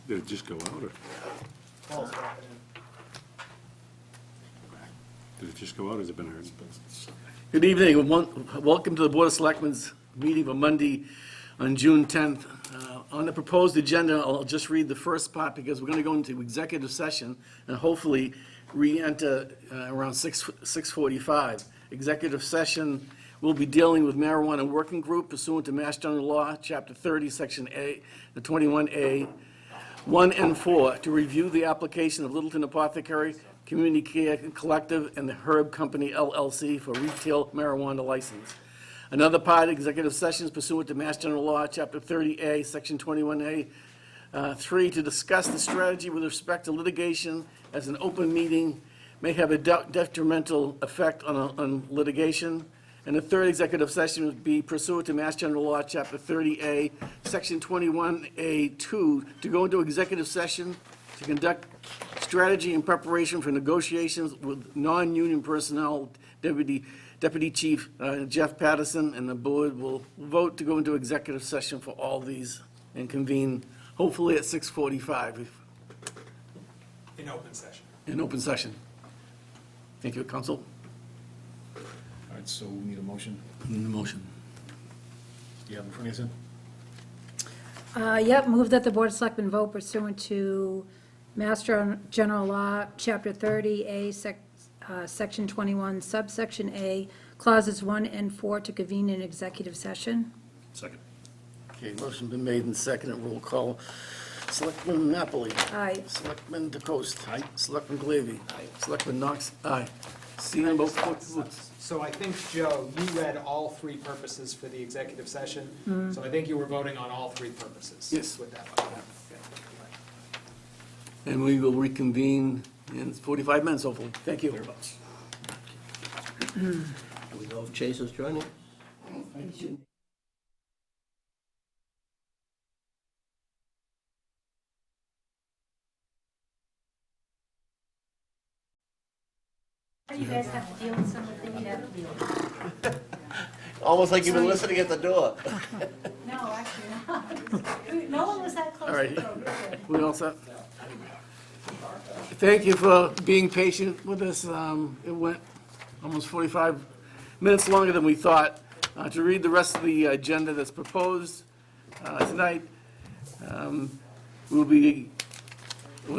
Did it just go out, or did it just go out, or has it been heard? Good evening, and welcome to the Board of Selectmen's meeting of Monday on June 10th. On the proposed agenda, I'll just read the first part because we're going to go into executive session and hopefully re-enter around 6:45. Executive session will be dealing with marijuana working group pursuant to Mass General Law, Chapter 30, Section A, the 21A, 1 and 4, to review the application of Littleton Apothecary Community Care Collective and the Herb Company LLC for retail marijuana license. Another part, executive sessions pursuant to Mass General Law, Chapter 30A, Section 21A, 3, to discuss the strategy with respect to litigation as an open meeting may have a detrimental effect on litigation. And the third executive session would be pursuant to Mass General Law, Chapter 30A, Section 21A2, to go into executive session to conduct strategy and preparation for negotiations with non-union personnel, Deputy Chief Jeff Patterson, and the board will vote to go into executive session for all these and convene hopefully at 6:45 In open session. in open session. Thank you, counsel. All right, so we need a motion. Motion. Do you have in front of you, Yep, move that the Board of Selectmen vote pursuant to Mass General Law, Chapter 30A, Section 21, subsection A, clauses 1 and 4 to convene an executive session. Second. Okay, motion been made and seconded. Roll call. Selectman Napoli. Aye. Selectman DeCoste. Aye. Selectman Glavy. Aye. Selectman Knox. Aye. Seeing both votes. So I think, Joe, you read all three purposes for the executive session, so I think you were voting on all three purposes. Yes. With that one. And we will reconvene in 45 minutes, hopefully. Thank you. Do we know if Chase is joining? You guys have to deal with some of the things you have to deal with. Almost like you've been listening at the door. No, actually not. No one was that close All right. to the door. We all set? Thank you for being patient with us. It went almost 45 minutes longer than we thought. To read the rest of the agenda that's proposed tonight, we're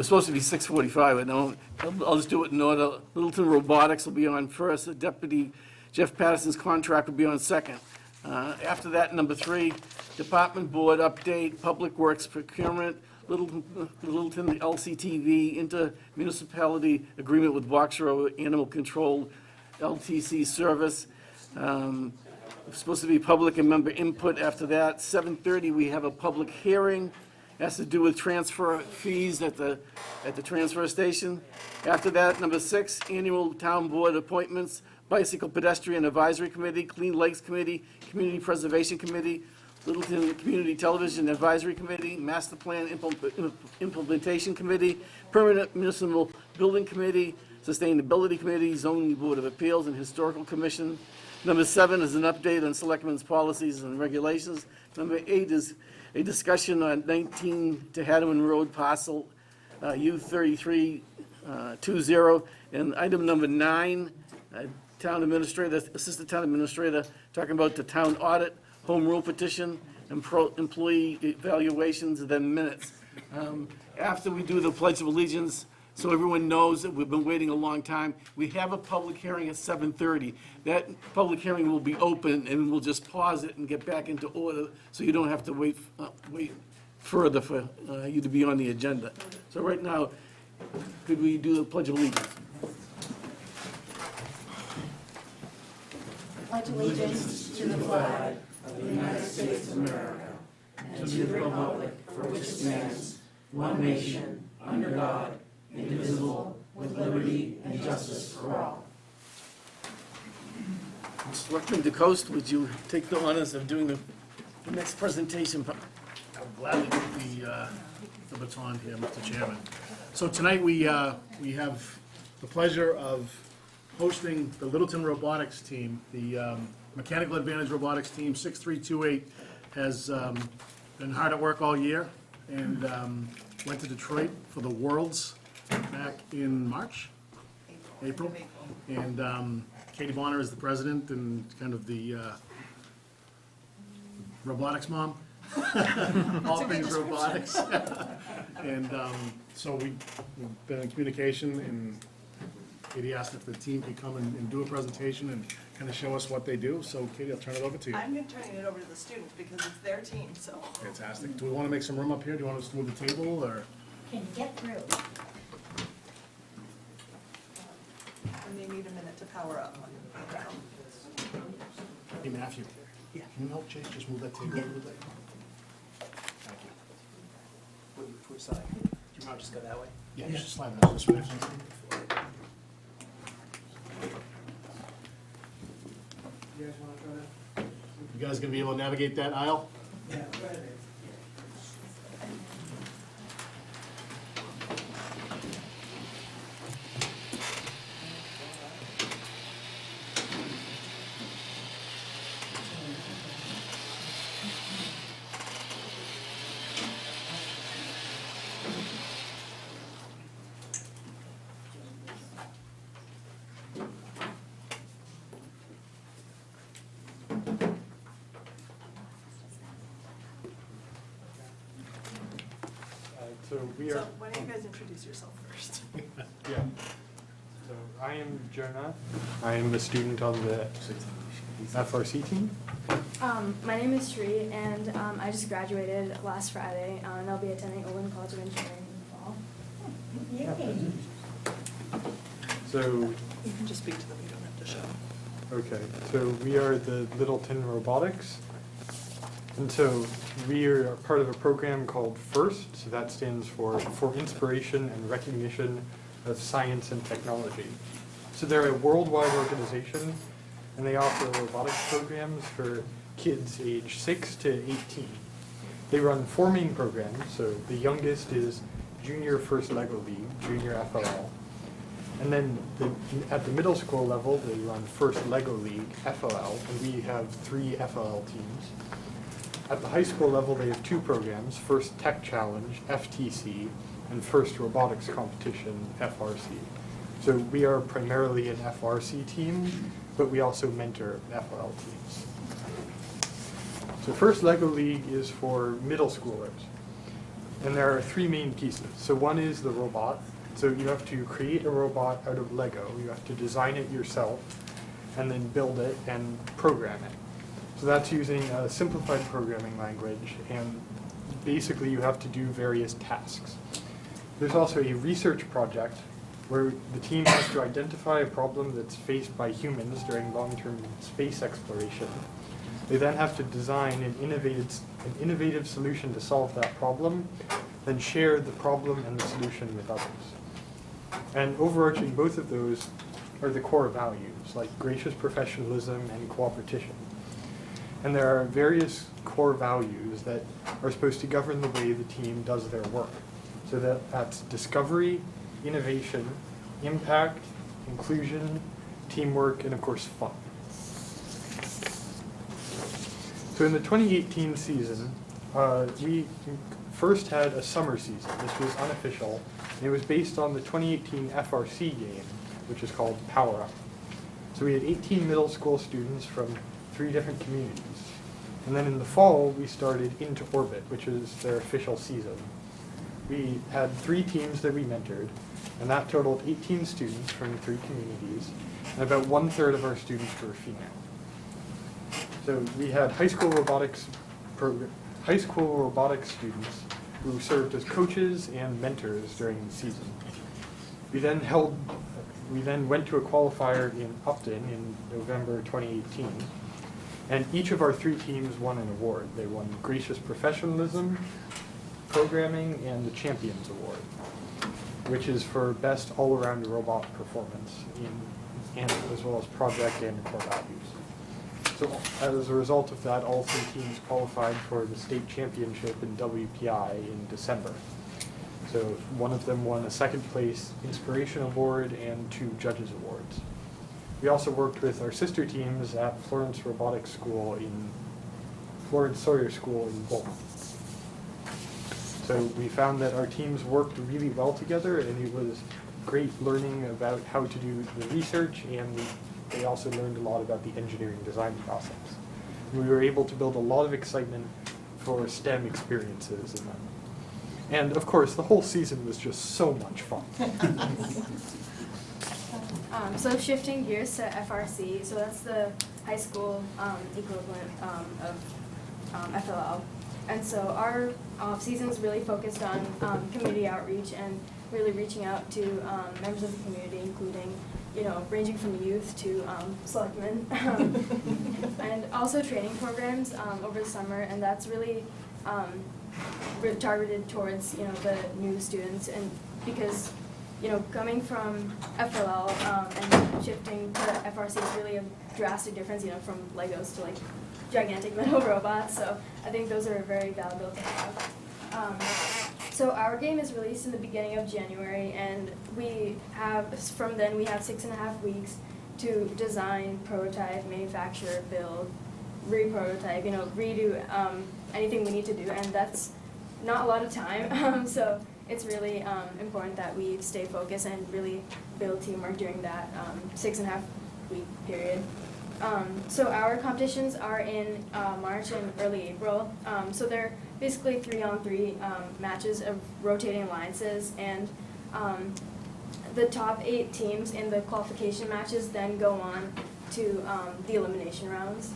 supposed to be 6:45, but no, I'll just do it in order. Littleton Robotics will be on first. The Deputy Jeff Patterson's contract will be on second. After that, number 3, Department Board update, Public Works procurement, Littleton LCTV, inter-municipality agreement with Box Road Animal Control LTC service. Supposed to be public and member input after that. 7:30, we have a public hearing. Has to do with transfer fees at the transfer station. After that, number 6, annual town board appointments, Bicycle Pedestrian Advisory Committee, Clean Lakes Committee, Community Preservation Committee, Littleton Community Television Advisory Committee, Master Plan Implementation Committee, Permanent Municipal Building Committee, Sustainability Committee, Zoning Board of Appeals, and Historical Commission. Number 7 is an update on Selectmen's policies and regulations. Number 8 is a discussion on 19 Tehadawin Road parcel U3320. And item number 9, Town Administrator, Assistant Town Administrator, talking about the town audit, home rule petition, and employee evaluations, and then minutes. After we do the Pledge of Allegiance, so everyone knows that we've been waiting a long time, we have a public hearing at 7:30. That public hearing will be open, and we'll just pause it and get back into order, so you don't have to wait further for you to be on the agenda. So right now, could we do the Pledge of Allegiance? Pledge allegiance to the flag of the United States of America and to the republic for which it stands, one nation, under God, indivisible, with liberty and justice for all. Selectman DeCoste, would you take the honors of doing the next presentation? I'll gladly give the baton here, Mr. Chairman. So tonight we have the pleasure of hosting the Littleton Robotics team. The Mechanical Advantage Robotics team, 6328, has been hard at work all year, and went to Detroit for the Worlds back in March? April. And Katie Bonner is the president and kind of the robotics mom. All things robotics. And so we've been in communication, and Katie asked if the team could come and do a presentation and kind of show us what they do. So Katie, I'll turn it over to you. I'm turning it over to the students because it's their team, so. Fantastic. Do we want to make some room up here? Do you want us to move the table, or? Can you get through? And they need a minute to power up. Hey, Matthew. Yeah. Can you help Chase just move that table a little bit? Thank you. Which side? Do you want to just go that way? Yeah, you should slide that this way. You guys gonna be able to navigate that aisle? So we So are, why don't you guys introduce yourself first? yeah. So I am Jonah. I am a student on the FRC team. My name is Sri, and I just graduated last Friday, and I'll be attending Owen College of Engineering in the fall. Yay. So, You can just speak to them, you don't have to show. okay, so we are the Littleton Robotics. And so we are part of a program called FIRST, so that stands for Inspiration and Recognition of Science and Technology. So they're a worldwide organization, and they offer robotics programs for kids age 6 to 18. They run 4 main programs, so the youngest is Junior First Lego League, Junior FLL. And then at the middle school level, they run First Lego League, FLL, and we have 3 FLL teams. At the high school level, they have 2 programs, First Tech Challenge, FTC, and First Robotics Competition, FRC. So we are primarily an FRC team, but we also mentor FLL teams. So First Lego League is for middle schoolers. And there are 3 main pieces. So one is the robot. So you have to create a robot out of Lego. You have to design it yourself, and then build it and program it. So that's using a simplified programming language, and basically you have to do various tasks. There's also a research project where the team has to identify a problem that's faced by humans during long-term space exploration. They then have to design an innovative solution to solve that problem, then share the problem and the solution with others. And overarching both of those are the core values, like gracious professionalism and cooperation. And there are various core values that are supposed to govern the way the team does their work. So that's discovery, innovation, impact, inclusion, teamwork, and of course fun. So in the 2018 season, we first had a summer season. This was unofficial, and it was based on the 2018 FRC game, which is called Power Up. So we had 18 middle school students from 3 different communities. And then in the fall, we started Into Orbit, which is their official season. We had 3 teams that we mentored, and that totaled 18 students from 3 communities, and about 1/3 of our students were female. So we had high school robotics students who served as coaches and mentors during the season. We then went to a qualifier in Upton in November 2018, and each of our 3 teams won an award. They won Gracious Professionalism, Programming, and the Champions Award, which is for best all-around robot performance and as well as project and core values. So as a result of that, all 3 teams qualified for the state championship in WPI in December. So one of them won a 2nd place Inspiration Award and 2 Judges Awards. We also worked with our sister teams at Florence Sawyer School in Bolton. So we found that our teams worked really well together, and it was great learning about how to do the research, and they also learned a lot about the engineering design process. And we were able to build a lot of excitement for STEM experiences in them. And of course, the whole season was just so much fun. So shifting gears to FRC, so that's the high school equivalent of FLL. And so our off-season is really focused on community outreach and really reaching out to members of the community, including, ranging from youth to selectmen, and also training programs over the summer, and that's really targeted towards, the new students, and because, coming from FLL and shifting to FRC is really a drastic difference, from Legos to like gigantic metal robots, so I think those are very valuable to have. So our game is released in the beginning of January, and from then we have 6.5 weeks to design, prototype, manufacture, build, re-prototype, redo anything we need to do, and that's not a lot of time, so it's really important that we stay focused and really build teamwork during that 6.5 week period. So our competitions are in March and early April. So they're basically 3-on-3 matches of rotating alliances, and the top 8 teams in the qualification matches then go on to the elimination rounds.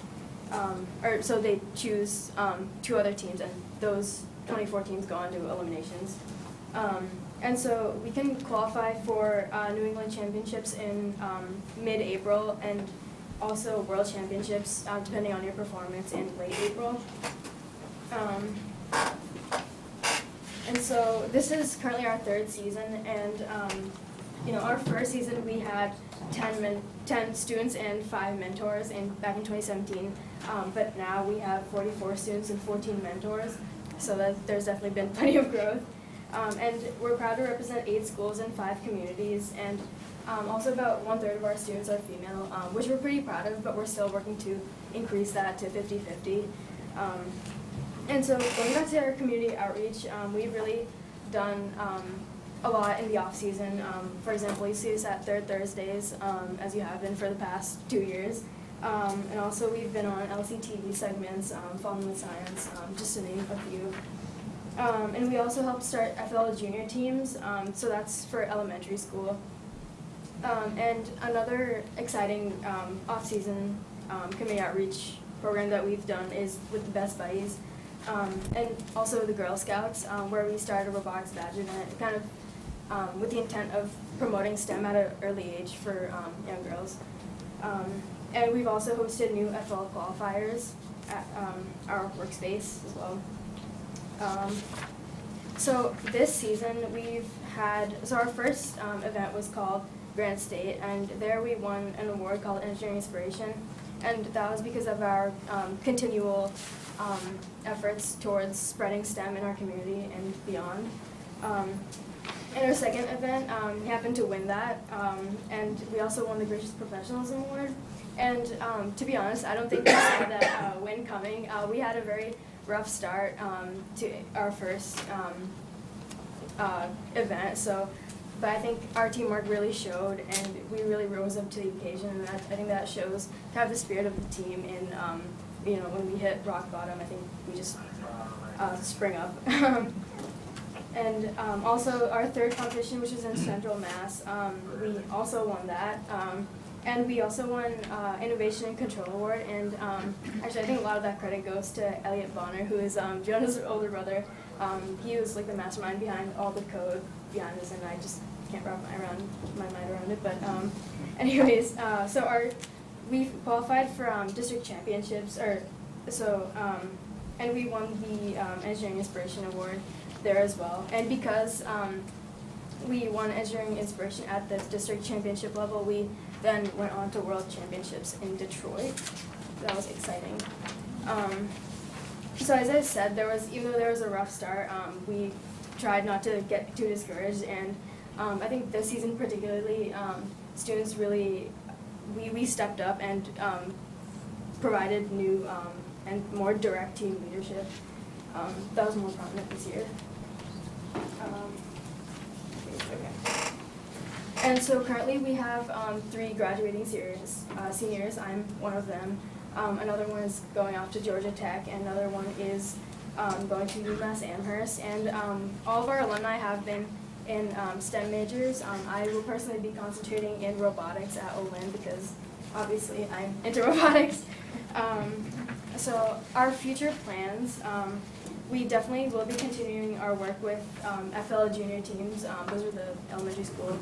So they choose 2 other teams, and those 24 teams go on to eliminations. And so we can qualify for New England Championships in mid-April, and also World Championships, depending on your performance, in late April. And so this is currently our 3rd season, and our first season we had 10 students and 5 mentors back in 2017, but now we have 44 students and 14 mentors, so there's definitely been plenty of growth. And we're proud to represent 8 schools and 5 communities, and also about 1/3 of our students are female, which we're pretty proud of, but we're still working to increase that to 50-50. And so going back to our community outreach, we've really done a lot in the off-season. For example, you see us at Third Thursdays, as you have been for the past 2 years. And also we've been on LCTV segments, Following the Science, just to name a few. And we also helped start FLL junior teams, so that's for elementary school. And another exciting off-season community outreach program that we've done is with the Best Buddies, and also the Girl Scouts, where we started a robotics badge event, kind of with the intent of promoting STEM at an early age for young girls. And we've also hosted new FLL qualifiers at our workspace as well. So this season our first event was called Grand State, and there we won an award called Engineering Inspiration, and that was because of our continual efforts towards spreading STEM in our community and beyond. In our second event, we happened to win that, and we also won the Gracious Professionalism Award, and to be honest, I don't think we saw that win coming. We had a very rough start to our first event, but I think our teamwork really showed, and we really rose up to the occasion, and I think that shows kind of the spirit of the team in, when we hit rock bottom, I think we just spring up. And also our third competition, which is in Central Mass, we also won that. And we also won Innovation and Control Award, and actually I think a lot of that credit goes to Elliot Bonner, who is Jonah's older brother. He was like the mastermind behind all the code behind this, and I just can't wrap my mind around it. But anyways, we qualified for district championships, and we won the Engineering Inspiration Award there as well. And because we won Engineering Inspiration at the district championship level, we then went on to World Championships in Detroit. That was exciting. So as I said, even though there was a rough start, we tried not to get too discouraged, and I think this season particularly, students really, we stepped up and provided new and more direct team leadership. That was more prominent this year. Okay. And so currently we have 3 graduating seniors. I'm one of them. Another one is going off to Georgia Tech, and another one is going to UMass Amherst. And all of our alumni have been in STEM majors. I will personally be concentrating in robotics at Olin because obviously I'm into robotics. So our future plans, we definitely will be continuing our work with FL junior teams. Those are the elementary school.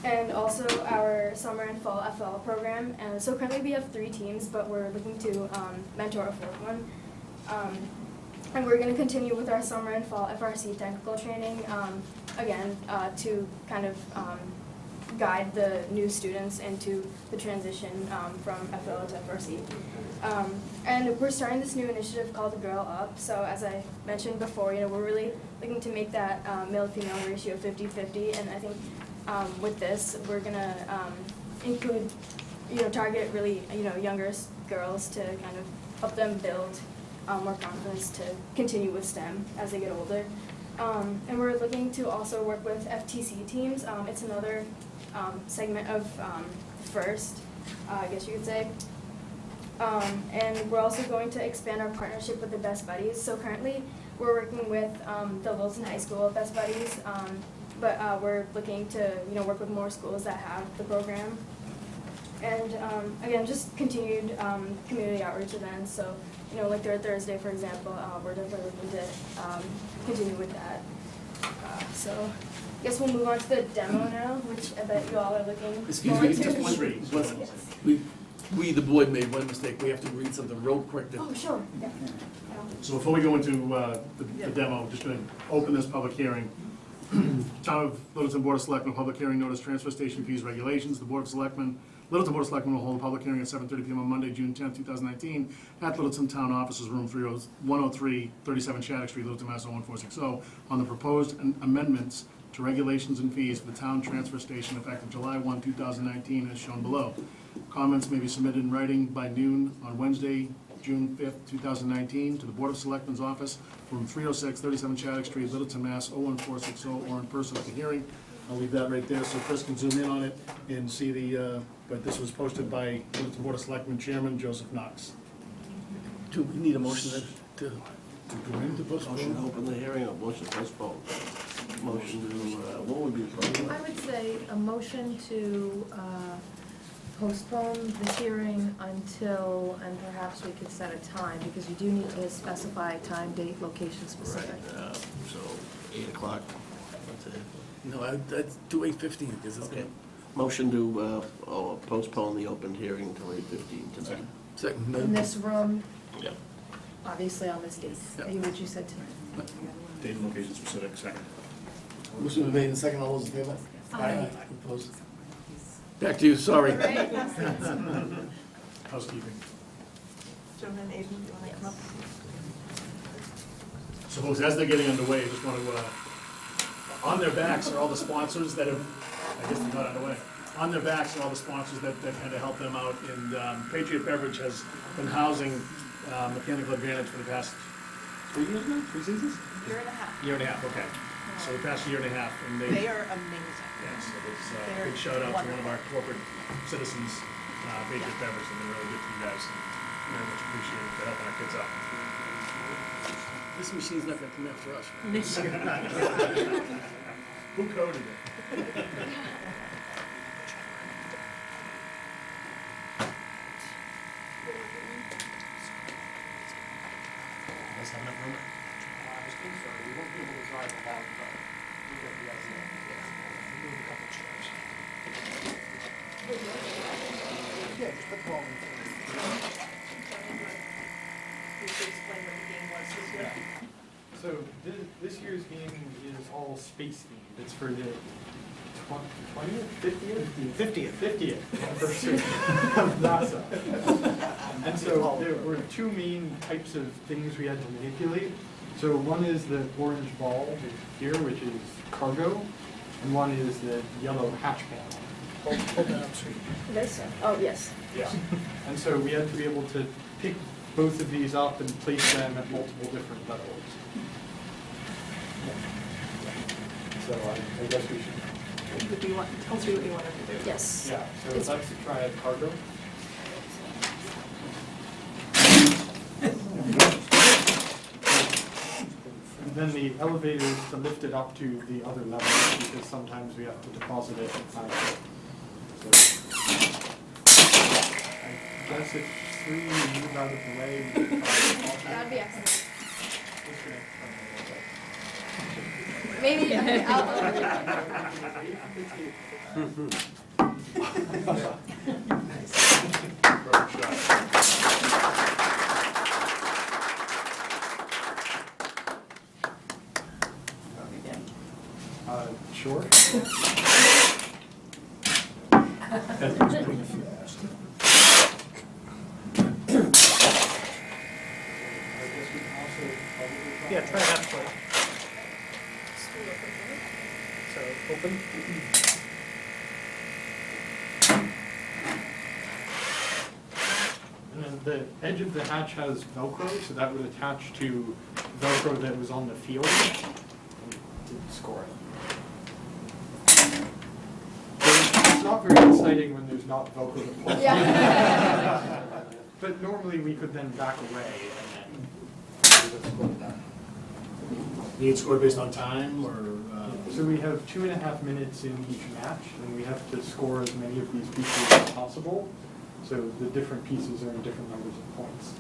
And also our summer and fall FL program. And so currently we have 3 teams, but we're looking to mentor a 4th one. And we're going to continue with our summer and fall FRC technical training, again, to kind of guide the new students into the transition from FL to FRC. And we're starting this new initiative called Girl Up. So as I mentioned before, we're really looking to make that male-female ratio 50-50. And I think with this, we're going to include, target really, younger girls to kind of help them build more confidence to continue with STEM as they get older. And we're looking to also work with FTC teams. It's another segment of FIRST, I guess you could say. And we're also going to expand our partnership with the Best Buddies. So currently, we're working with the Littleton High School Best Buddies, but we're looking to work with more schools that have the program. And again, just continued community outreach events. So like Third Thursday, for example, we're definitely looking to continue with that. So I guess we'll move on to the demo now, which I bet you all are looking Excuse forward me, to. just one, Yes. we, the board made one mistake. We have to read something real quick. Oh, sure, yeah. So before we go into the demo, I'm just going to open this public hearing. Town of Littleton Board of Selectmen, public hearing notice, transfer station fees regulations. The Board of Selectmen, Littleton Board of Selectmen will hold a public hearing at 7:30 p.m. on Monday, June 10th, 2019, at Littleton Town Offices, room 103, 37 Shattuck Street, Littleton, Mass. 01460, on the proposed amendments to regulations and fees for the town transfer station effective July 1, 2019, as shown below. Comments may be submitted in writing by noon on Wednesday, June 5th, 2019, to the Board of Selectmen's office, room 306, 37 Shattuck Street, Littleton, Mass. 01460, or in person at the hearing. I'll leave that right there so Chris can zoom in on it and see the, but this was posted by Littleton Board of Selectmen Chairman Joseph Knox. Do we need a motion to go into Motion to open the hearing or motion to postpone? Motion to, what would be the I would say a motion to postpone the hearing until, and perhaps we could set a time, because you do need to specify time, date, location specific. So 8 o'clock, that's it. No, I'd do 8:15, because it's Okay. good. Motion to postpone the open hearing until 8:15 tonight. Second, In this room, Yeah. obviously on this date, Yeah. what you said tonight. Date and location specific, second. motion been made and second, all those in favor? Aye. Opposed? Back to you, sorry. Housekeeping. Joan and Aiden, do you want to come up? So folks, as they're getting underway, I just want to, on their backs are all the sponsors that have, I guess they're not underway. On their backs are all the sponsors that kind of help them out. And Patriot Beverage has been housing Mechanical Advantage for the past 3 years now, 3 seasons? Year and a half. Year and a half, okay. So the past year and a half, and They are amazing. yeah, so it's a They're big shout out to one of wonderful. our corporate citizens, Patriot Beverage, and they're really good to you guys. And very much appreciated for helping our kids out. This machine's not gonna come after us, right? Who coded it? Let's have enough room. We won't be able to drive along, but we get the idea. We'll move a couple chairs. Yeah, just put them all in. You should explain what the game was this year. So this year's game is all space themed. It's for the 20th, 50th anniversary of NASA. And so there were 2 main types of things we had to manipulate. So one is the orange ball here, which is cargo, and one is the yellow hatch panel. Hold that up, sweet. This, oh, yes. Yeah. And so we had to be able to pick both of these up and place them at multiple different levels. So I guess we should, What do you want, tell us what you wanted to do. Yes. yeah, so It's- let's try a cargo. And then the elevator is to lift it up to the other level, because sometimes we have to deposit it and find it. So, I guess if three move out of the way, we can try. That'd be excellent. Disconnect from the Maybe, okay, I'll Sure. Yeah, try that plate. So, open. And then the edge of the hatch has Velcro, so that would attach to Velcro that was on the field. And didn't score it. So it's not very exciting when there's not Velcro to pull. Yeah. But normally we could then back away and then we would score that. You get scored based on time, or, So we have 2.5 minutes in each match, and we have to score as many of these pieces as possible. So the different pieces are in different numbers of points.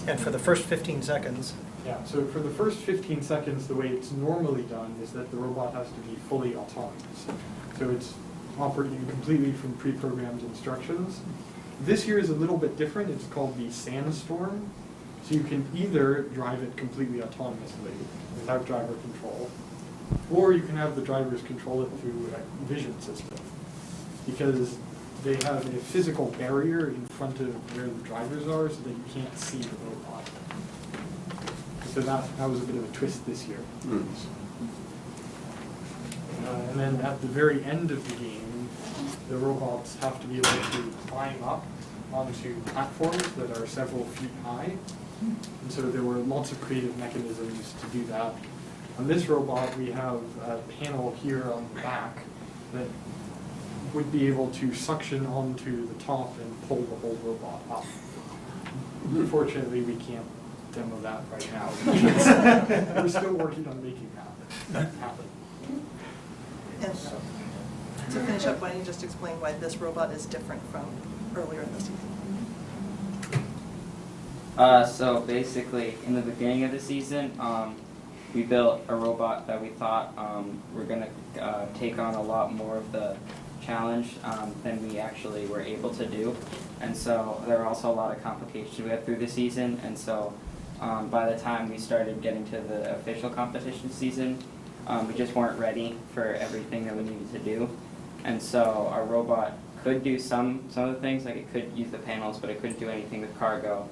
And for the first 15 seconds, Yeah, so for the first 15 seconds, the way it's normally done is that the robot has to be fully autonomous. So it's operating completely from pre-programmed instructions. This here is a little bit different. It's called the Sandstorm. So you can either drive it completely autonomously without driver control, or you can have the drivers control it through a vision system. Because they have a physical barrier in front of where the drivers are so that you can't see the robot. So that was a bit of a twist this year. And then at the very end of the game, the robots have to be able to climb up onto platforms that are several feet high. And so there were lots of creative mechanisms to do that. On this robot, we have a panel here on the back that would be able to suction onto the top and pull the whole robot up. Unfortunately, we can't demo that right now. We're still working on making that happen. And to finish up, why don't you just explain why this robot is different from earlier in the season? So basically, in the beginning of the season, we built a robot that we thought were going to take on a lot more of the challenge than we actually were able to do. And so there were also a lot of complications we had through the season. And so by the time we started getting to the official competition season, we just weren't ready for everything that we needed to do. And so our robot could do some of the things, like it could use the panels, but it couldn't do anything with cargo.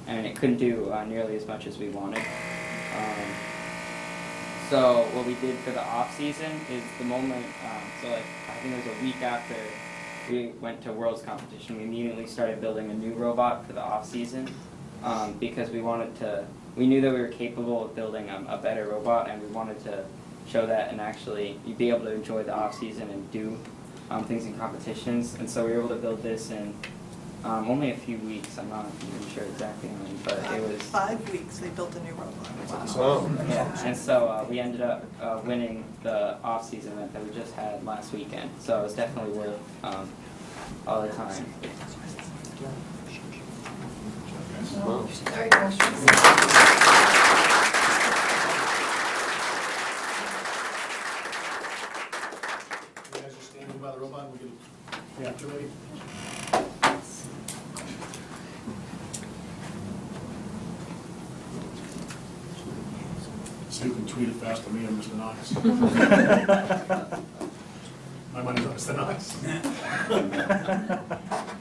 And it couldn't do nearly as much as we wanted. So what we did for the off season is the moment, so like I think it was a week after we went to Worlds competition, we immediately started building a new robot for the off season because we knew that we were capable of building a better robot, and we wanted to show that and actually you'd be able to enjoy the off season and do things in competitions. And so we were able to build this in only a few weeks. I'm not even sure exactly how many, but it was 5 weeks, they built a new robot. yeah. And so we ended up winning the off-season event that we just had last weekend. So it was definitely worth all the time. Very questions. you guys just standing by the robot and we can get you ready? So you can tweet it fast to me, I'm Mr. Knox. My money's on Mr. Knox.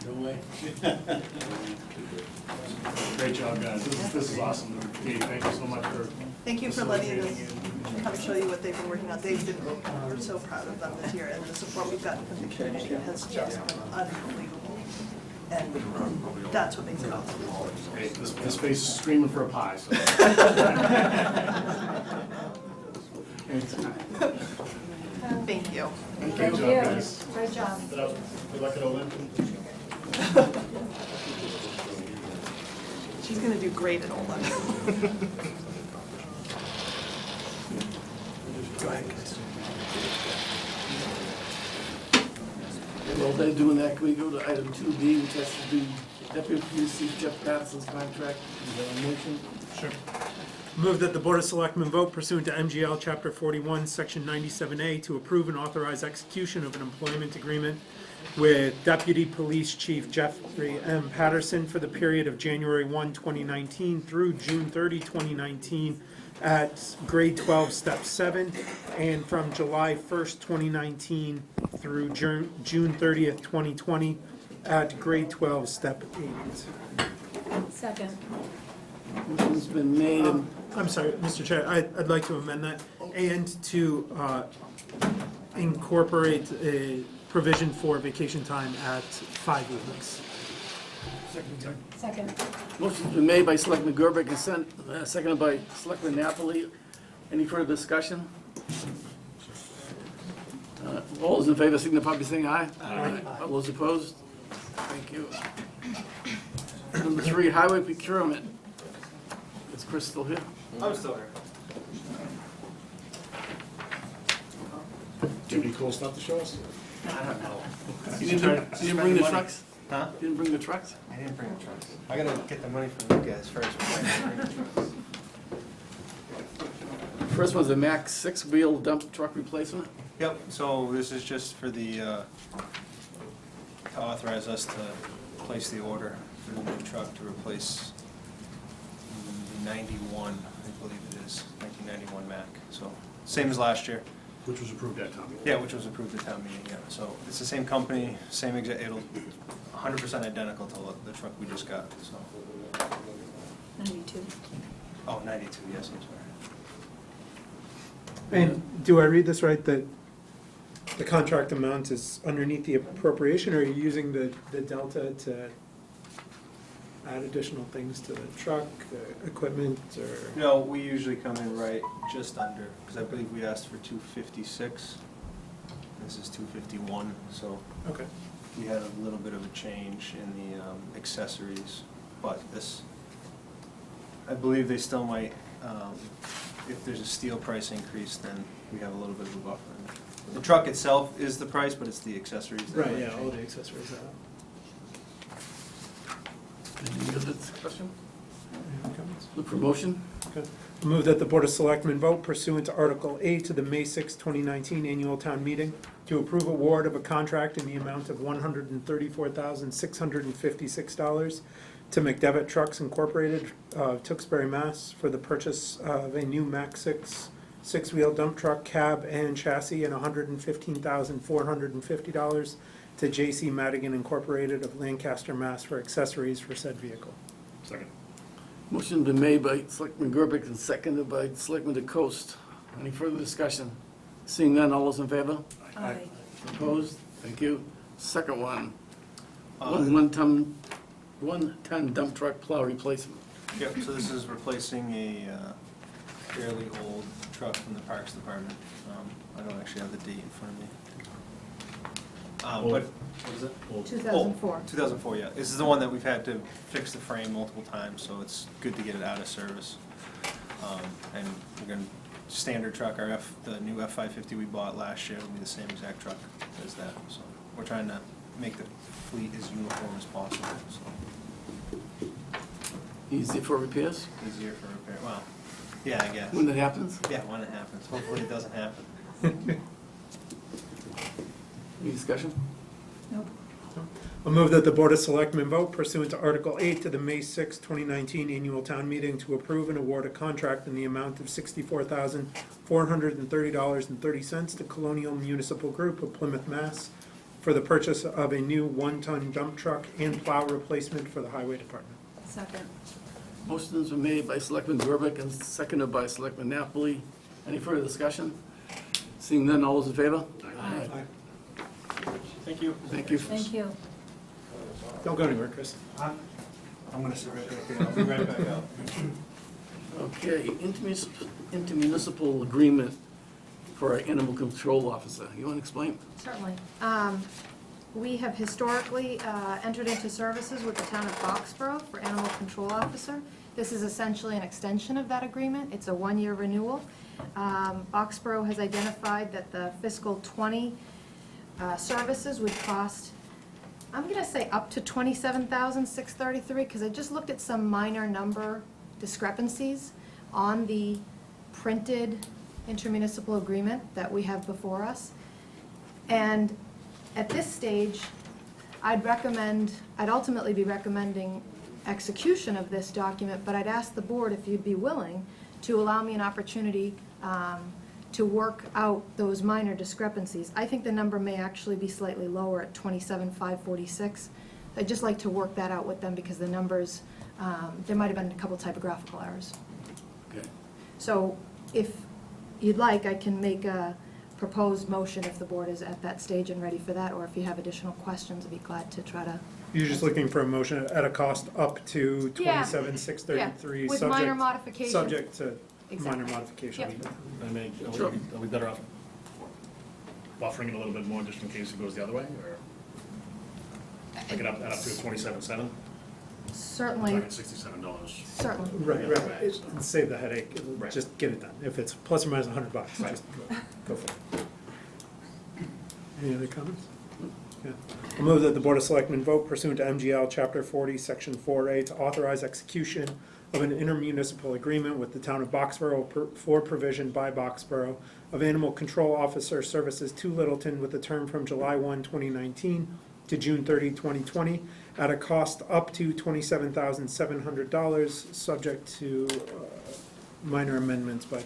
No way. Great job, guys. This is awesome. Katie, thank you so much for Thank you for letting us facilitating come show you what they've been working on. We're so proud of them this year, and the support we've gotten from the community has just been unbelievable. And that's what makes it awesome. Hey, this face is screaming for a pie, so. Thank you. Thank you. Guys. Great job. Good luck at Olympic. She's gonna do great at all that. Go ahead, guys. Well, they're doing that, can we go to item 2B, which has to do Deputy Police Chief Jeff Patterson's contract? Is there a motion? Sure. Move that the Board of Selectmen vote pursuant to MGL Chapter 41, Section 97A, to approve and authorize execution of an employment agreement with Deputy Police Chief Jeffrey M. Patterson for the period of January 1, 2019 through June 30, 2019 at grade 12, step 7, and from July 1st, 2019 through June 30th, 2020 at grade 12, step 8. Second. Motion's been made and I'm sorry, Mr. Chair, I'd like to amend that, and to incorporate a provision for vacation time at 5 weeks. Second. motion's been made by Selectman Gerbeck and seconded by Selectman Napoli. Any further discussion? All those in favor signify by saying aye. Aye. All those opposed? Thank you. Number 3, highway procurement. Is Chris still here? I'm still here. Do you have any cool stuff to show us? I don't know. You didn't bring the trucks? Huh? You didn't bring the trucks? I didn't bring the trucks. I gotta get the money from you guys first before I bring the trucks. First one's a Mack 6-wheel dump truck replacement. Yep, so this is just for the, to authorize us to place the order for the new truck to replace the 91, I believe it is, 1991 Mack. So, same as last year. Which was approved at town meeting. Yeah, which was approved at town meeting, yeah. So, it's the same company, same exact, it'll 100% identical to the truck we just got, so. 92. Oh, 92, yes, I'm sorry. And do I read this right, that the contract amount is underneath the appropriation, or are you using the delta to add additional things to the truck, equipment, or? No, we usually come in right just under, because I believe we asked for 256. This is 251, so Okay. we had a little bit of a change in the accessories, but this, I believe they still might, if there's a steel price increase, then we have a little bit of a buffer. The truck itself is the price, but it's the accessories that Right, might yeah, all change. the accessories are Any other discussion? up. Comments? Look for motion. Okay. I move that the Board of Selectmen vote pursuant to Article A to the May 6, 2019 Annual Town Meeting to approve award of a contract in the amount of $134,656 to McDevitt Trucks Incorporated, Tewksbury, Mass. For the purchase of a new Mack 6 six-wheel dump truck, cab, and chassis, and $115,450 to J.C. Madigan Incorporated of Lancaster, Mass. For accessories for said vehicle. Second. Motion's been made by Selectman Gerbeck and seconded by Selectman DeCoste. Any further discussion? Seeing none, all those in favor? Aye. Opposed? Thank you. Second one, Uh, one-ton dump truck plow replacement. Yep, so this is replacing a fairly old truck from the Parks Department. I don't actually have the date in front of me. But, what is it? 2004. 2004, yeah. This is the one that we've had to fix the frame multiple times, so it's good to get it out of service. And we're gonna, standard truck, the new F-550 we bought last year will be the same exact truck as that. So we're trying to make the fleet as uniform as possible, so Easy for repairs? easier for repair. Well, yeah, I guess. When that happens? Yeah, when it happens. Hopefully it doesn't happen. Any discussion? Nope. I move that the Board of Selectmen vote pursuant to Article 8 to the May 6, 2019 Annual Town Meeting to approve and award a contract in the amount of $64,430.30 to Colonial Municipal Group of Plymouth, Mass. For the purchase of a new one-ton dump truck and plow replacement for the Highway Department. Second. Motion's been made by Selectman Gerbeck and seconded by Selectman Napoli. Any further discussion? Seeing none, all those in favor? Aye. Thank you. Thank you. Thank you. Don't go anywhere, Chris. I'm gonna sit right back here. I'll be right back out. Okay, intermunicipal agreement for our animal control officer. You want to explain? Certainly. We have historically entered into services with the town of Foxborough for animal control officer. This is essentially an extension of that agreement. It's a one-year renewal. Foxborough has identified that the fiscal '20 services would cost, I'm going to say up to $27,633, because I just looked at some minor number discrepancies on the printed intermunicipal agreement that we have before us. And at this stage, I'd ultimately be recommending execution of this document, but I'd ask the board if you'd be willing to allow me an opportunity to work out those minor discrepancies. I think the number may actually be slightly lower at $27,546. I'd just like to work that out with them because the numbers, there might have been a couple typographical errors. Okay. So if you'd like, I can make a proposed motion if the board is at that stage and ready for that, or if you have additional questions, I'd be glad to try to. You're just looking for a motion at a cost up to Yeah. $27,633, With minor modifications. subject to Exactly. minor modifications. Yep. I mean, Sure. are we better off buffering it a little bit more just in case it goes the other way, or make it up to $27,700? Certainly, $67. certainly. Right, right, save the headache, Right. just get it done. If it's plus or minus $100, Right. just go for it. Any other comments? Yeah. I move that the Board of Selectmen vote pursuant to MGL Chapter 40, Section 4A, to authorize execution of an intermunicipal agreement with the town of Boxborough for provision by Boxborough of animal control officer services to Littleton with a term from July 1, 2019 to June 30, 2020, at a cost up to $27,700, subject to minor amendments by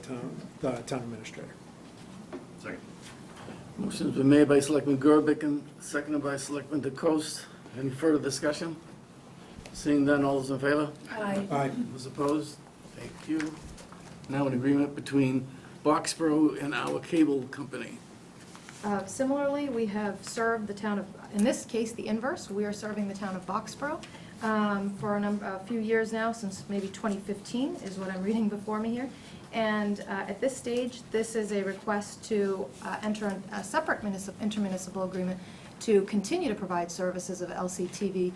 the town administrator. Second. Motion's been made by Selectman Gerbic and seconded by Selectman DeCoste. Any further discussion? Seeing none, all those in favor? Aye. Those opposed? Thank you. Now an agreement between Boxborough and our cable company. Similarly, we have served the town of, in this case, the inverse, we are serving the town of Boxborough for a few years now, since maybe 2015 is what I'm reading before me here. And at this stage, this is a request to enter a separate intermunicipal agreement to continue to provide services of LCTV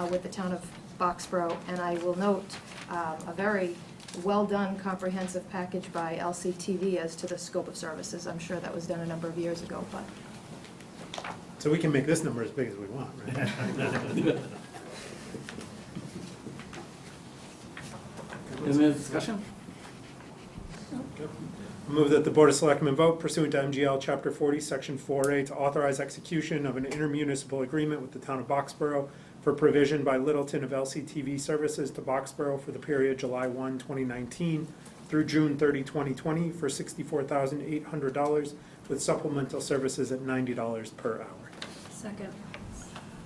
with the town of Boxborough. And I will note a very well-done comprehensive package by LCTV as to the scope of services. I'm sure that was done a number of years ago, but. So we can make this number as big as we want, right? Any other discussion? Move that the Board of Selectmen vote pursuant to MGL Chapter 40, Section 4A, to authorize execution of an intermunicipal agreement with the town of Boxborough for provision by Littleton of LCTV services to Boxborough for the period July 1, 2019 through June 30, 2020 for $64,800 with supplemental services at $90 per hour. Second.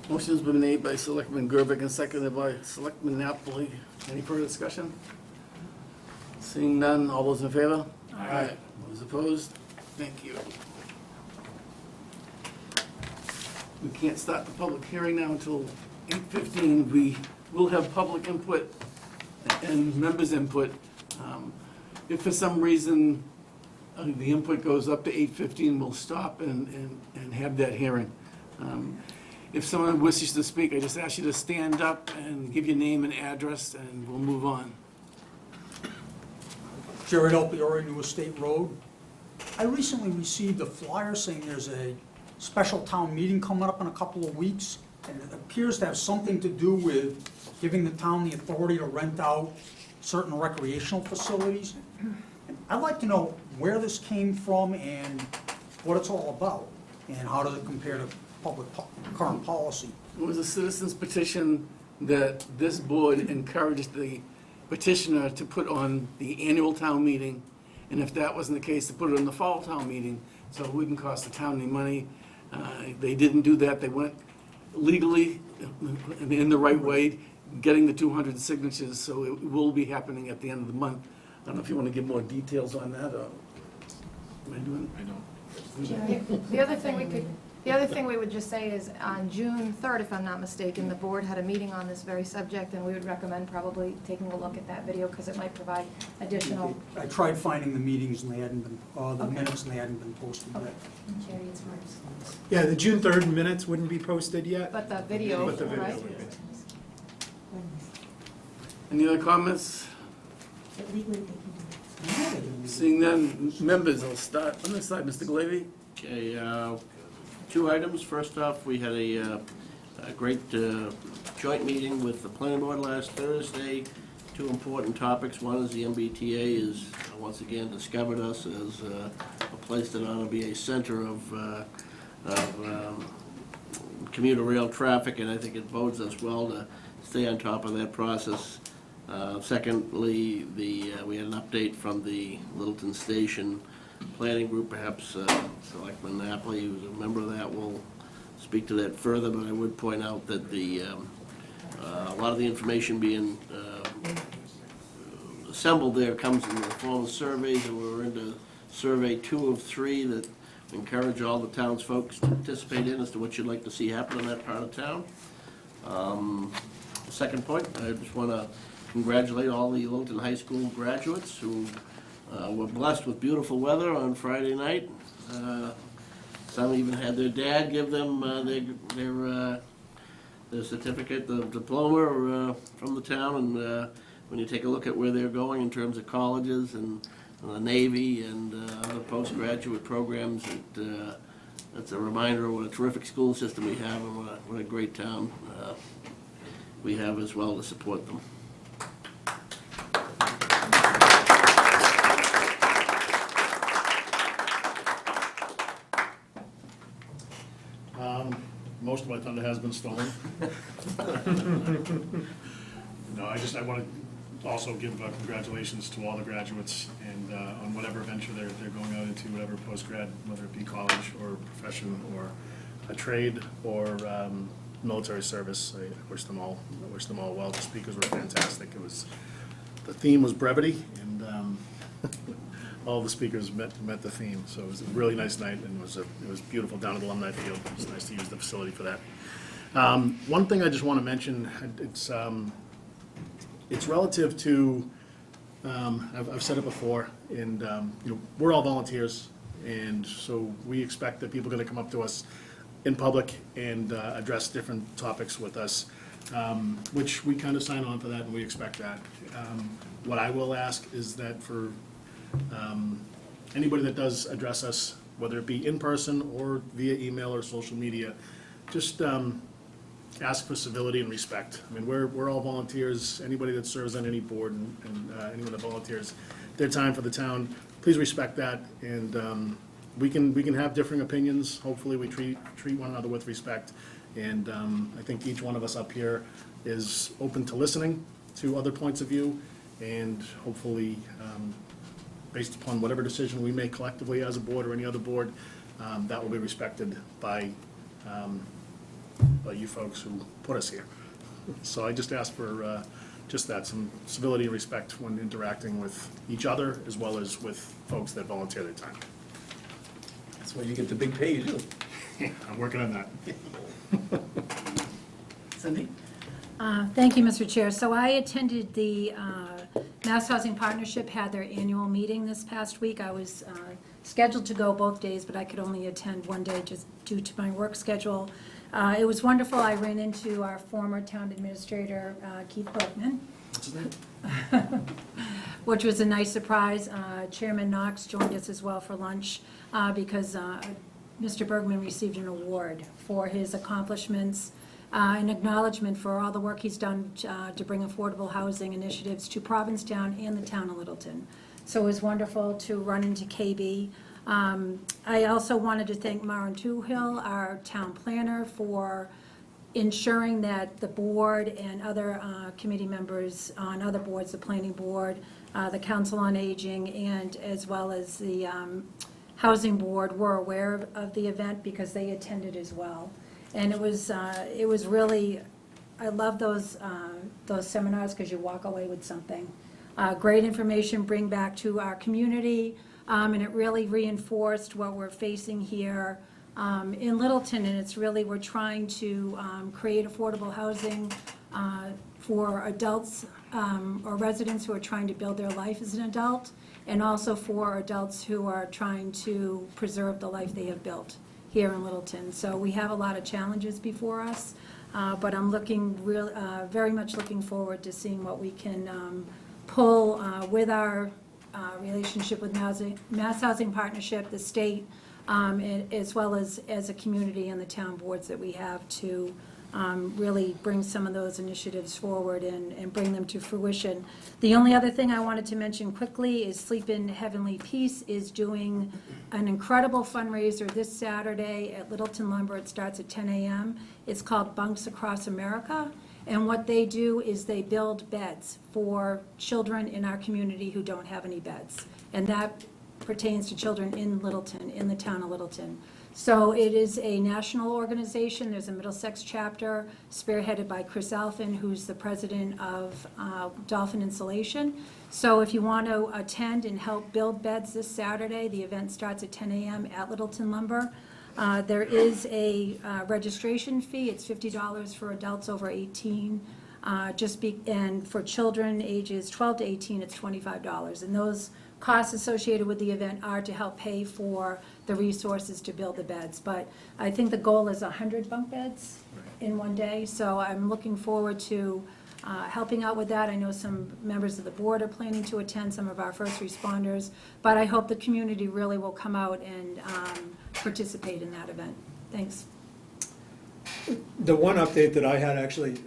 Motion's been made by Selectman Gerbic and seconded by Selectman Napoli. Any further discussion? Seeing none, all those in favor? Aye. Those opposed? Thank you. We can't start the public hearing now until 8:15. We will have public input and members' input. If for some reason the input goes up to 8:15, we'll stop and have that hearing. If someone wishes to speak, I just ask you to stand up and give your name and address, and we'll move on. Jared Alpiori, New Estate Road. I recently received a flyer saying there's a special town meeting coming up in a couple of weeks, and it appears to have something to do with giving the town the authority to rent out certain recreational facilities. And I'd like to know where this came from and what it's all about, and how does it compare to current policy. It was a citizen's petition that this board encouraged the petitioner to put on the annual town meeting, and if that wasn't the case, to put it on the fall town meeting, so it wouldn't cost the town any money. They didn't do that. They went legally, in the right way, getting the 200 signatures, so it will be happening at the end of the month. I don't know if you want to give more details on that, or am I doing? I know. The other thing we could The other thing we would just say is on June 3rd, if I'm not mistaken, the board had a meeting on this very subject, and we would recommend probably taking a look at that video because it might provide additional. I tried finding the meetings and they hadn't been, the minutes and they hadn't been posted yet. Yeah, the June 3rd minutes wouldn't be posted yet. But the video, But the video right? would be. Any other comments? Seeing none, members, I'll start on this side, Mr. Glavy. Okay, two items. First off, we had a great joint meeting with the planning board last Thursday. Two important topics. One is the MBTA is once again discovered us as a place that ought to be a center of commuter rail traffic, and I think it bodes us well to stay on top of that process. Secondly, we had an update from the Littleton Station Planning Group. Perhaps Selectman Napoli, who's a member of that, will speak to that further, but I would point out that a lot of the information being assembled there comes in the form of surveys, and we're into survey 2 of 3 that encourage all the town's folks to participate in as to what you'd like to see happen in that part of town. Second point, I just want to congratulate all the Littleton High School graduates who were blessed with beautiful weather on Friday night. Some even had their dad give them their certificate, the diploma from the town, and when you take a look at where they're going in terms of colleges and the Navy and other postgraduate programs, that's a reminder of what a terrific school system we have and what a great town we have as well to support them. Most of my thunder has been stolen. No, I want to also give congratulations to all the graduates and on whatever venture they're going out into, whatever post-grad, whether it be college or profession or a trade or military service. I wish them all well. The speakers were fantastic. The theme was brevity, and all the speakers met the theme. So it was a really nice night, and it was beautiful down at the Alumni Field. It was nice to use the facility for that. One thing I just want to mention, it's relative to, I've said it before, and we're all volunteers, and so we expect that people are going to come up to us in public and address different topics with us, which we kind of sign on for that, and we expect that. What I will ask is that for anybody that does address us, whether it be in person or via email or social media, just ask for civility and respect. I mean, we're all volunteers. Anybody that serves on any board and anyone that volunteers their time for the town, please respect that. And we can have differing opinions. Hopefully, we treat one another with respect. And I think each one of us up here is open to listening to other points of view, and hopefully, based upon whatever decision we make collectively as a board or any other board, that will be respected by you folks who put us here. So I just ask for just that, some civility and respect when interacting with each other as well as with folks that volunteer their time. That's why you get the big pay you do. I'm working on that. Cindy? Thank you, Mr. Chair. So I attended the Mass Housing Partnership had their annual meeting this past week. I was scheduled to go both days, but I could only attend one day just due to my work schedule. It was wonderful. I ran into our former town administrator, Keith Bergman. What's his name? Which was a nice surprise. Chairman Knox joined us as well for lunch because Mr. Bergman received an award for his accomplishments, an acknowledgement for all the work he's done to bring affordable housing initiatives to Provincetown and the town of Littleton. So it was wonderful to run into KB. I also wanted to thank Maren Toohill, our town planner, for ensuring that the board and other committee members on other boards, the planning board, the council on aging, and as well as the housing board were aware of the event because they attended as well. And it was really, I love those seminars because you walk away with something. Great information, bring back to our community, and it really reinforced what we're facing here in Littleton, and it's really, we're trying to create affordable housing for adults or residents who are trying to build their life as an adult, and also for adults who are trying to preserve the life they have built here in Littleton. So we have a lot of challenges before us, but I'm very much looking forward to seeing what we can pull with our relationship with Mass Housing Partnership, the state, as well as a community and the town boards that we have to really bring some of those initiatives forward and bring them to fruition. The only other thing I wanted to mention quickly is Sleep in Heavenly Peace is doing an incredible fundraiser this Saturday at Littleton Lumber. It starts at 10 a.m. It's called Bunks Across America. And what they do is they build beds for children in our community who don't have any beds. And that pertains to children in Littleton, in the town of Littleton. So it is a national organization. There's a Middlesex chapter spearheaded by Chris Alphin, who's the president of Dolphin Insulation. So if you want to attend and help build beds this Saturday, the event starts at 10 a.m. at Littleton Lumber. There is a registration fee. It's $50 for adults over 18. And for children ages 12 to 18, it's $25. And those costs associated with the event are to help pay for the resources to build the beds. But I think the goal is 100 bunk beds in one day. So I'm looking forward to helping out with that. I know some members of the board are planning to attend, some of our first responders. But I hope the community really will come out and participate in that event. Thanks. The one update that I had actually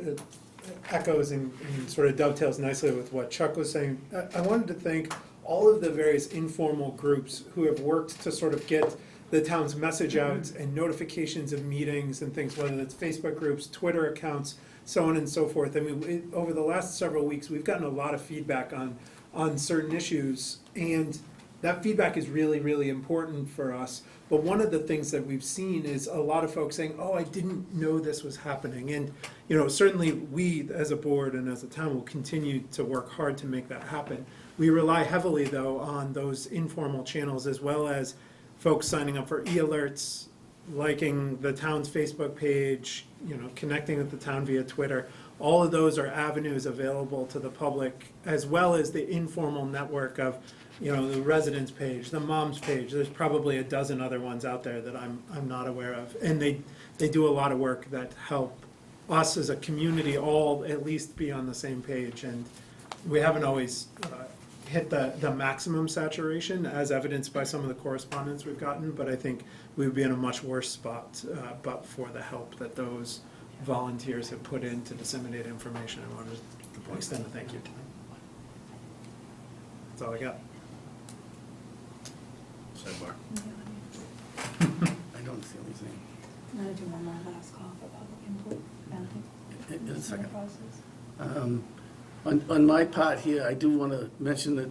echoes and sort of dovetails nicely with what Chuck was saying. I wanted to thank all of the various informal groups who have worked to sort of get the town's message out and notifications of meetings and things, whether it's Facebook groups, Twitter accounts, so on and so forth. I mean, over the last several weeks, we've gotten a lot of feedback on certain issues, and that feedback is really, really important for us. But one of the things that we've seen is a lot of folks saying, oh, I didn't know this was happening. And, you know, certainly we as a board and as a town will continue to work hard to make that happen. We rely heavily, though, on those informal channels, as well as folks signing up for e-alerts, liking the town's Facebook page, you know, connecting with the town via Twitter. All of those are avenues available to the public, as well as the informal network of, you know, the residents page, the moms page. There's probably a dozen other ones out there that I'm not aware of. And they do a lot of work that help us as a community all at least be on the same page. And we haven't always hit the maximum saturation, as evidenced by some of the correspondence we've gotten, but I think we would be in a much worse spot but for the help that those volunteers have put in to disseminate information. I wanted to extend a thank you to them. That's all I got. Sidebar. I don't see anything. I'm going to do one more last call for public input. In a second. On my part here, I do want to mention that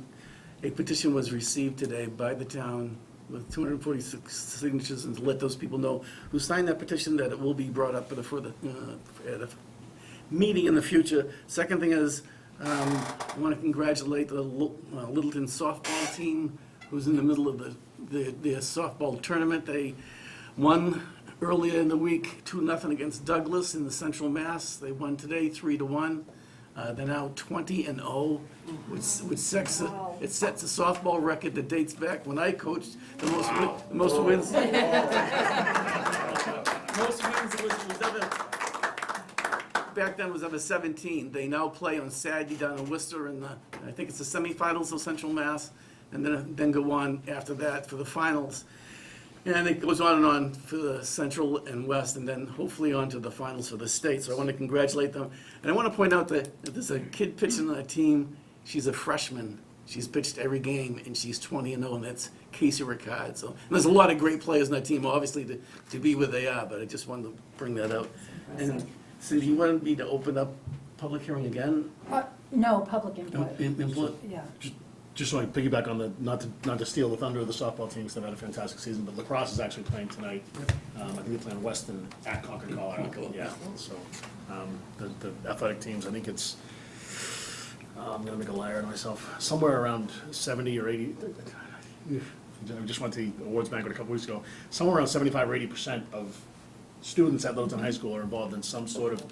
a petition was received today by the town with 246 signatures, and to let those people know who signed that petition that it will be brought up at a meeting in the future. Second thing is, I want to congratulate the Littleton softball team, who's in the middle of their softball tournament. They won earlier in the week 2-0 against Douglas in the Central Mass. They won today 3-1. They're now 20-0, which sets a softball record that dates back when I coached. The most wins. Most wins was ever, back then was ever 17. They now play on Saturday down in Worcester in I think it's the semifinals of Central Mass, and then go on after that for the finals. And it goes on and on for the Central and West, and then hopefully on to the finals for the state. So I want to congratulate them. And I want to point out that there's a kid pitching on the team. She's a freshman. She's pitched every game, and she's 20-0, and that's Casey Ricard. So and there's a lot of great players on that team, obviously, to be where they are, but I just wanted to bring that out. And Cindy, you wanted me to open up public hearing again? No, public input. Input? Yeah. Just so I piggyback on the, not to steal the thunder of the softball team, because they've had a fantastic season, but lacrosse is actually playing tonight. I think they're playing Weston at Concord, Colorado. Yeah, so the athletic teams, I think it's, I'm gonna make a liar of myself, somewhere around 70 or 80, I just went to the awards banquet a couple weeks ago, somewhere around 75 or 80% of students at Littleton High School are involved in some sort of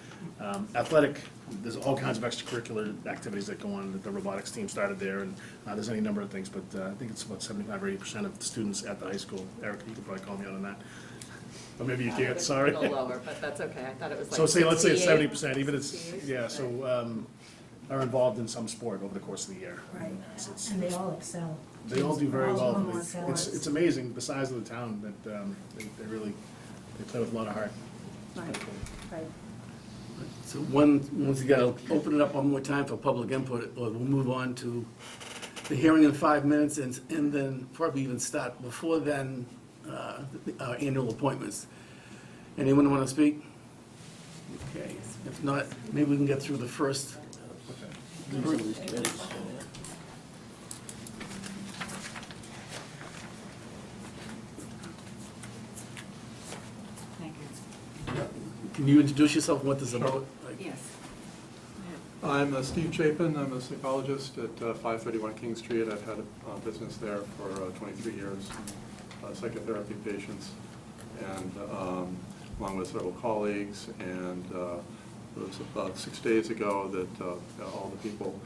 athletic. There's all kinds of extracurricular activities that go on. The robotics team started there, and there's any number of things, but I think it's about 75 or 80% of the students at the high school. Erica, you could probably call me out on that. Or maybe you can't, sorry. A little lower, but that's okay. I thought it was like So let's say it's 68. 70%, even it's, 68, yeah, right. so are involved in some sport over the course of the year. Right, It's- and they all excel. They all do very All of well. them are excellent. It's amazing, the size of the town, that they really, they play with a lot of heart. Right, right. So once again, I'll open it up one more time for public input, or we'll move on to the hearing in 5 minutes, and then probably even start before then, our annual appointments. Anyone want to speak? Okay, if not, maybe we can get through the first. Some of these committees. Thank you. Can you introduce yourself, what this is about? Yes. I'm Steve Chapin. I'm a psychologist at 531 King Street. I've had a business there for 23 years, psychotherapy patients, and along with several colleagues. And it was about 6 days ago that all the people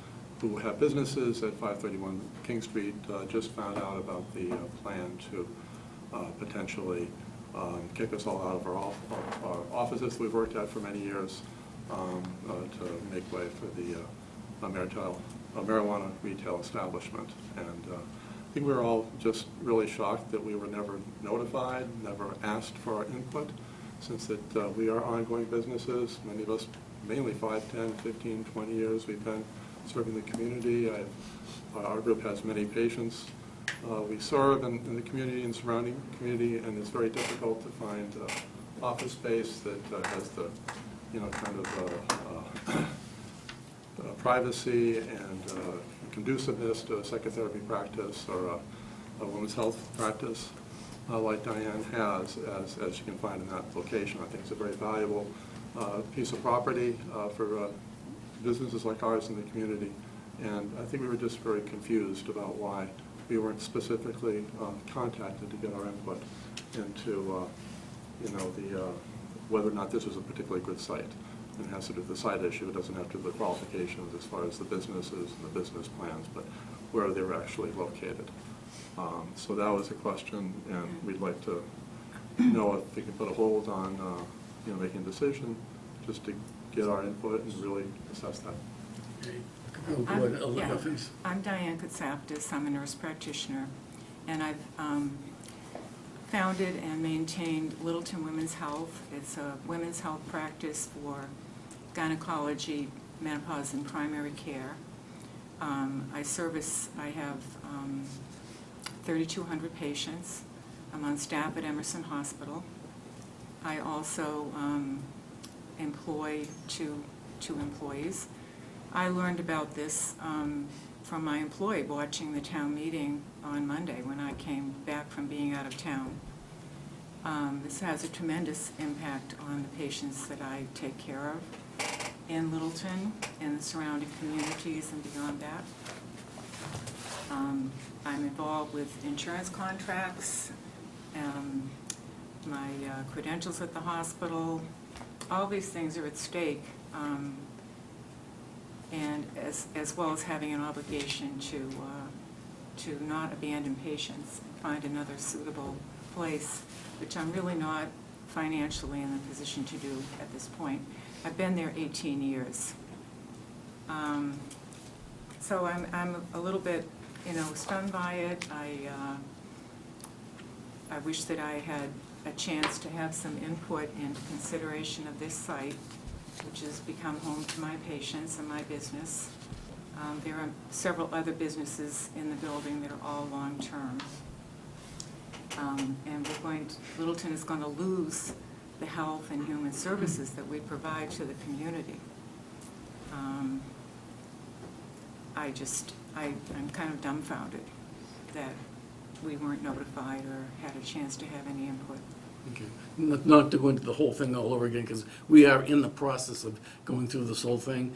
who have businesses at 531 King Street just found out about the plan to potentially kick us all out of our offices we've worked at for many years, to make way for the marijuana retail establishment. And I think we were all just really shocked that we were never notified, never asked for our input, since that we are ongoing businesses. Many of us, mainly 5, 10, 15, 20 years, we've been serving the community. Our group has many patients. We serve in the community and surrounding community, and it's very difficult to find office space that has the, kind of privacy and conduciveness to a psychotherapy practice or a women's health practice like Diane has, as you can find in that location. I think it's a very valuable piece of property for businesses like ours in the community. And I think we were just very confused about why we weren't specifically contacted to get our input into, whether or not this was a particularly good site. It has to do with the site issue. It doesn't have to do with the qualifications as far as the businesses and the business plans, but where they were actually located. So that was a question, and we'd like to know if we can put a hold on, making a decision, just to get our input and really assess that. I'm Diane Katsaptis. I'm a nurse practitioner, and I've founded and maintained Littleton Women's Health. It's a women's health practice for gynecology, menopause, and primary care. I have 3,200 patients. I'm on staff at Emerson Hospital. I also employ two employees. I learned about this from my employee watching the town meeting on Monday when I came back from being out of town. This has a tremendous impact on the patients that I take care of in Littleton and the surrounding communities and beyond that. I'm involved with insurance contracts, my credentials at the hospital. All these things are at stake, and as well as having an obligation to not abandon patients and find another suitable place, which I'm really not financially in the position to do at this point. I've been there 18 years. So I'm a little bit, stunned by it. I wish that I had a chance to have some input into consideration of this site, which has become home to my patients and my business. There are several other businesses in the building that are all long-term. And Littleton is going to lose the health and human services that we provide to the community. I'm kind of dumbfounded that we weren't notified or had a chance to have any input. Okay. Not to go into the whole thing all over again, because we are in the process of going through this whole thing.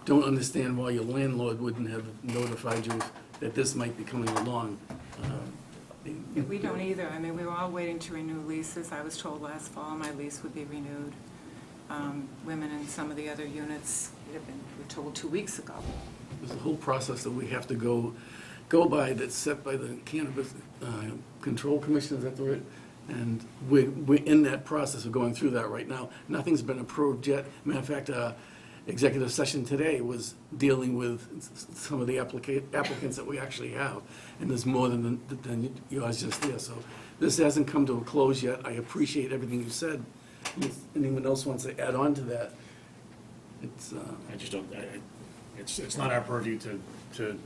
Don't understand why your landlord wouldn't have notified you that this might be coming along. We don't either. I mean, we were all waiting to renew leases. I was told last fall my lease would be renewed. Women in some of the other units were told 2 weeks ago. There's a whole process that we have to go by that's set by the Cannabis Control Commission, is that the right? And we're in that process of going through that right now. Nothing's been approved yet. Matter of fact, executive session today was dealing with some of the applicants that we actually have, and there's more than yours just there. So this hasn't come to a close yet. I appreciate everything you said. If anyone else wants to add on to that, it's, I just don't, it's not our purview to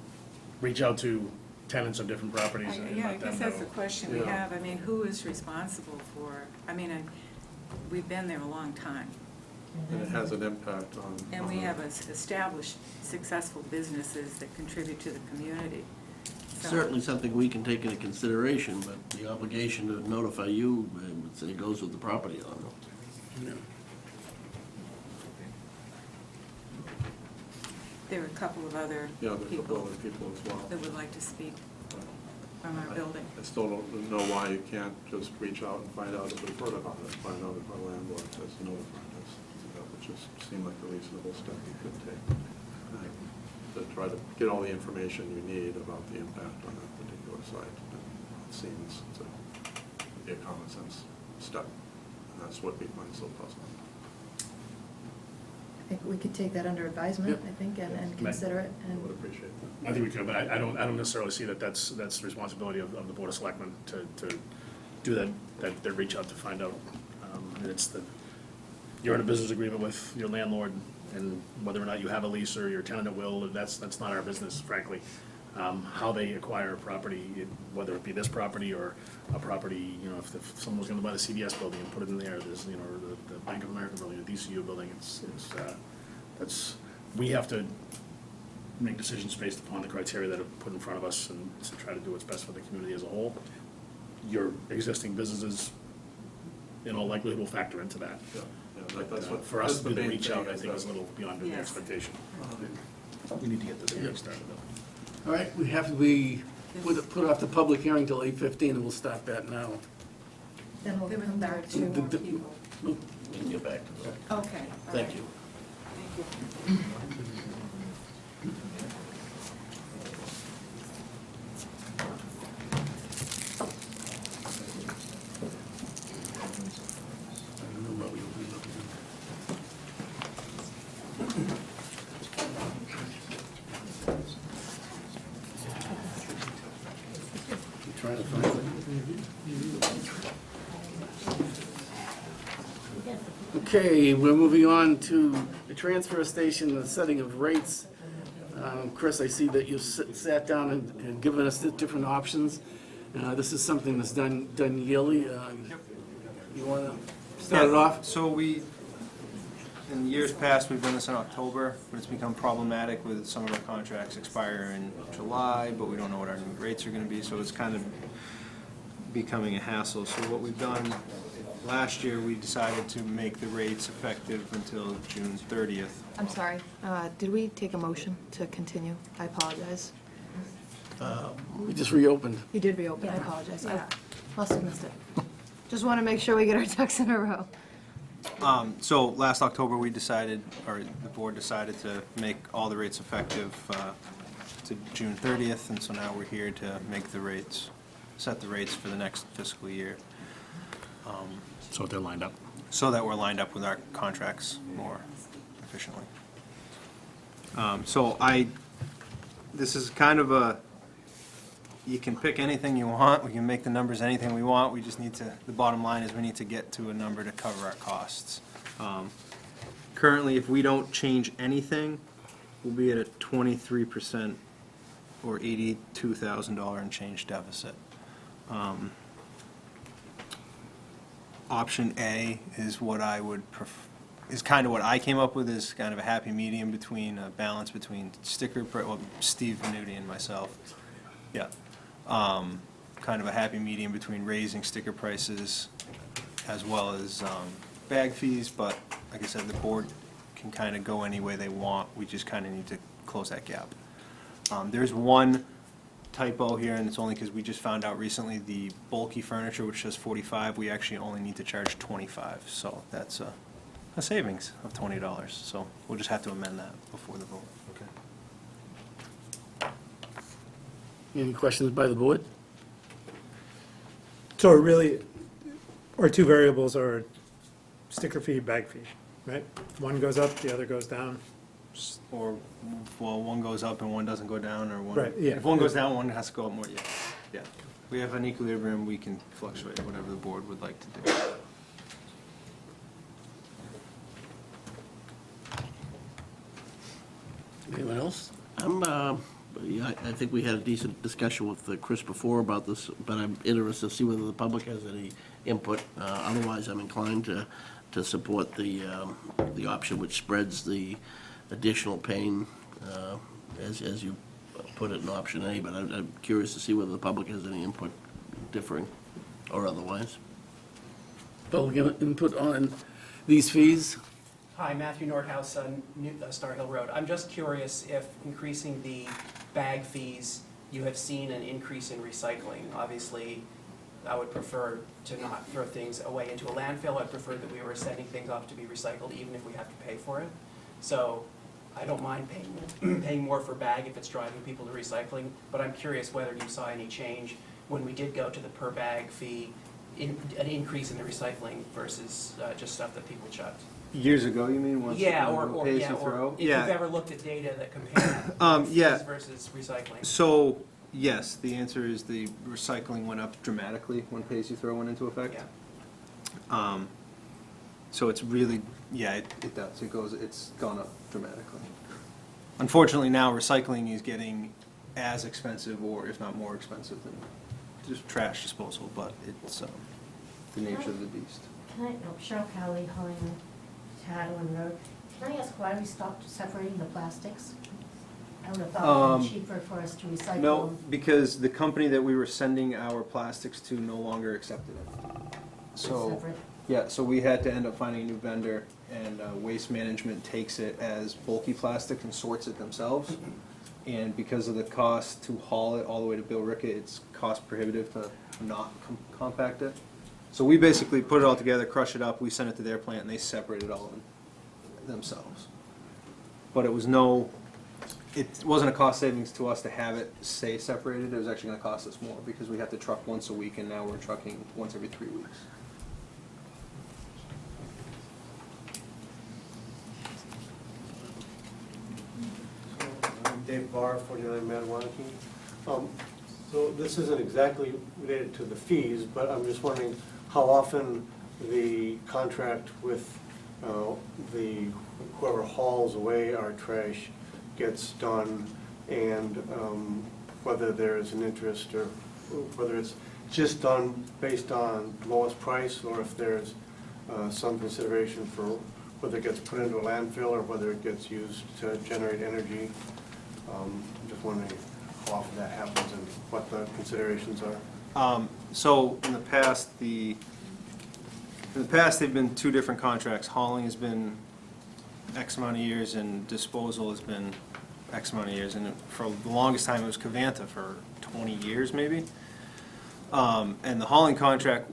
reach out to tenants of different properties and Yeah, I let them guess that's the know. question we Yeah. have. I mean, who is responsible for, I mean, we've been there a long time. And it has an impact on. And we have established successful businesses that contribute to the community. So- Certainly something we can take into consideration, but the obligation to notify you, I would say, goes with the property owner. you know, There are a couple of other Yeah, there's a couple people other people as well. that would like to speak from our building. I still don't know why you can't just reach out and find out if we've heard about it, find out if our landlord has notified us. That would just seem like a reasonable step you could take, to try to get all the information you need about the impact on that particular site. It seems to be a common sense step, and that's what we find so puzzling. I think we could take that under advisement, Yep. I think, and consider it, I would and appreciate that. I think we could, but I don't necessarily see that's the responsibility of the Board of Selectmen to do that reach out to find out. And you're in a business agreement with your landlord, and whether or not you have a lease or your tenant at will, that's not our business, frankly. How they acquire a property, whether it be this property or a property, if someone was gonna buy the CVS building and put it in there, there's, the Bank of America building, the DCU building, we have to make decisions based upon the criteria that are put in front of us and to try to do what's best for the community as a whole. Your existing businesses, in all likelihood, will factor into that. Yeah, But that's what. for us that's to the do the main reach out, thing I think is a little beyond the Yes. expectation. We need to get the meeting started though. all right, we put off the public hearing till 8:15, and we'll start that now. then we'll There come were back two to. more people. We can get back to that. Okay. all Thank right. you. Thank you. I don't know what we'll be looking at. I'm trying to find it. Okay, we're moving on to the transfer station, the setting of rates. Chris, I see that you sat down and given us the different options. This is something that's done yearly. You want to start it off? So in years past, we've done this in October, but it's become problematic with some of our contracts expire in July, but we don't know what our new rates are gonna be, so it's kind of becoming a hassle. So what we've done, last year, we decided to make the rates effective until June 30th. I'm sorry, did we take a motion to continue? I apologize. We just reopened. You did reopen, I apologize. I must have missed it. Just want to make sure we get our ducks in a row. So last October, we decided, or the board decided to make all the rates effective to June 30th, and so now we're here to make the rates, set the rates for the next fiscal year, So they're lined up. so that we're lined up with our contracts more efficiently. This is kind of you can pick anything you want, we can make the numbers anything we want, we just need to, the bottom line is we need to get to a number to cover our costs. Currently, if we don't change anything, we'll be at a 23% or $82,000 and change deficit. Option A is what I would is kind of what I came up with, is kind of a happy medium between, a balance between Steve Venuti and myself. Yeah. Kind of a happy medium between raising sticker prices as well as bag fees, but like I said, the board can kind of go any way they want. We just kind of need to close that gap. There's one typo here, and it's only because we just found out recently the bulky furniture, which says 45, we actually only need to charge 25. So that's a savings of $20. So we'll just have to amend that before the vote. Okay. Any questions by the board? So really, our two variables are sticker fee, bag fee, right? One goes up, the other goes down. Or, well, one goes up and one doesn't go down, or one. Right, yeah. If one goes down, one has to go up more, yeah. Yeah. We have an equilibrium, we can fluctuate whatever the board would like to do. Anyone else? Yeah, I think we had a decent discussion with Chris before about this, but I'm interested to see whether the public has any input. Otherwise, I'm inclined to support the option which spreads the additional pain, as you put it in option A, but I'm curious to see whether the public has any input differing or otherwise. Public input on these fees? Hi, Matthew Nordhaus, Star Hill Road. I'm just curious if increasing the bag fees, you have seen an increase in recycling. Obviously, I would prefer to not throw things away into a landfill. I'd prefer that we were sending things off to be recycled, even if we have to pay for it. So I don't mind paying more for bag if it's driving people to recycling, but I'm curious whether you saw any change when we did go to the per bag fee, an increase in the recycling versus just stuff that people chucked. Years ago, you mean? Once Yeah, it or pays yeah, to throw? or if you've ever looked at data that compares Yeah. fees versus recycling. So, yes, the answer is the recycling went up dramatically when pay-as-you-throw went into effect. Yeah. So it's really, yeah, it does. It's gone up dramatically. Unfortunately, now recycling is getting as expensive, or if not more expensive than just trash disposal, but it's the nature of the beast. Can I, Cheryl Cowley, Holling, Tadlin Road. Can I ask why we stopped separating the plastics? I would have thought it would be cheaper for us to recycle No, them. because the company that we were sending our plastics to no longer accepted it. So, Separate. yeah, so we had to end up finding a new vendor, and Waste Management takes it as bulky plastic and sorts it themselves. And because of the cost to haul it all the way to Billerica, it's cost prohibitive to not compact it. So we basically put it all together, crush it up, we send it to their plant, and they separate it all themselves. But it wasn't a cost savings to us to have it stay separated. It was actually gonna cost us more because we have to truck once a week, and now we're trucking once every 3 weeks. I'm Dave Barr, 49 Madawanaki. So this isn't exactly related to the fees, but I'm just wondering how often the contract with whoever hauls away our trash gets done, and whether there's an interest, or whether it's just done based on lowest price, or if there's some consideration for whether it gets put into a landfill or whether it gets used to generate energy. Just wondering how often that happens and what the considerations are. So in the past, they've been two different contracts. Hauling has been X amount of years, and disposal has been X amount of years. And for the longest time, it was Cavanta for 20 years, maybe. And the hauling contract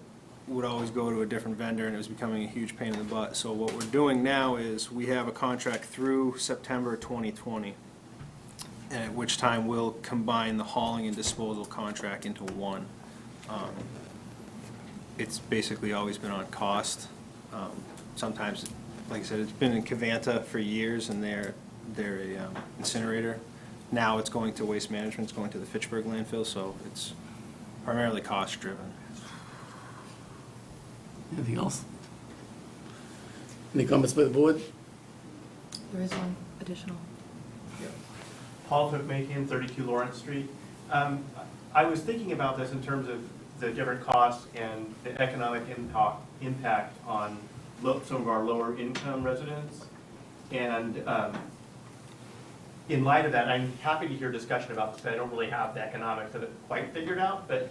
would always go to a different vendor, and it was becoming a huge pain in the butt. So what we're doing now is we have a contract through September 2020, at which time we'll combine the hauling and disposal contract into one. It's basically always been on cost. Sometimes, like I said, it's been in Cavanta for years, and they're a incinerator. Now it's going to Waste Management, it's going to the Fitchburg landfill, so it's primarily cost-driven. Anything else? Any comments by the board? There is one additional. Paul Cookmakian, 32 Lawrence Street. I was thinking about this in terms of the different costs and the economic impact on some of our lower income residents. And in light of that, I'm happy to hear discussion about this, but I don't really have the economics of it quite figured out, but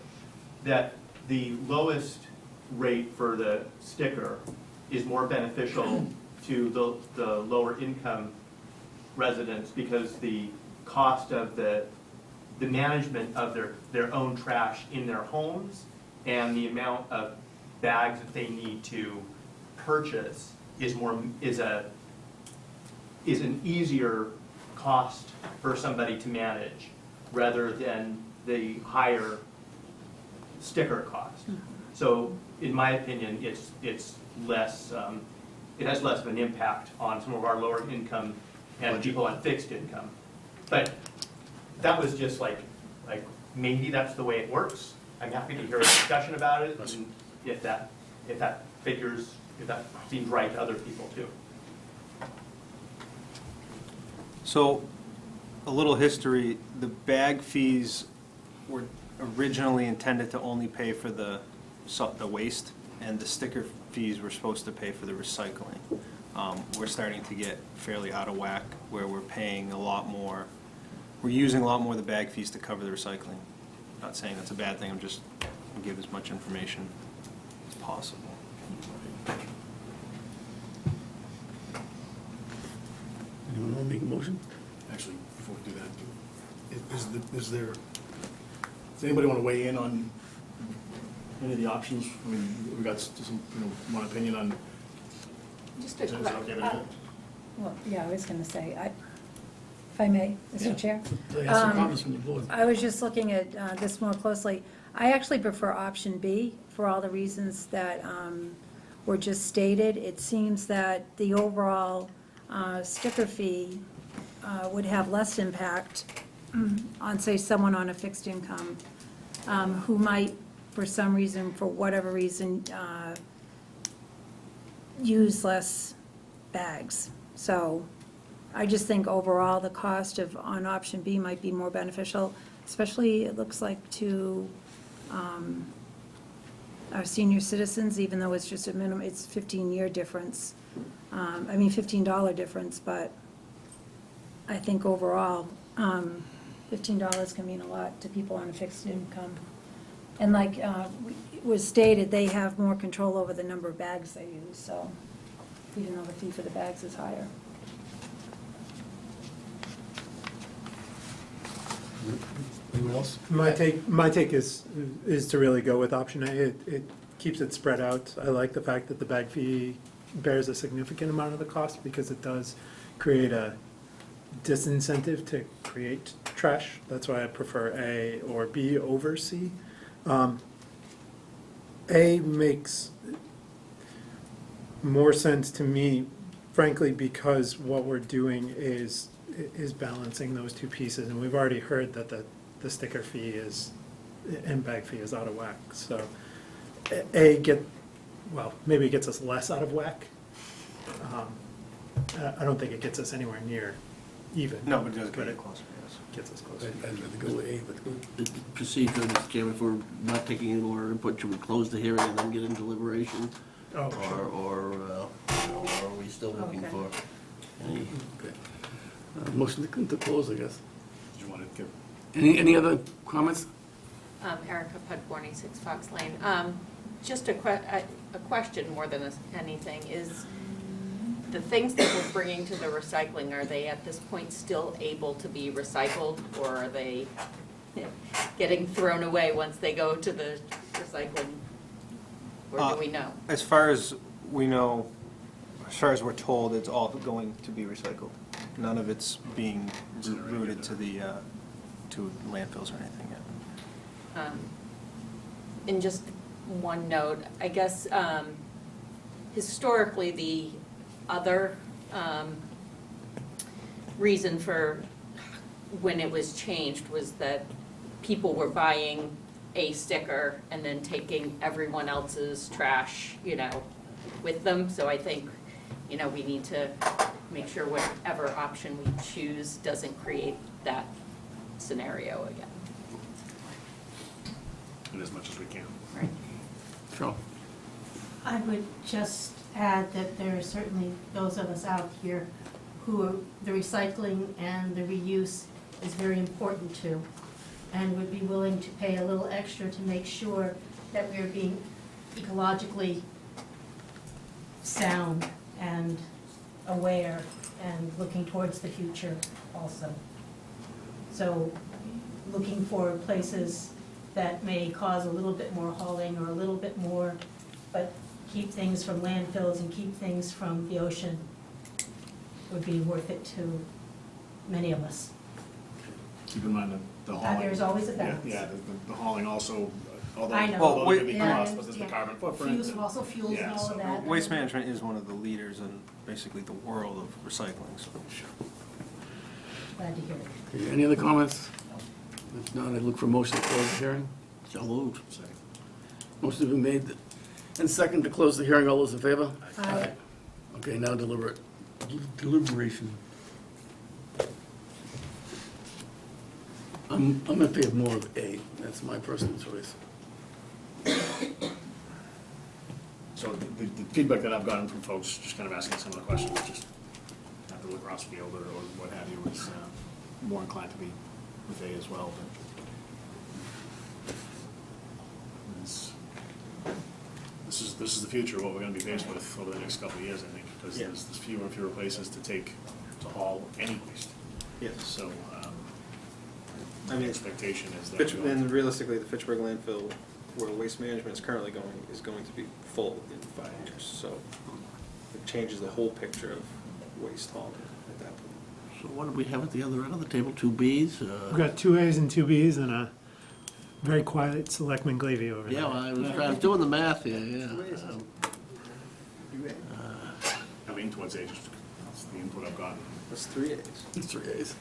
that the lowest rate for the sticker is more beneficial to the lower income residents because the cost of the the management of their own trash in their homes and the amount of bags that they need to purchase is an easier cost for somebody to manage rather than the higher sticker cost. So in my opinion, it's less, it has less of an impact on some of our lower income and people on fixed income. But that was just like maybe that's the way it works. I'm happy to hear a discussion about it, and if that seems right to other people too. So, a little history, the bag fees were originally intended to only pay for the waste, and the sticker fees were supposed to pay for the recycling. We're starting to get fairly out of whack, where we're paying a lot more, we're using a lot more of the bag fees to cover the recycling. Not saying that's a bad thing, I'm just gonna give as much information as possible. Anyone want to make a motion? Actually, before we do that, does anybody want to weigh in on any of the options? I mean, we got some, one opinion on. Just a Is that okay with question. you? Well, yeah, I was going to say, if I may, Yeah. Mr. Chair. I have some comments from the board. I was just looking at this more closely. I actually prefer option B for all the reasons that were just stated. It seems that the overall sticker fee would have less impact on, say, someone on a fixed income who might, for some reason, for whatever reason, use less bags. So I just think overall, the cost on option B might be more beneficial, especially, it looks like, to our senior citizens, even though it's just a minimum, it's 15-year difference. $15 difference, but I think overall, $15 can mean a lot to people on a fixed income. And like was stated, they have more control over the number of bags they use, so even though the fee for the bags is higher. Anyone else? My take is to really go with option A. It keeps it spread out. I like the fact that the bag fee bears a significant amount of the cost because it does create a disincentive to create trash. That's why I prefer A or B over C. A makes more sense to me, frankly, because what we're doing is balancing those two pieces, and we've already heard that the sticker fee and bag fee is out of whack. So maybe it gets us less out of whack. I don't think it gets us anywhere near even. No, but it does get it closer, yes. Gets us closer. I'd rather go with A, but The procedure, Mr. Chairman, if we're not taking any more input, should we close the hearing and then get into deliberation? Oh, sure. Or are we still looking Okay. for any? okay. Motion to close, I guess. Did you want to give? Any other comments? Erica Pudborny, 6 Fox Lane. Just a question more than anything is, the things that we're bringing to the recycling, are they at this point still able to be recycled, or are they getting thrown away once they go to the recycling? Or do we know? As far as we know, as far as we're told, it's all going to be recycled. None of it's being routed to the to landfills or anything yet. And just one note, I guess historically the other reason for when it was changed was that people were buying a sticker and then taking everyone else's trash, with them. So I think, we need to make sure whatever option we choose doesn't create that scenario again. And as much as we can. Right. Sure. I would just add that there are certainly those of us out here who the recycling and the reuse is very important to, and would be willing to pay a little extra to make sure that we're being ecologically sound and aware and looking towards the future also. So looking for places that may cause a little bit more hauling or a little bit more, but keep things from landfills and keep things from the ocean would be worth it to many of us. Keep in mind that the hauling. There's always a Yeah, balance. yeah, the hauling also, although, I know. although there may be Yeah, cost, but there's the yeah. carbon footprint. Fuels, fossil fuels and Yeah, all so of that. Waste management is one of the leaders in basically the world of recycling, so. Glad to hear it. Okay, any other comments? If not, I look for motion to close the hearing. So moved. Motion has been made and second to close the hearing. All those in favor? Aye. Okay, now deliberation. I'm in favor more of A. That's my personal choice. So the feedback that I've gotten from folks, just kind of asking some of the questions, just at the lacrosse field or what have you, is more inclined to be with A as well, but this is the future, what we're gonna be faced with over the next couple of years, I think, because there's fewer and fewer places to haul any waste. Yes. So, I mean, the expectation is that. And realistically, the Fitchburg landfill, where waste management is currently going, is going to be full in 5 years. So it changes the whole picture of waste hauling at that point. So what do we have at the other end of the table, 2 Bs? We've got 2 As and 2 Bs and a very quiet Selectman Glavy over there. Yeah, well, I was doing the math here, yeah. I'm leaning towards A, just that's the input I've gotten. That's 3 As. It's 3 A's.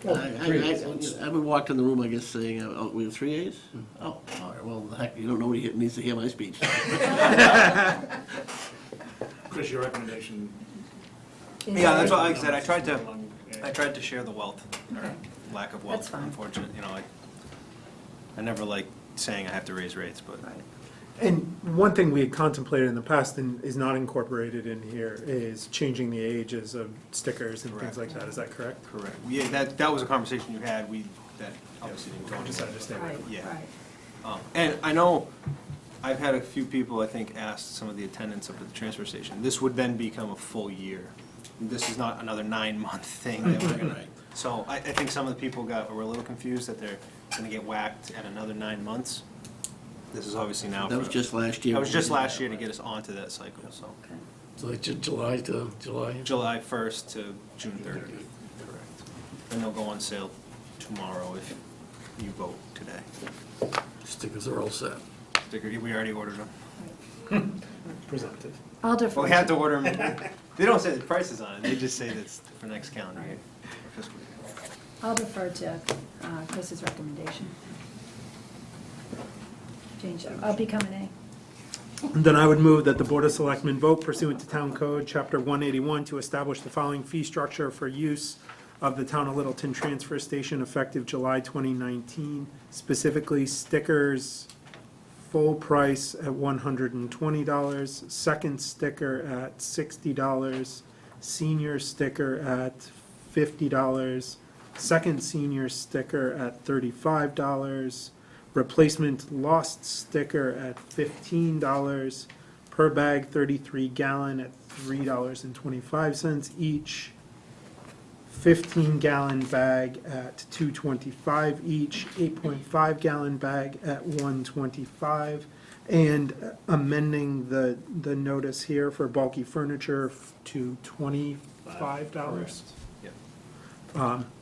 I would walked in the room, I guess, saying, oh, we have 3 As? Oh, all right, well, heck, you don't know, nobody needs to hear my speech. Chris, your recommendation? Yeah, that's what I said. I tried to share the wealth, or lack of wealth, That's fine. unfortunately. You know, I never like saying I have to raise rates, but. And one thing we had contemplated in the past and is not incorporated in here is changing the ages of stickers and things like that. Is that correct? Correct. Yeah, that was a conversation you had. That obviously didn't go anywhere. Decided to stay with it. Yeah. Right. And I know I've had a few people, I think, ask some of the attendants up at the transfer station. This would then become a full year. This is not another 9-month thing that we're gonna. So I think some of the people were a little confused that they're gonna get whacked at another 9 months. This is obviously now. That was just last year. That was just last year to get us onto that cycle, so. So like July to July? July 1st to June 30th, correct. And they'll go on sale tomorrow if you vote today. Stickers are all set. We already ordered them. Presumptive. I'll defer. We had to order them. They don't say the prices on it, they just say that's for next calendar year. Fiscal year. I'll defer to Chris's recommendation. Change, I'll become an A. Then I would move that the Board of Selectmen vote pursuant to Town Code, Chapter 181, to establish the following fee structure for use of the Town of Littleton Transfer Station effective July 2019, specifically stickers, full price at $120, second sticker at $60, senior sticker at $50, second senior sticker at $35, replacement lost sticker at $15, per bag 33 gallon at $3.25 each, 15 gallon bag at $2.25 each, 8.5 gallon bag at $1.25, and amending the notice here for bulky furniture to $25.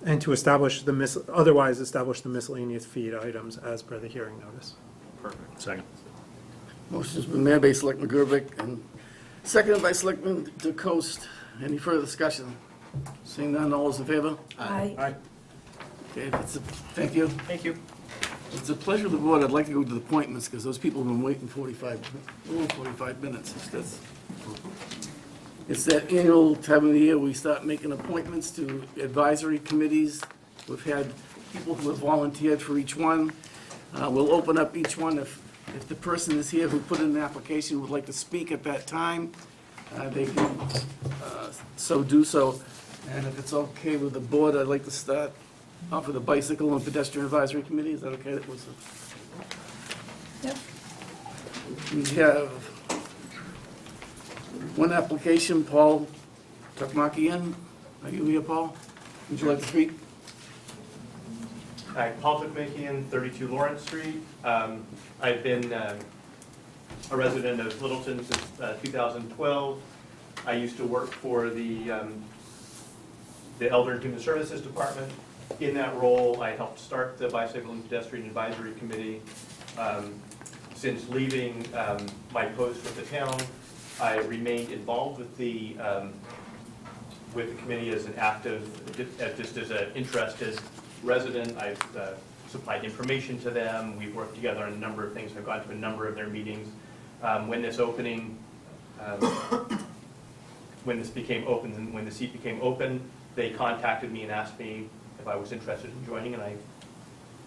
And to establish otherwise establish the miscellaneous feed items as per the hearing notice. Perfect. Second. Motion's been made by Selectman Gerbeck and seconded by Selectman DeCoste. Any further discussion? Seeing none, all those in favor? Aye. Okay, thank you. Thank you. It's a pleasure of the board. I'd like to go to the appointments because those people have been waiting 45 minutes. It's that annual time of the year we start making appointments to advisory committees. We've had people who have volunteered for each one. We'll open up each one. If the person is here who put in an application would like to speak at that time, they can so do so. And if it's okay with the board, I'd like to start off with the Bicycle and Pedestrian Advisory Committee. Is that okay? That was Yep. We have one application, Paul Tukmakian. Are you here, Paul? Would you like to speak? Hi, Paul Tukmakian, 32 Lawrence Street. I've been a resident of Littleton since 2012. I used to work for the Elder and Human Services Department. In that role, I helped start the Bicycle and Pedestrian Advisory Committee. Since leaving my post with the town, I remained involved with the committee as an active, just as an interested resident. I've supplied information to them. We've worked together on a number of things. I've gone to a number of their meetings. When this opening, when this became open, and when the seat became open, they contacted me and asked me if I was interested in joining, and I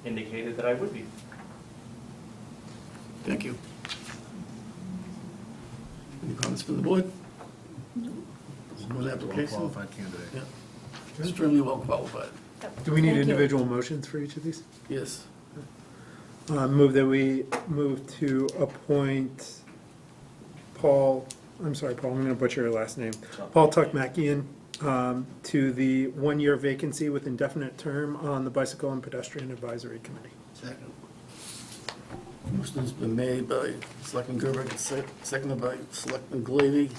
indicated that I would be. Thank you. Any comments from the board? One application? Qualified candidate. Yeah. Extremely well qualified. Do we need Thank you. individual motions for each of these? Yes. Move that we move to appoint Paul, I'm sorry, Paul, I'm gonna butcher your last name. Paul Tukmakian to the one-year vacancy with indefinite term on the Bicycle and Pedestrian Advisory Committee. Second. Motion's been made by Selectman Gerber, seconded by Selectman Glavy.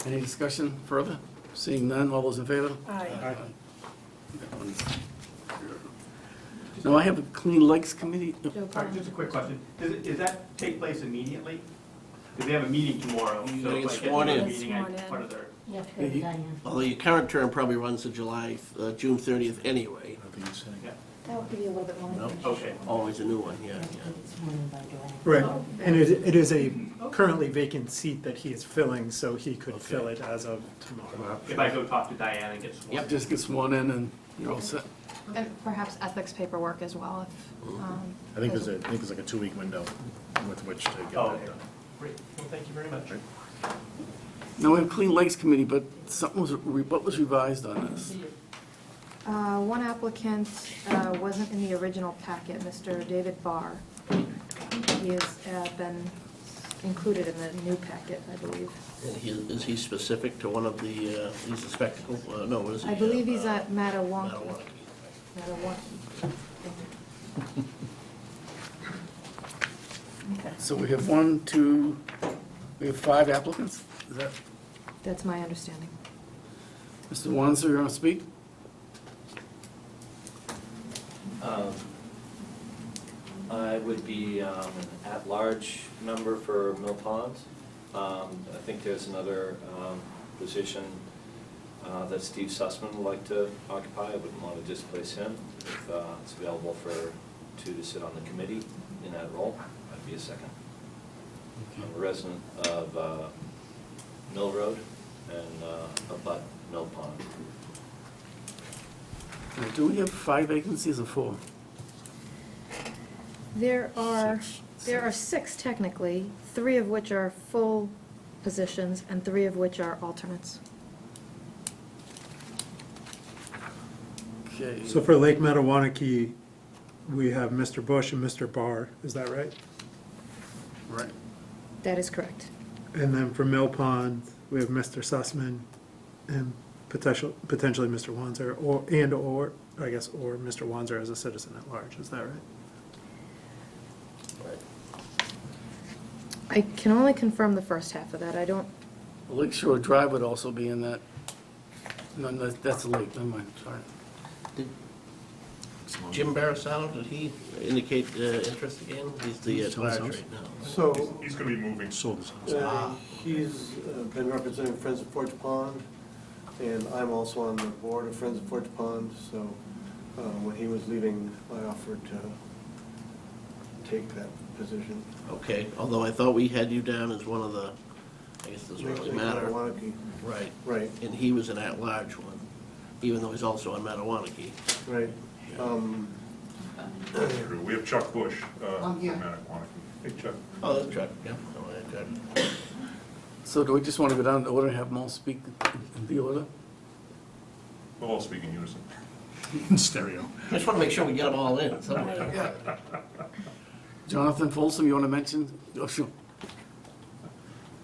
Any discussion further? Seeing none, all those in favor? Aye. That one's- Now, I have a Clean Lakes Committee. Just a quick question. Does that take place immediately? Because they have a meeting tomorrow. You So gotta if get I get sworn to the in. meeting, I- part of their. You have to go to Diane. Although your current term probably runs to June 30th anyway. Yeah. That would be a little bit more. Okay. Always a new one, yeah. Right, and it is a currently vacant seat that he is filling, so he could fill it as of tomorrow. If I go talk to Diane and get sworn. Yep, just get sworn in and you're all set. And perhaps ethics paperwork as well, if, I think there's like a 2-week window with which to get Oh, that okay. done. Great. Well, thank you very much. Now, we have Clean Lakes Committee, but something was, what was revised on this? one applicant wasn't in the original packet, Mr. David Barr. He has been included in the new packet, I believe. And is he specific to one of the, he's a spectacle, no, what is he? I believe he's at Mattawamke. Okay. So we have we have 5 applicants? Is that, That's my understanding. Mr. Wanzer, you want to speak? I would be an at-large member for Mill Pond. I think there's another position that Steve Sussman would like to occupy. I wouldn't want to displace him. If it's available for 2 to sit on the committee in that role, I'd be a second. I'm a resident of Mill Road and abut Mill Pond. Do we have 5 vacancies or 4? There are 6 technically, 3 of which are full positions and 3 of which are alternates. Okay. So for Lake Mattawamke, we have Mr. Bush and Mr. Barr, is that right? Right. That is correct. And then for Mill Pond, we have Mr. Sussman and potentially Mr. Wanzer, or Mr. Wanzer as a citizen at large, is that right? I can only confirm the first half of that. I don't, Lake Shore Drive would also be in that. No, that's a lake, never mind, sorry. Did Jim Barisano, did he indicate interest again? He's the at-large right now. So, He's gonna be moving. he's been representing Friends of Forge Pond, and I'm also on the board of Friends of Forge Pond, so when he was leaving, I offered to take that position. Okay, although I thought we had you down as one of the, I guess it doesn't really matter. Mattawamke. Right. Right. And he was an at-large one, even though he's also on Mattawamke. Right. We have Chuck Bush, I'm here. from Mattawamke. Hey, Chuck. Oh, that's Chuck, yeah. Oh, yeah, Chuck. So do we just want to go down the order and have them all speak in the order? We'll all speak in unison. In stereo. I just want to make sure we get them all in somewhere. Jonathan Folsom, you want to mention? Oh, sure.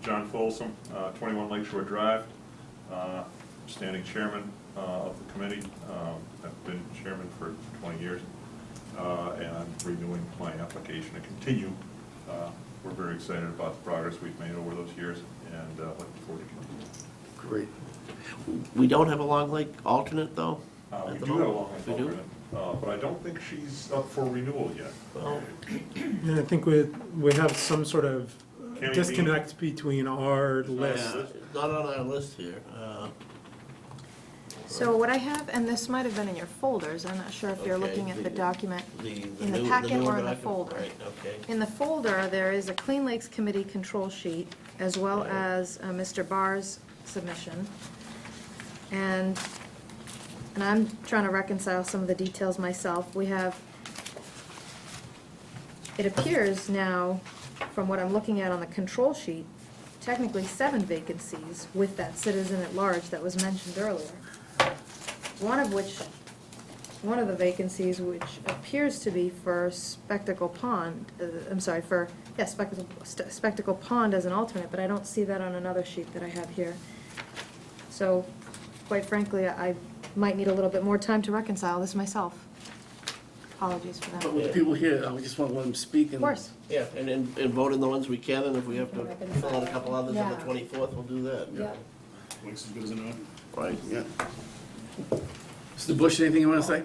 John Folsom, 21 Lakeshore Drive, standing chairman of the committee. I've been chairman for 20 years. and renewing my application to continue. We're very excited about the progress we've made over those years, and looking forward to continuing. Great. We don't have a Long Lake alternate, though? We at the do have a moment? long We do? alternate, but I don't think she's up for renewal yet. Well, And I think we have some sort of Can we disconnect between our yeah, list. it's not on our list here. So what I have, and this might have been in your folders, I'm not sure if you're Okay, looking at the document, in the new- packet newer or in the document, folder. Right, okay. In the folder, there is a Clean Lakes Committee control sheet, as well as Mr. Barr's submission. And I'm trying to reconcile some of the details myself. We have, it appears now, from what I'm looking at on the control sheet, technically 7 vacancies with that citizen at large that was mentioned earlier. One of the vacancies, which appears to be for Spectacle Pond, Spectacle Pond as an alternate, but I don't see that on another sheet that I have here. So, quite frankly, I might need a little bit more time to reconcile this myself. Apologies for But that. with the people here, we just want to let them speak. Of course. Yeah, and vote in the ones we can, and if we have to fill out a couple others on the Yeah. 24th, we'll do that. Looks as good as an Right. Yeah. Mr. Bush, anything you want to say?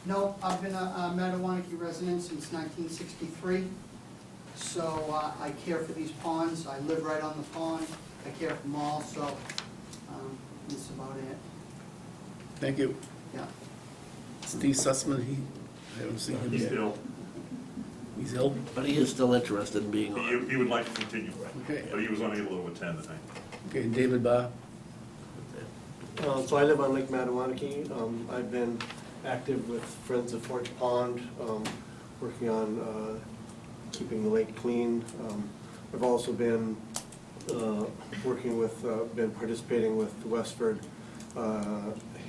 No, I've been a Mattawanaki resident since 1963, so I care for these ponds. I live right on the pond. I care for them all, so that's about it. Thank you. Yeah. Steve Sussman, I haven't seen him yet. He's ill. He's ill? But he is still interested in being on. He would like to continue, Okay. but he was unable to attend tonight. Okay, David Barr? So I live on Lake Mattawanaki. I've been active with Friends of Fort Pond, working on keeping the lake clean. I've also been been participating with the Westford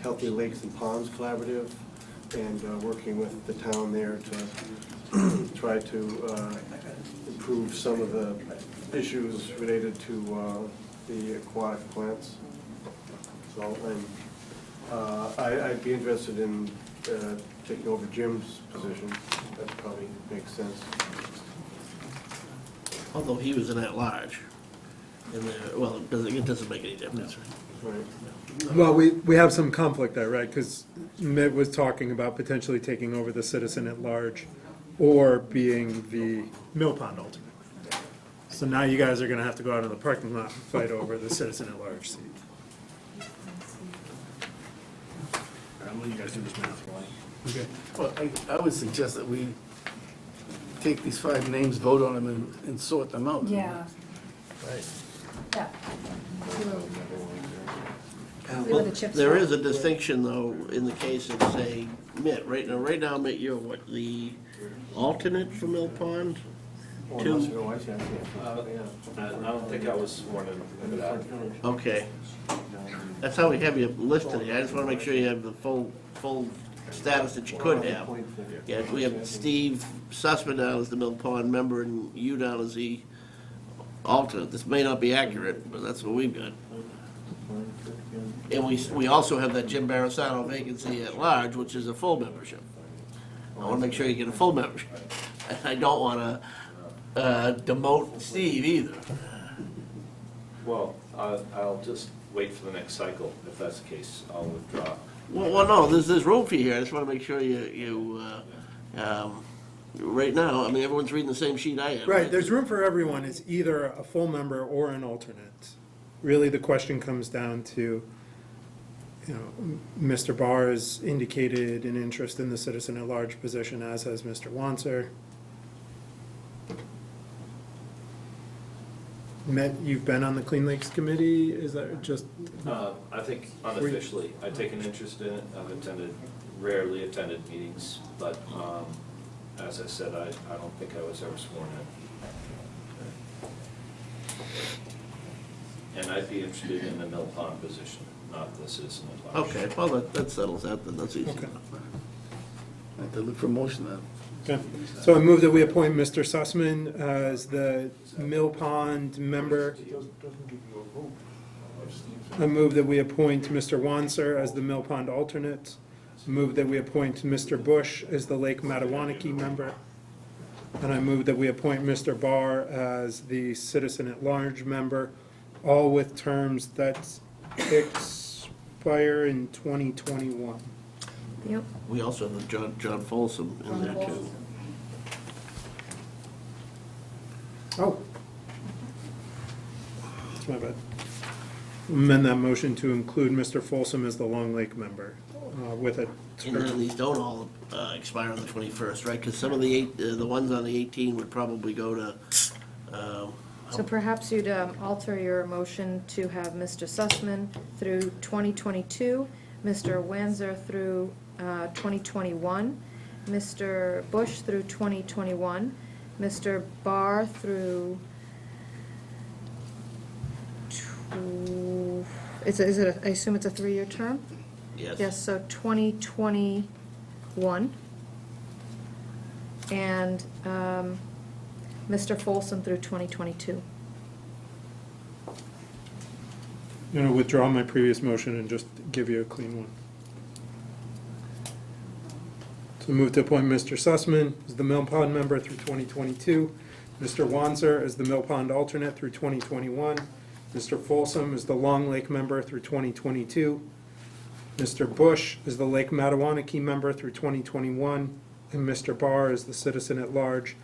Healthy Lakes and Ponds Collaborative, and working with the town there to try to improve some of the issues related to the aquatic plants. So I'd be interested in taking over Jim's position. That probably makes sense. Although he was an at-large. Well, it doesn't make any difference. Right. Well, we have some conflict there, right? Because Mitt was talking about potentially taking over the citizen at large or being the Mill Pond alternate. So now you guys are gonna have to go out in the parking lot and fight over the citizen at large seat. I'll let you guys do this math, Wally. Okay. Well, I would suggest that we take these 5 names, vote on them, and sort them out. Yeah. Right. Yeah. Well, there is a distinction, though, in the case of, say, Mitt. Right now, Mitt, you're what, the alternate for Mill Pond? Oh, Two. that's your wife, yeah. I don't think I was sworn in for that. Okay. That's how we have you listed here. I just want to make sure you have the full status that you could have. Yeah, we have Steve Sussman down as the Mill Pond member and you down as the alternate. This may not be accurate, but that's what we've got. And we also have that Jim Barisano vacancy at large, which is a full membership. I want to make sure you get a full membership. I don't want to demote Steve either. Well, I'll just wait for the next cycle. If that's the case, I'll withdraw. Well, no, there's room for you here. I just want to make sure you right now, I mean, everyone's reading the same sheet I am. Right, there's room for everyone. It's either a full member or an alternate. Really, the question comes down to, Mr. Barr has indicated an interest in the citizen at large position, as has Mr. Wanser. Matt, you've been on the Clean Lakes Committee, is that just? I think unofficially, I take an interest in it. I've rarely attended meetings, but as I said, I don't think I was ever sworn in. And I'd be interested in the Mill Pond position, not the citizen at large. Okay, well, that settles that, then that's easy Okay. enough. I have to look for a motion then. Okay, so I move that we appoint Mr. Sussman as the Mill Pond member. I move that we appoint Mr. Wanser as the Mill Pond alternate. Move that we appoint Mr. Bush as the Lake Matawanaki member. And I move that we appoint Mr. Barr as the citizen-at-large member, all with terms that expire in 2021. Yep. We also have John Folsom in there too. Oh. That's my bad. Amend that motion to include Mr. Folsom as the Long Lake member, with a And then term. these don't all expire on the 21st, right? Because some of the ones on the 18 would probably go to, So perhaps you'd alter your motion to have Mr. Sussman through 2022, Mr. Wanzer through 2021, Mr. Bush through 2021, Mr. Barr through, is it, I assume it's a 3-year term? yes. Yes, so 2021. And Mr. Folsom through 2022. I'm going to withdraw my previous motion and just give you a clean one. So move to appoint Mr. Sussman as the Mill Pond member through 2022, Mr. Wanzer as the Mill Pond alternate through 2021, Mr. Folsom as the Long Lake member through 2022, Mr. Bush as the Lake Matawanaki member through 2021, and Mr. Barr as the citizen-at-large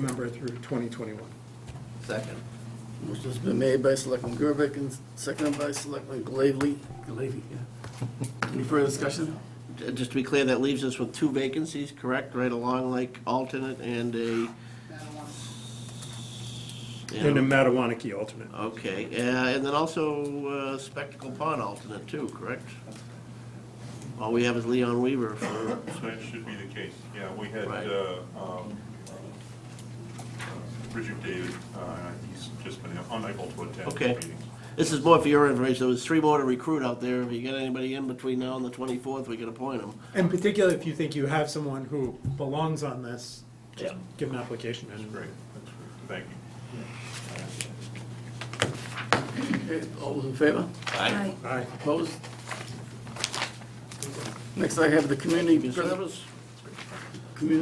member through 2021. Second. Motion's been made by Selectman Gerbeck and seconded by Selectman Glavely. Glavely, yeah. Any further discussion? Just to be clear, that leaves us with 2 vacancies, correct? Right, a Long Lake alternate and a... And a Matawanaki alternate. Okay, and then also Spectacle Pond alternate too, correct? All we have is Leon Weaver for... That should be the case. Yeah, we had Right. Richard David, he's just been unable to attend Okay. meetings. This is more for your information. There's 3 more to recruit out there. If you get anybody in between now and the 24th, we can appoint them. In particular, if you think you have someone who belongs on this, just Yeah. give an application in. That's great. Thank you. Okay, all those in favor? Aye. Aye. Opposed? Next I have the Community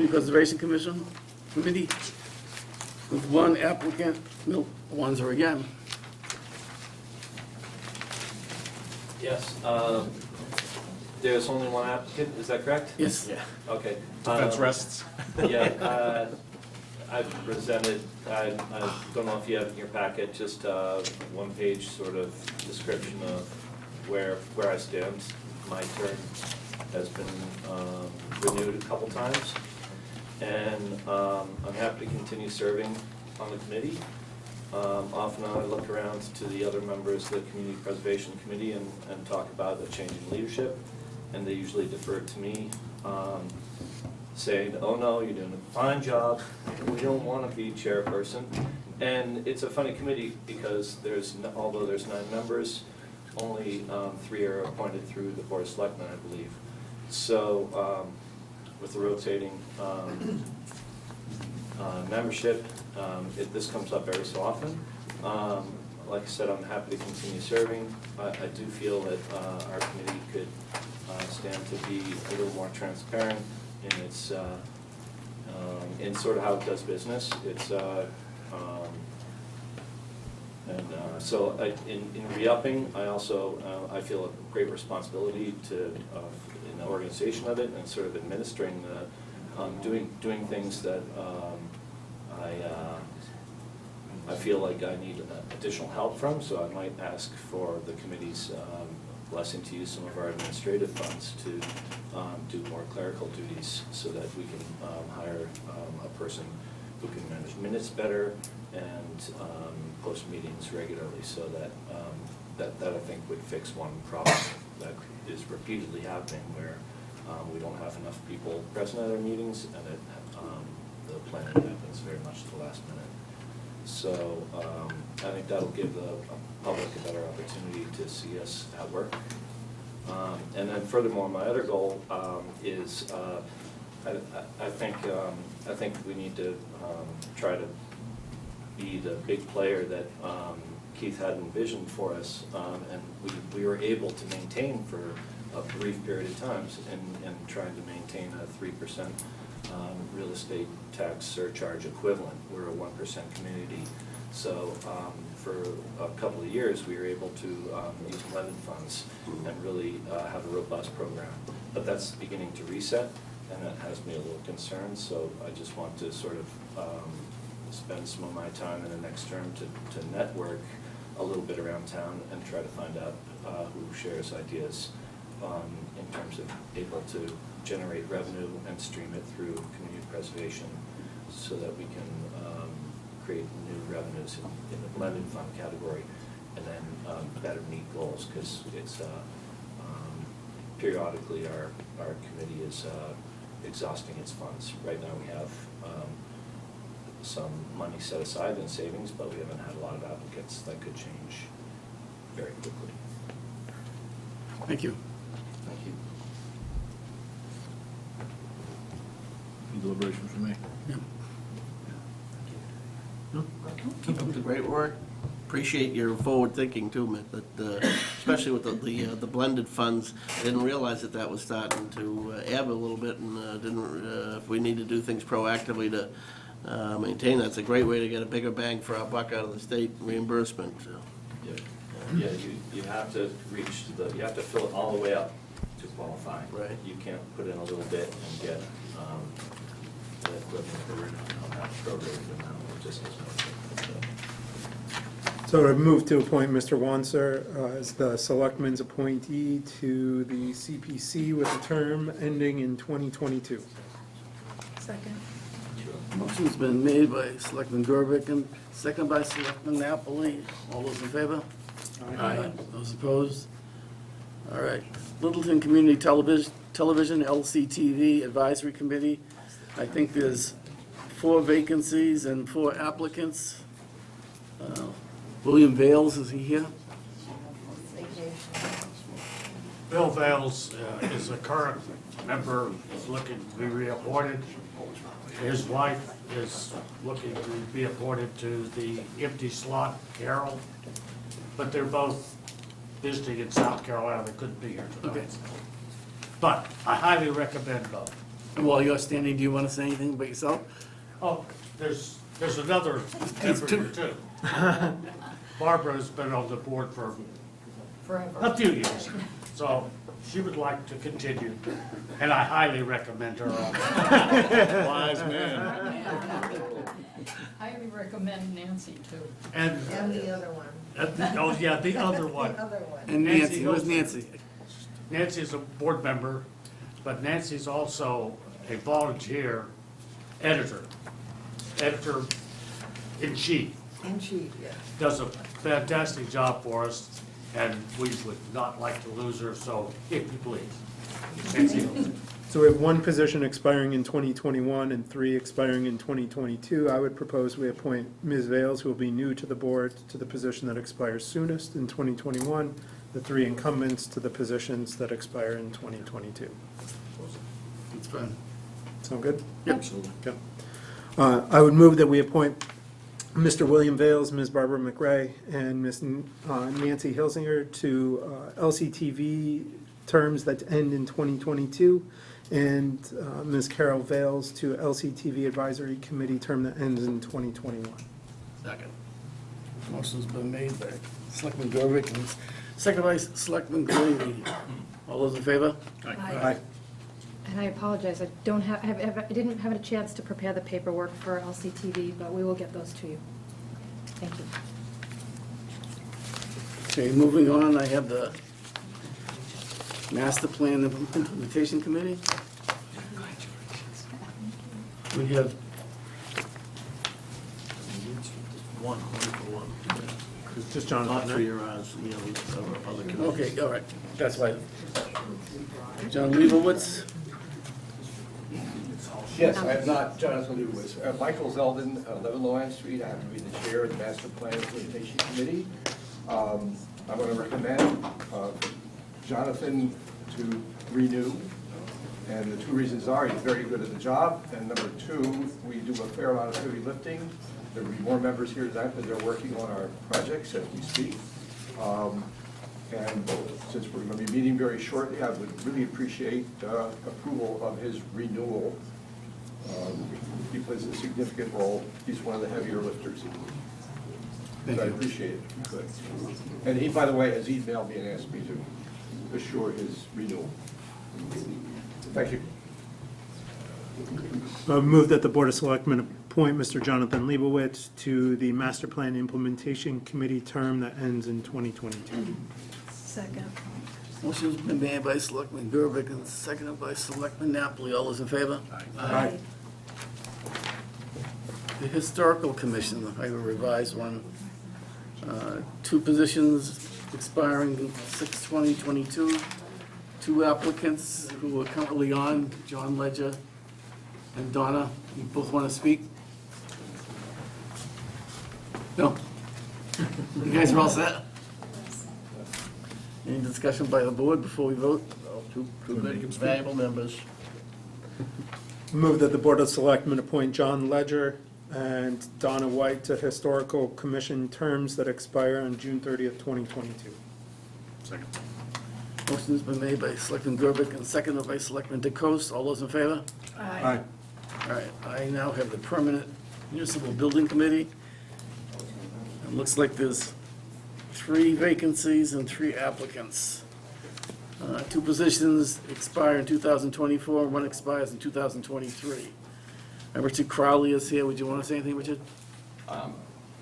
Preservation Commission Committee with 1 applicant, Milt Wanzer again. Yes, there's only 1 applicant, is that correct? Yes. Yeah. Okay. Defense rests. Yeah, I've presented, I don't know if you have in your packet, just a 1-page sort of description of where I stand. My term has been renewed a couple times, and I'm happy to continue serving on the committee. Often I look around to the other members of the Community Preservation Committee and talk about the change in leadership, and they usually defer to me, saying, oh no, you're doing a fine job, we don't want to be chairperson. And it's a funny committee because although there's 9 members, only 3 are appointed through the Board of Selectmen, I believe. So with the rotating membership, this comes up every so often. Like I said, I'm happy to continue serving. I do feel that our committee could stand to be a little more transparent in sort of how it does business. So in re-upping, I also I feel a great responsibility in the organization of it and sort of administering doing things that I feel like I need additional help from. So I might ask for the committee's blessing to use some of our administrative funds to do more clerical duties, so that we can hire a person who can manage minutes better and post meetings regularly, so that I think would fix one problem that is repeatedly happening, where we don't have enough people present at our meetings, and the planning happens very much at the last minute. So I think that'll give the public a better opportunity to see us at work. And then furthermore, my other goal is I think we need to try to be the big player that Keith had envisioned for us, and we were able to maintain for a brief period of times and trying to maintain a 3% real estate tax surcharge equivalent. We're a 1% community. So for a couple of years, we were able to use blended funds and really have a robust program. But that's beginning to reset, and that has me a little concerned. So I just want to sort of spend some of my time in the next term to network a little bit around town and try to find out who shares ideas in terms of able to generate revenue and stream it through community preservation so that we can create new revenues in the blended fund category and then better meet goals, because it's periodically our committee is exhausting its funds. Right now we have some money set aside in savings, but we haven't had a lot of applicants. That could change very quickly. Thank you. Thank you. Any deliberations from me? Keep up the great work. Appreciate your forward thinking too, Mitt, that, especially with the blended funds. I didn't realize that was starting to ebb a little bit, and if we need to do things proactively to maintain that, it's a great way to get a bigger bang for our buck out of the state reimbursement. So. Yeah, you have to reach you have to fill it all the way up to qualify. Right. You can't put in a little bit and get the equivalent on that prorated amount. It just doesn't work. So I move to appoint Mr. Wanser as the Selectmen's appointee to the CPC with a term ending in 2022. Second. Motion's been made by Selectman Gerbeck and second by Selectman Napoli. All those in favor? Aye. Those opposed? All right. Littleton Community Television, LCTV Advisory Committee. I think there's 4 vacancies and 4 applicants. William Vales, is he here? Bill Vales is a current member, is looking to be reappointed. His wife is looking to be appointed to the empty slot, Carol, but they're both visiting in South Carolina. They couldn't be here tonight. Okay. But I highly recommend both. And while you're standing, do you want to say anything about yourself? Oh, there's another member here too. Barbara's been on the board for a few years, so she would like to continue, and I highly recommend her on. Wise man. Highly recommend Nancy too. And the other one. oh yeah, the other one. The other one. And Nancy, who's Nancy? Nancy's a board member, but Nancy's also a volunteer editor-in-chief. In-chief, yeah. Does a fantastic job for us, and we would not like to lose her, so if you please. Nancy. So we have 1 position expiring in 2021 and 3 expiring in 2022. I would propose we appoint Ms. Vales, who will be new to the board, to the position that expires soonest in 2021, the 3 incumbents to the positions that expire in 2022. It's fine. Sound good? Yep. Absolutely. Okay. I would move that we appoint Mr. William Vales, Ms. Barbara McRae, and Ms. Nancy Hilsinger to LCTV terms that end in 2022, and Ms. Carol Vales to LCTV Advisory Committee term that ends in 2021. Second. Motion's been made by Selectman Gerbeck and second by Selectman Green. All those in favor? Aye. And I apologize, I didn't have a chance to prepare the paperwork for LCTV, but we will get those to you. Thank you. Okay, moving on, I have the Master Plan Implementation Committee. We have One. It's just Jonathan, Not for right? your, other committees. okay, all right, that's why. John Leibowitz. Yes, I am not Jonathan Leibowitz. Michael Zeldin, 11 Lawrence Street. I have to be the chair of the Master Plan Implementation Committee. I'm going to recommend Jonathan to renew. And the 2 reasons are he's very good at the job, and number 2, we do a fair amount of heavy lifting. There will be more members here tonight, but they're working on our projects as we speak. And since we're going to be meeting very shortly, I would really appreciate approval of his renewal. He plays a significant role. He's one of the heavier lifters. Thank I you. appreciate it. if you could. And he, by the way, has emailed me and asked me to assure his renewal. Thank you. Move that the Board of Selectmen appoint Mr. Jonathan Leibowitz to the Master Plan Implementation Committee term that ends in 2022. Second. Motion's been made by Selectman Gerbeck and seconded by Selectman Napoli. All those in favor? Aye. The Historical Commission, I have a revised one. 2 positions expiring 6/20/22. 2 applicants who are currently on, John Ledger and Donna. You both want to speak? No? You guys are all set? Any discussion by the board before we vote? Two good, valuable members. Move that the Board of Selectmen appoint John Ledger and Donna White to Historical Commission terms that expire on June 30th, 2022. Second. Motion's been made by Selectman Gerbeck and seconded by Selectman DeCoste. All those in favor? Aye. All right, I now have the Permanent Municipal Building Committee. It looks like there's 3 vacancies and 3 applicants. 2 positions expire in 2024, 1 expires in 2023. Richard Crowley is here. Would you want to say anything, Richard?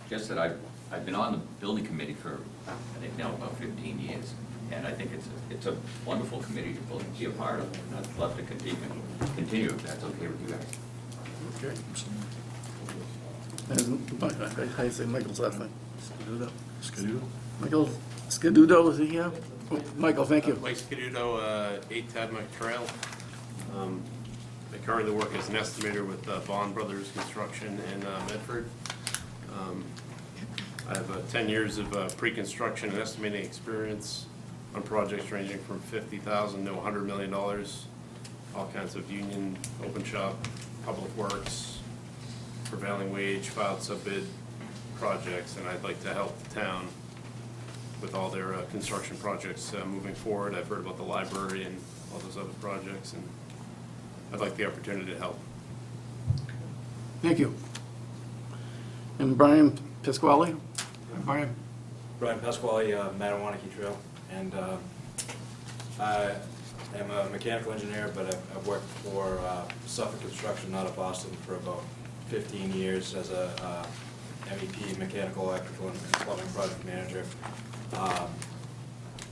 Just that I've been on the building committee for, I think now about 15 years, and I think it's a wonderful committee to be a part of, and I'd love to continue if that's okay with you guys. Okay. And how do you say Michael's last name? Scadudo? Michael Scadudo, is he here? Oh, Michael, thank you. Mike Scadudo, 8 Tadmuck Trail. I currently work as an estimator with Bond Brothers Construction in Medford. I have 10 years of pre-construction and estimating experience on projects ranging from $50,000 to $100 million, all kinds of union, open shop, public works, prevailing wage, filed sub-bid projects, and I'd like to help the town with all their construction projects moving forward. I've heard about the library and all those other projects, and I'd like the opportunity to help. Thank you. And Brian Pasquale? Brian? Brian Pasquale, Matawanaki Trail, and I am a mechanical engineer, but I've worked for Suffolk Construction out of Boston for about 15 years as a MEP, mechanical, electrical, and plumbing project manager,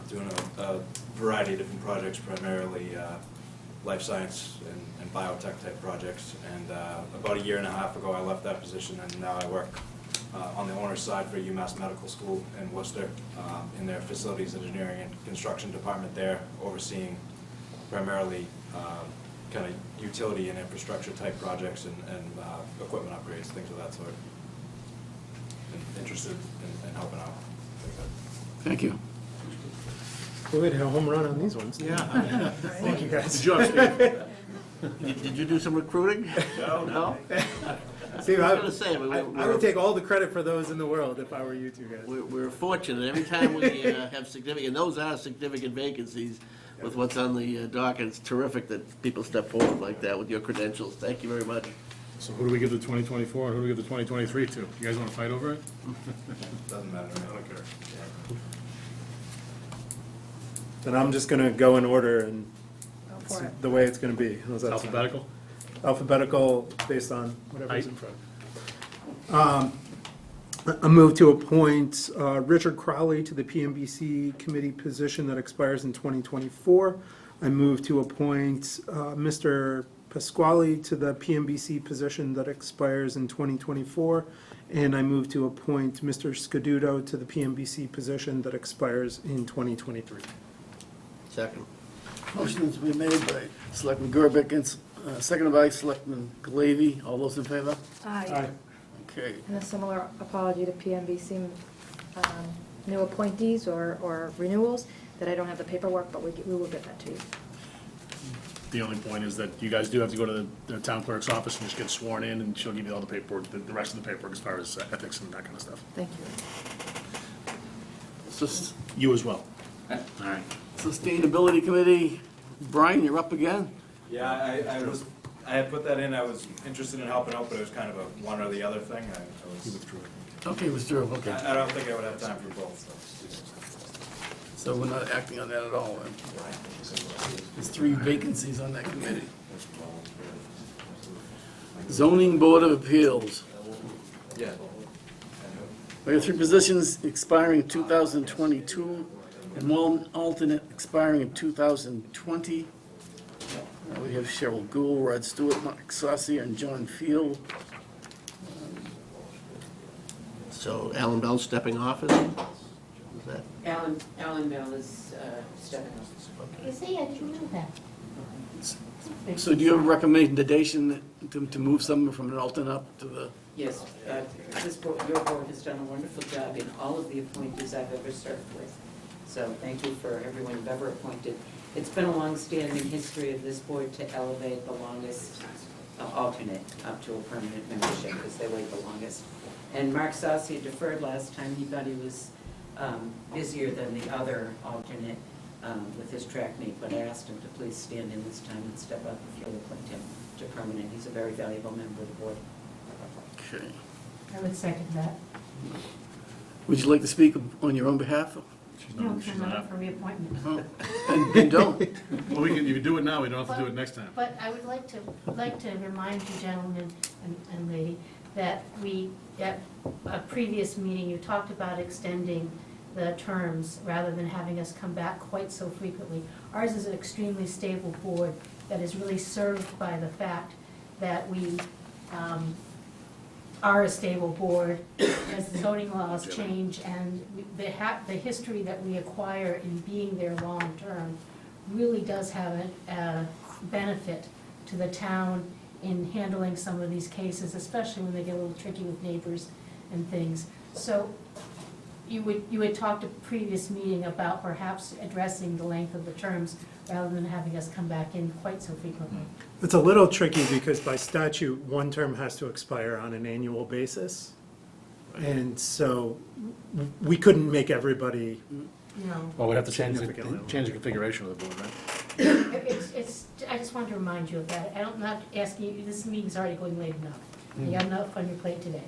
doing a variety of different projects, primarily life science and biotech type projects. And about a year and a half ago, I left that position, and now I work on the owner's side for UMass Medical School in Worcester, in their facilities engineering and construction department there, overseeing primarily kind of utility and infrastructure type projects and equipment upgrades, things of that sort. And interested in helping out. Thank you. We had a home run on these ones. Yeah. Thank you, guys. Good job, Steve. Did you do some recruiting? No? Steve, I I was gonna say, I would take all the credit for those in the world if I were you two guys. We're fortunate, every time we have significant, those are significant vacancies with what's on the docket. It's terrific that people step forward like that with your credentials. Thank you very much. So who do we give the 2024 and who do we give the 2023 to? You guys want to fight over it? Doesn't matter. I don't care. Then I'm just gonna go in order and Go for it. the way it's gonna be. How's that sound? Alphabetical? Alphabetical based on whatever's Height. in front. A move to appoint Richard Crowley to the PMBC committee position that expires in 2024. I move to appoint Mr. Pasquale to the PMBC position that expires in 2024. And I move to appoint Mr. Scadudo to the PMBC position that expires in 2023. Second. Motion's been made by Selectman Gerbeck and seconded by Selectman Glavy. All those in favor? Aye. Okay. And a similar apology to PMBC new appointees or renewals, that I don't have the paperwork, but we will get that to you. The only point is that you guys do have to go to the town clerk's office and just get sworn in, and she'll give you all the paperwork, the rest of the paperwork as far as ethics and that kind of stuff. Thank you. It's just, You as well. All right. Sustainability Committee, Brian, you're up again. Yeah, I had put that in, I was interested in helping out, but it was kind of a one or the other thing. Okay, withdrew, okay. I don't think I would have time for both, So we're not acting on that at all, then? There's 3 vacancies on that committee. Zoning Board of Appeals. Yeah. We have 3 positions expiring in 2022, and 1 alternate expiring in 2020. We have Cheryl Gould, Rod Stewart, Mark Saucier, and John Field. So Alan Bell stepping off, is it? Is that? Alan Bell is stepping off. You see, I didn't know that. So do you have a recommendation to move someone from an alternate up to the? Yes, this board, your board has done a wonderful job in all of the appointees I've ever served with. So thank you for everyone you've ever appointed. It's been a long-standing history of this board to elevate the longest alternate up to a permanent membership, because they wait the longest. And Mark Saucier deferred last time. He thought he was busier than the other alternate with his track meet, but I asked him to please stand in this time and step up if you'll appoint him to permanent. He's a very valuable member of the board. Okay. I would second that. Would you like to speak on your own behalf? No, I'm not up for reappointment. Oh, and don't. Well, you can do it now, we don't have to do it next time. But I would like to remind you, gentlemen and lady, that we, at a previous meeting, you talked about extending the terms rather than having us come back quite so frequently. Ours is an extremely stable board that is really served by the fact that we are a stable board as the zoning laws change, and the history that we acquire in being there long-term really does have a benefit to the town in handling some of these cases, especially when they get a little tricky with neighbors and things. So you had talked at a previous meeting about perhaps addressing the length of the terms rather than having us come back in quite so frequently. It's a little tricky because by statute, 1 term has to expire on an annual basis. And so we couldn't make everybody. No. Well, we'd have to change significantly the configuration of the board, right? I just wanted to remind you of that. I'm not asking you, this meeting's already going late enough. You have enough on your plate today.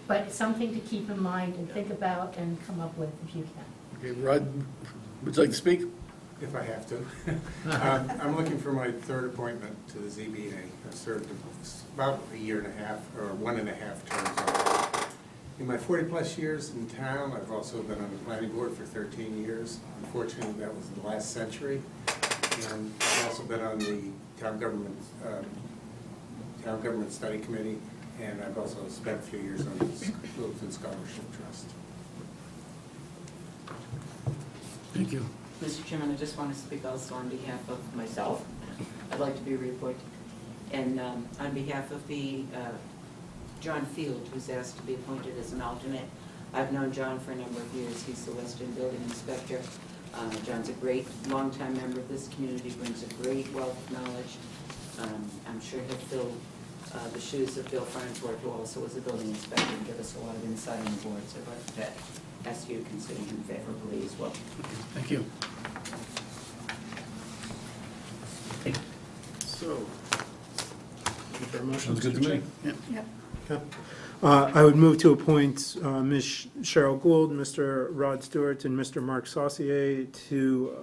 But it's something to keep in mind and think about and come up with if you can. Okay, Rod, would you like to speak? If I have to. I'm looking for my 3rd appointment to the ZBA. I've served about a year and a half, or 1.5 terms already. In my 40-plus years in town, I've also been on the planning board for 13 years. Unfortunately, that was the last century. And I've also been on the town government study committee, and I've also spent a few years on the Littleton Scholarship Trust. Thank you. Mr. Chairman, I just want to speak also on behalf of myself. I'd like to be reappointed. And on behalf of the John Field, who's asked to be appointed as an alternate. I've known John for a number of years. He's the Western Building Inspector. John's a great, longtime member of this community, brings a great wealth of knowledge. I'm sure he'll fill the shoes of Bill Farnsworth, who also was a building inspector, and give us a lot of insight on the board. So I'd like to ask you to consider him favorably as well. Thank you. So, Sounds good to me. Yep. Okay. I would move to appoint Ms. Cheryl Gould, Mr. Rod Stewart, and Mr. Mark Saucier to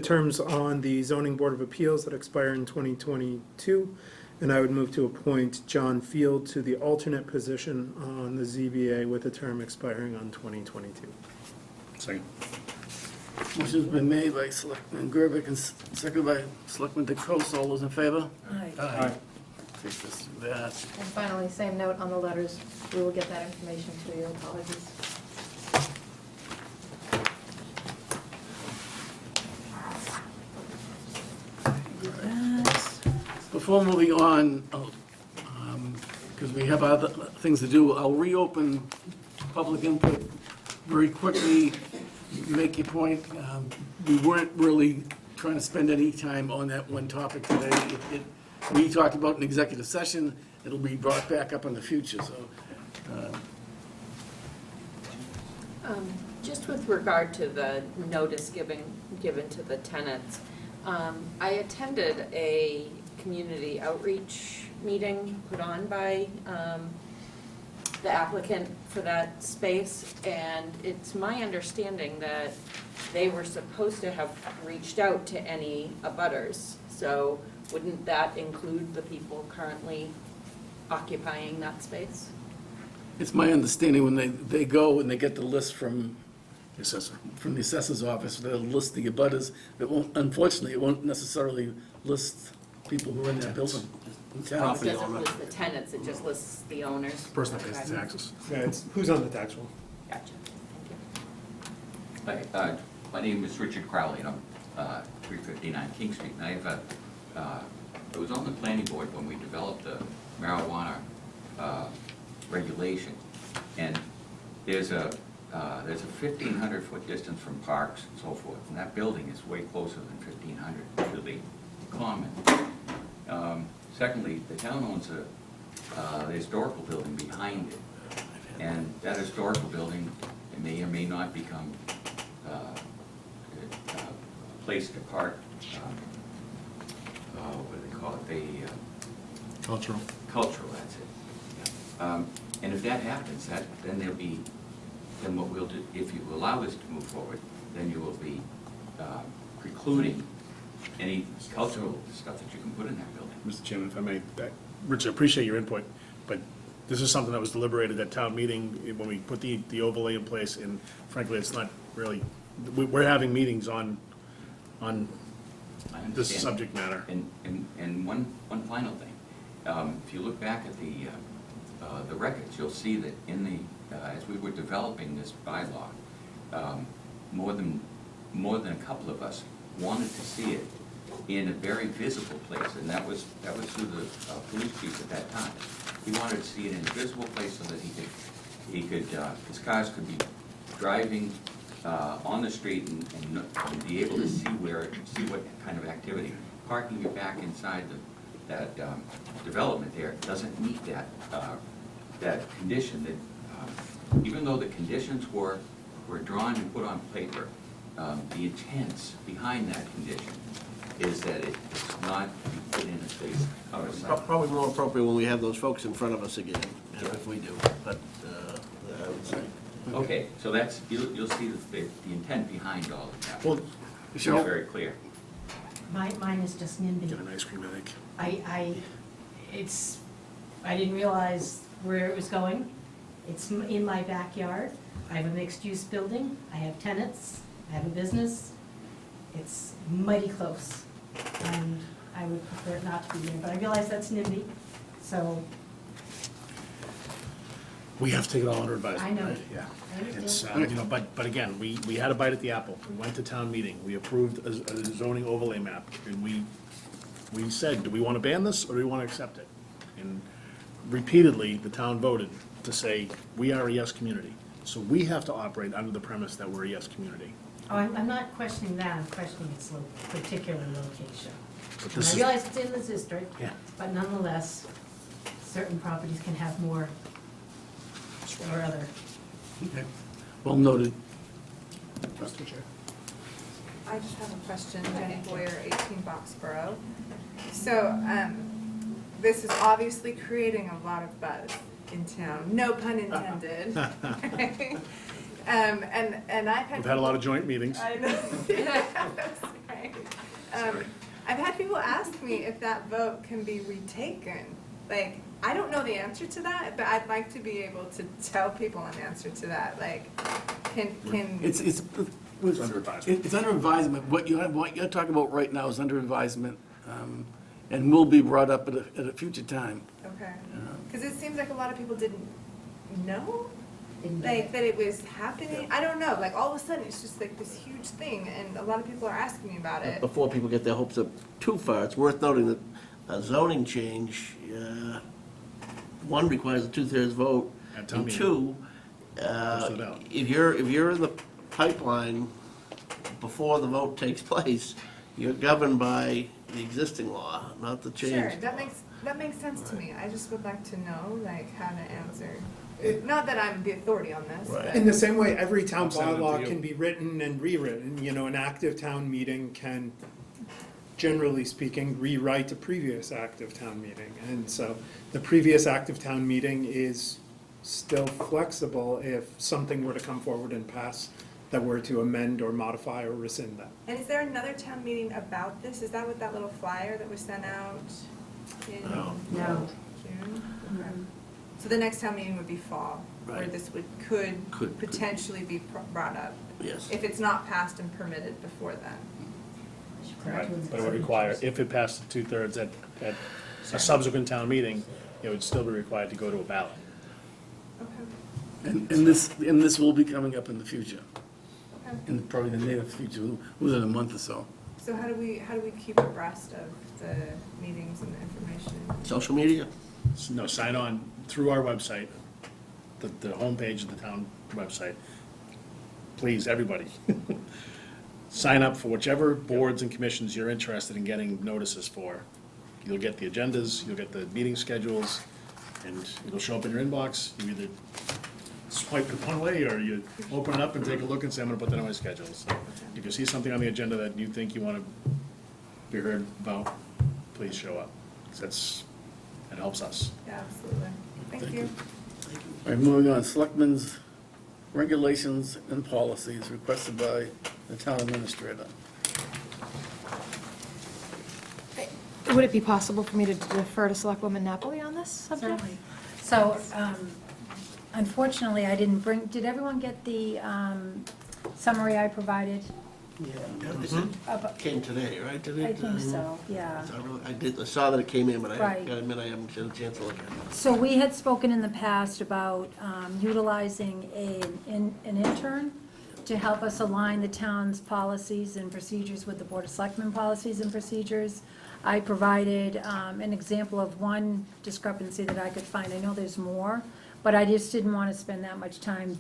terms on the Zoning Board of Appeals that expire in 2022. And I would move to appoint John Field to the alternate position on the ZBA with a term expiring on 2022. Second. Motion's been made by Selectman Gerbic and seconded by Selectman DeCoste. All those in favor? Aye. Aye. Take this, that. And finally, same note on the letters. We will get that information to you. Apologies. Before moving on, because we have other things to do, I'll reopen public input very quickly. Make your point. We weren't really trying to spend any time on that one topic today. We talked about an executive session. It'll be brought back up in the future, so. Just with regard to the notice given to the tenants, I attended a community outreach meeting put on by the applicant for that space, and it's my understanding that they were supposed to have reached out to any abutters. So wouldn't that include the people currently occupying that space? It's my understanding when they go and they get the list from the assessor. From the assessor's office, they'll list the abutters. It won't, unfortunately, it won't necessarily list people who are in that building. It doesn't list the tenants, it just lists the owners. Person that pays the taxes. Yeah, it's who's on the tax roll. Gotcha. Hi, my name is Richard Crowley, and I'm 359 King Street. And I was on the planning board when we developed the marijuana regulation, and there's a 1,500-foot distance from parks and so forth, and that building is way closer than 1,500 to the common. Secondly, the town owns the historical building behind it, and that historical building may or may not become a place to park, what do they call it, Cultural. Cultural, that's it. And if that happens, then there'll be, then what we'll do, if you allow this to move forward, then you will be precluding any cultural stuff that you can put in that building. Mr. Chairman, if I may, Rich, I appreciate your input, but this is something that was deliberated at town meeting when we put the overlay in place, and frankly, it's not really, we're having meetings on this subject matter. And one final thing, if you look back at the records, you'll see that in the, as we were developing this bylaw, more than a couple of us wanted to see it in a very visible place, and that was through the police chief at that time. He wanted to see it in a visible place so that his cars could be driving on the street and be able to see what kind of activity. Parking it back inside that development there doesn't meet that condition. That even though the conditions were drawn and put on paper, the intent behind that condition is that it's not to be put in a space out of sight. Probably more appropriate when we have those folks in front of us again, if we do, but I would say. Okay, so that's, you'll see the intent behind all of that. Well, It's very clear. Mine is just NIMBY. Get an ice cream, I think. I didn't realize where it was going. It's in my backyard. I have a mixed-use building. I have tenants. I have a business. It's mighty close, and I would prefer it not to be there, but I realize that's NIMBY, so. We have to take it all under advisement, I know. right? Yeah. I understand. It's, but again, we had a bite at the apple. We went to town meeting. We approved a zoning overlay map, and we said, do we want to ban this, or do we want to accept it? And repeatedly, the town voted to say, we are a yes community. So we have to operate under the premise that we're a yes community. Oh, I'm not questioning that, I'm questioning its particular location. But And this I is- realize it's in the district, Yeah. but nonetheless, certain properties can have more or other. Okay. Well noted. Trustee Chair. I just have a question, Jenny Boyer, 18 Boxborough. So, this is obviously creating a lot of buzz in town, no pun intended. And I've had. We've had a lot of joint meetings. I know. That's right. I've had people ask me if that vote can be retaken. Like, I don't know the answer to that, but I'd like to be able to tell people an answer to that. Like, can. It's under advisement. It's under advisement. What you're talking about right now is under advisement, and will be brought up at a future time. Okay. Because it seems like a lot of people didn't know, Didn't like, that it was happening. I don't know, like, all of a sudden, it's just like this huge thing, and a lot of people are asking me about it. Before people get their hopes up too far, it's worth noting that a zoning change, one, requires a 2/3 vote, At town and meeting. two, Push it out. if you're in the pipeline before the vote takes place, you're governed by the existing law, not the change. Sure, that makes sense to me. I just would like to know, like, how to answer Not that I'm the authority on this, but. In the same way, every town I'm sending them to bylaw you. can be written and rewritten, an active town meeting can, generally speaking, rewrite a previous active town meeting. And so the previous active town meeting is still flexible if something were to come forward and pass that were to amend or modify or rescind that. And is there another town meeting about this? Is that what that little flyer that was sent out in No. June? Okay. So the next town meeting would be fall, where Right. this could Could- potentially be brought up. Yes. If it's not passed and permitted before then. Right, but it would require, if it passed the 2/3 at a subsequent town meeting, it would still be required to go to a ballot. Okay. And this will be coming up in the future, Okay. in probably the near future, within a month or so. So how do we keep abreast of the meetings and the information? Social media? No, sign on through our website, the homepage of the town website. Please, everybody. Sign up for whichever boards and commissions you're interested in getting notices for. You'll get the agendas, you'll get the meeting schedules, and it'll show up in your inbox. You either swipe it one way, or you open it up and take a look and say, I'm gonna put that on my schedule. So if you see something on the agenda that you think you wanna be heard about, please show up. It helps us. Yeah, absolutely. Thank you. All right, moving on, Selectmen's regulations and policies requested by the town administrator. Would it be possible for me to defer to Selectwoman Napoli on this subject? Certainly. So, unfortunately, I didn't bring, did everyone get the summary I provided? Yeah. Came today, right? Did I it? think so, yeah. I saw that it came in, but I Right. gotta admit, I haven't had a chance to look at it. So we had spoken in the past about utilizing an intern to help us align the town's policies and procedures with the Board of Selectmen policies and procedures. I provided an example of one discrepancy that I could find. I know there's more, but I just didn't want to spend that much time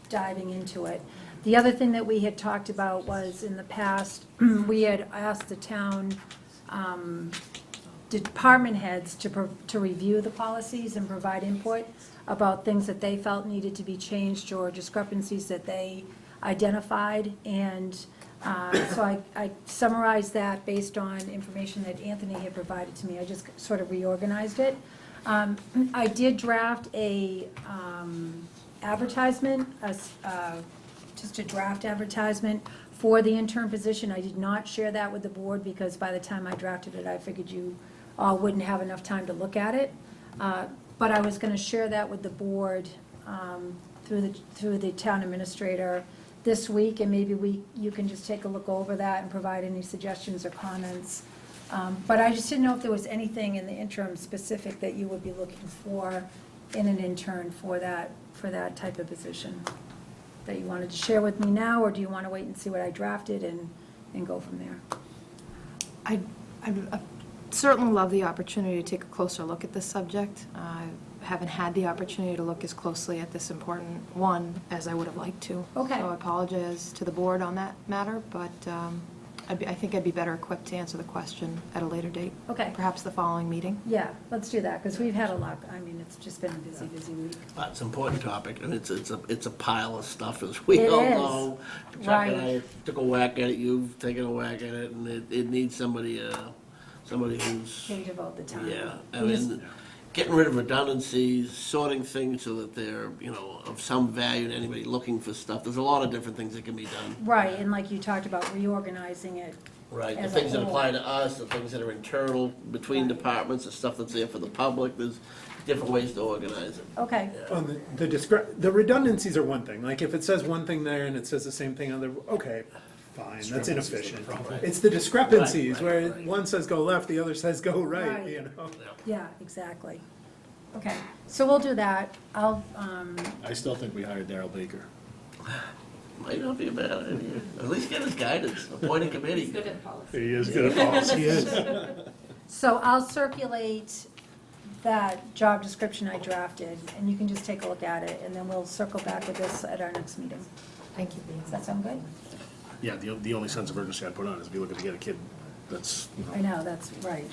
diving into it. The other thing that we had talked about was, in the past, we had asked the town department heads to review the policies and provide input about things that they felt needed to be changed or discrepancies that they identified. And so I summarized that based on information that Anthony had provided to me. I just sort of reorganized it. I did draft a advertisement, just a draft advertisement for the intern position. I did not share that with the board because by the time I drafted it, I figured you all wouldn't have enough time to look at it. But I was gonna share that with the board through the town administrator this week, and maybe you can just take a look over that and provide any suggestions or comments. But I just didn't know if there was anything in the interim specific that you would be looking for in an intern for that type of position that you wanted to share with me now, or do you want to wait and see what I drafted and go from there? I'd certainly love the opportunity to take a closer look at this subject. I haven't had the opportunity to look as closely at this important one as I would have liked to. Okay. So I apologize to the board on that matter, but I think I'd be better equipped to answer the question at a later date. Okay. Perhaps the following meeting. Yeah, let's do that, because we've had a lot, I mean, it's just been a busy, busy week. It's an important topic, and it's a pile of stuff, as we It all is. know. Chuck and I Right. took a whack at it, you've taken a whack at it, and it needs somebody who's, Can devote the time. yeah. I We just- mean, getting rid of redundancies, sorting things so that they're, of some value to anybody looking for stuff. There's a lot of different things that can be done. Right, and like you talked about, reorganizing it. Right, the as a things that whole. apply to us, the things that are internal between departments, the stuff that's there for the public, there's different ways to organize it. Okay. Well, the redundancies are one thing, like if it says one thing there and it says the same thing on the, okay, fine, that's Discrepancies are the inefficient. problem. It's the discrepancies Right, where right. one says go left, the other says go right, Right. you know? Yeah, exactly. Okay, so we'll do that. I'll, I still think we hired Darrell Baker. Might not be a bad idea. At least get his guidance, appoint a committee. He's good at policy. He is good at policy. He is. so I'll circulate that job description I drafted, and you can just take a look at it, and then we'll circle back with this at our next meeting. Thank you. Does that sound good? Yeah, the only sense of urgency I'd put on is if you're looking to get a kid that's, I know, that's right.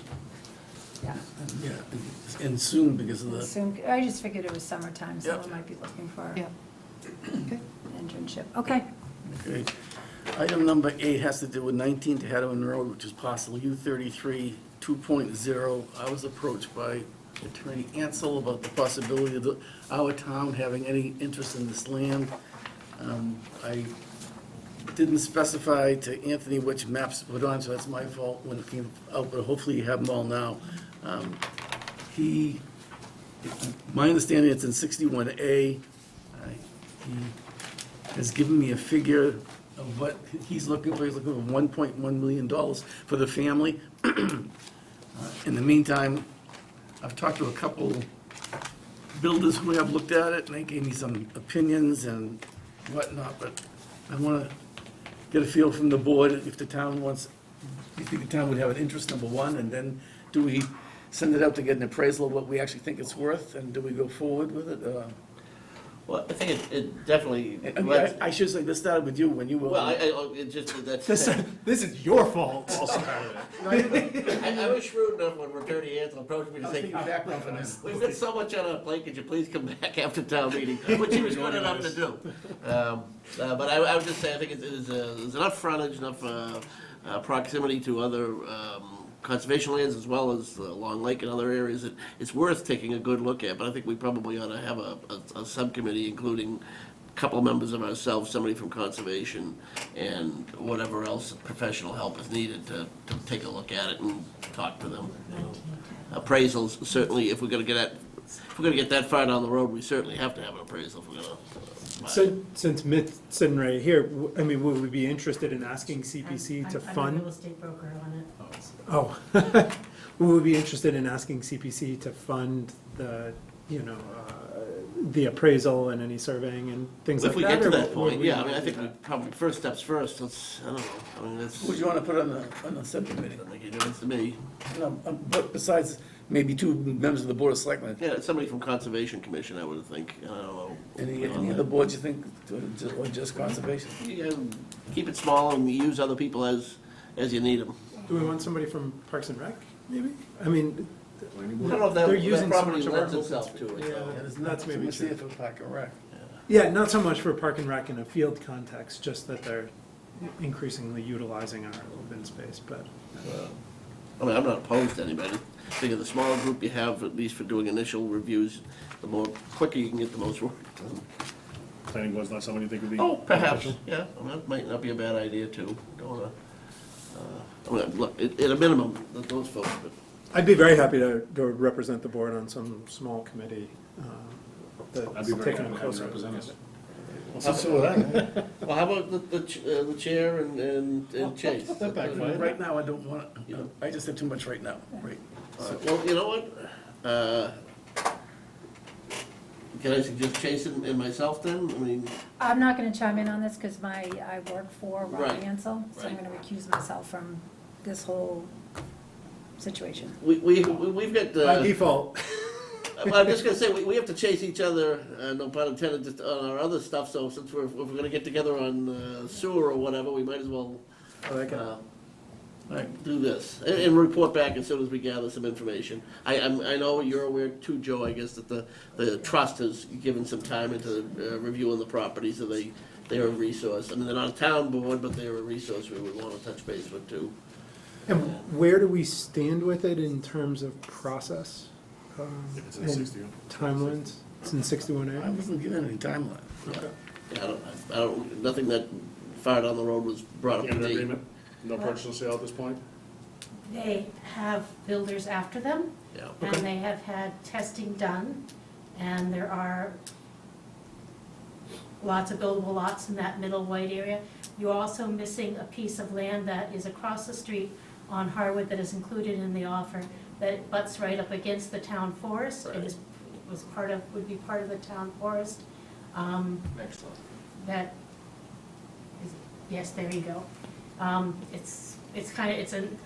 Yeah. Yeah, and soon because of the, Soon, I just figured it was summertime, so Yep. we might be looking for Yeah. an internship. Okay. okay. Item number 8 has to do with 19 Tehadawin Road, which is possible U-33 2.0. I was approached by Attorney Ansel about the possibility of our town having any interest in this land. I didn't specify to Anthony which maps to put on, so that's my fault when it came out, but hopefully you have them all now. My understanding it's in 61A. He has given me a figure of what he's looking for. He's looking for $1.1 million for the family. In the meantime, I've talked to a couple builders who have looked at it, and they gave me some opinions and whatnot, but I want to get a feel from the board if the town wants, do you think the town would have an interest, number one, and then do we send it out to get an appraisal of what we actually think it's worth, and do we go forward with it? Well, I think it definitely. I mean, I should say, this started with you when you were. Well, it just, that's. This is your fault. I was shrewd enough when Attorney Ansel approached me to say, background for this. we've got so much on our plate, could you please come back after town meeting, which he was good enough to do. But I would just say, I think there's enough frontage, enough proximity to other conservation lands as well as Long Lake and other areas that it's worth taking a good look at. But I think we probably ought to have a subcommittee, including a couple of members of ourselves, somebody from conservation, and whatever else professional help is needed to take a look at it and talk to them. Appraisals, certainly, if we're gonna get that far down the road, we certainly have to have an appraisal if we're gonna. Since Mitt's sitting right here, I mean, would we be interested in asking CPC to I'm a fund? real estate broker on it. Oh, would we be interested in asking CPC to fund the, the appraisal and any surveying and things like If that? we get to or that would point, we yeah, I not mean, I do think that? probably first steps first, let's, I don't know, I mean, that's. Who do you want to put on the subcommittee? Doesn't make any difference to me. But besides maybe 2 members of the Board of Selectmen, Yeah, somebody from Conservation Commission, I would think, I don't know. any other boards you think, or just conservation? Yeah, keep it small and use other people as you need them. Do we want somebody from Parks and Rec, maybe? I mean, I don't know if they're that using so property much of our lends open itself space. to it. Yeah, though. There's that's maybe much here true. for Park and Rec. Yeah, not so much for Park and Rec in a field context, just that they're increasingally utilizing our open space, but. I mean, I'm not opposed to anybody. I think the smaller group you have, at least for doing initial reviews, the more quicker you can get the most work done. Planning board's not somebody you think would be? Oh, perhaps, beneficial? yeah, I mean, that might not be a bad idea too. Don't wanna, I mean, look, at a minimum, those folks, but. I'd be very happy to represent the board on some small committee I'd that's be very taking a happy to have closer you look represent at us. it. So would I. Well, how about the chair and Chase? That backfired. Right now, I don't want, I just have too much right now, right? Well, you know what? Can I suggest Chase and myself then? I mean, I'm not gonna chime in on this because I work for Ron Right, Ansel, so I'm right. gonna recuse myself from this whole situation. we've got. By default. Well, I'm just gonna say, we have to chase each other, no pun intended, just on our other stuff, so since if we're gonna get together on sewer or whatever, we might as well, do this, and report back as soon as we gather some information. I know you're aware too, Joe, I guess, that the trust has given some time into reviewing the property, so they're a resource. I mean, they're not a town board, but they're a resource we would wanna touch base with too. And where do we stand with it in terms of process? If it's in and 60. Timelines? It's in 61A? I wasn't given any timeline. Okay. Yeah, I don't, nothing that far down the road was brought up You to have an date. agreement? No purchase and sale at this point? They have builders after them, Yeah. and they have had testing done, and there are lots of buildable lots in that middle white area. You're also missing a piece of land that is across the street on Harwood that is included in the offer, that it butts right up against the town forest. It is, would be part of the town forest. Excellent. That is, yes, there you go. It's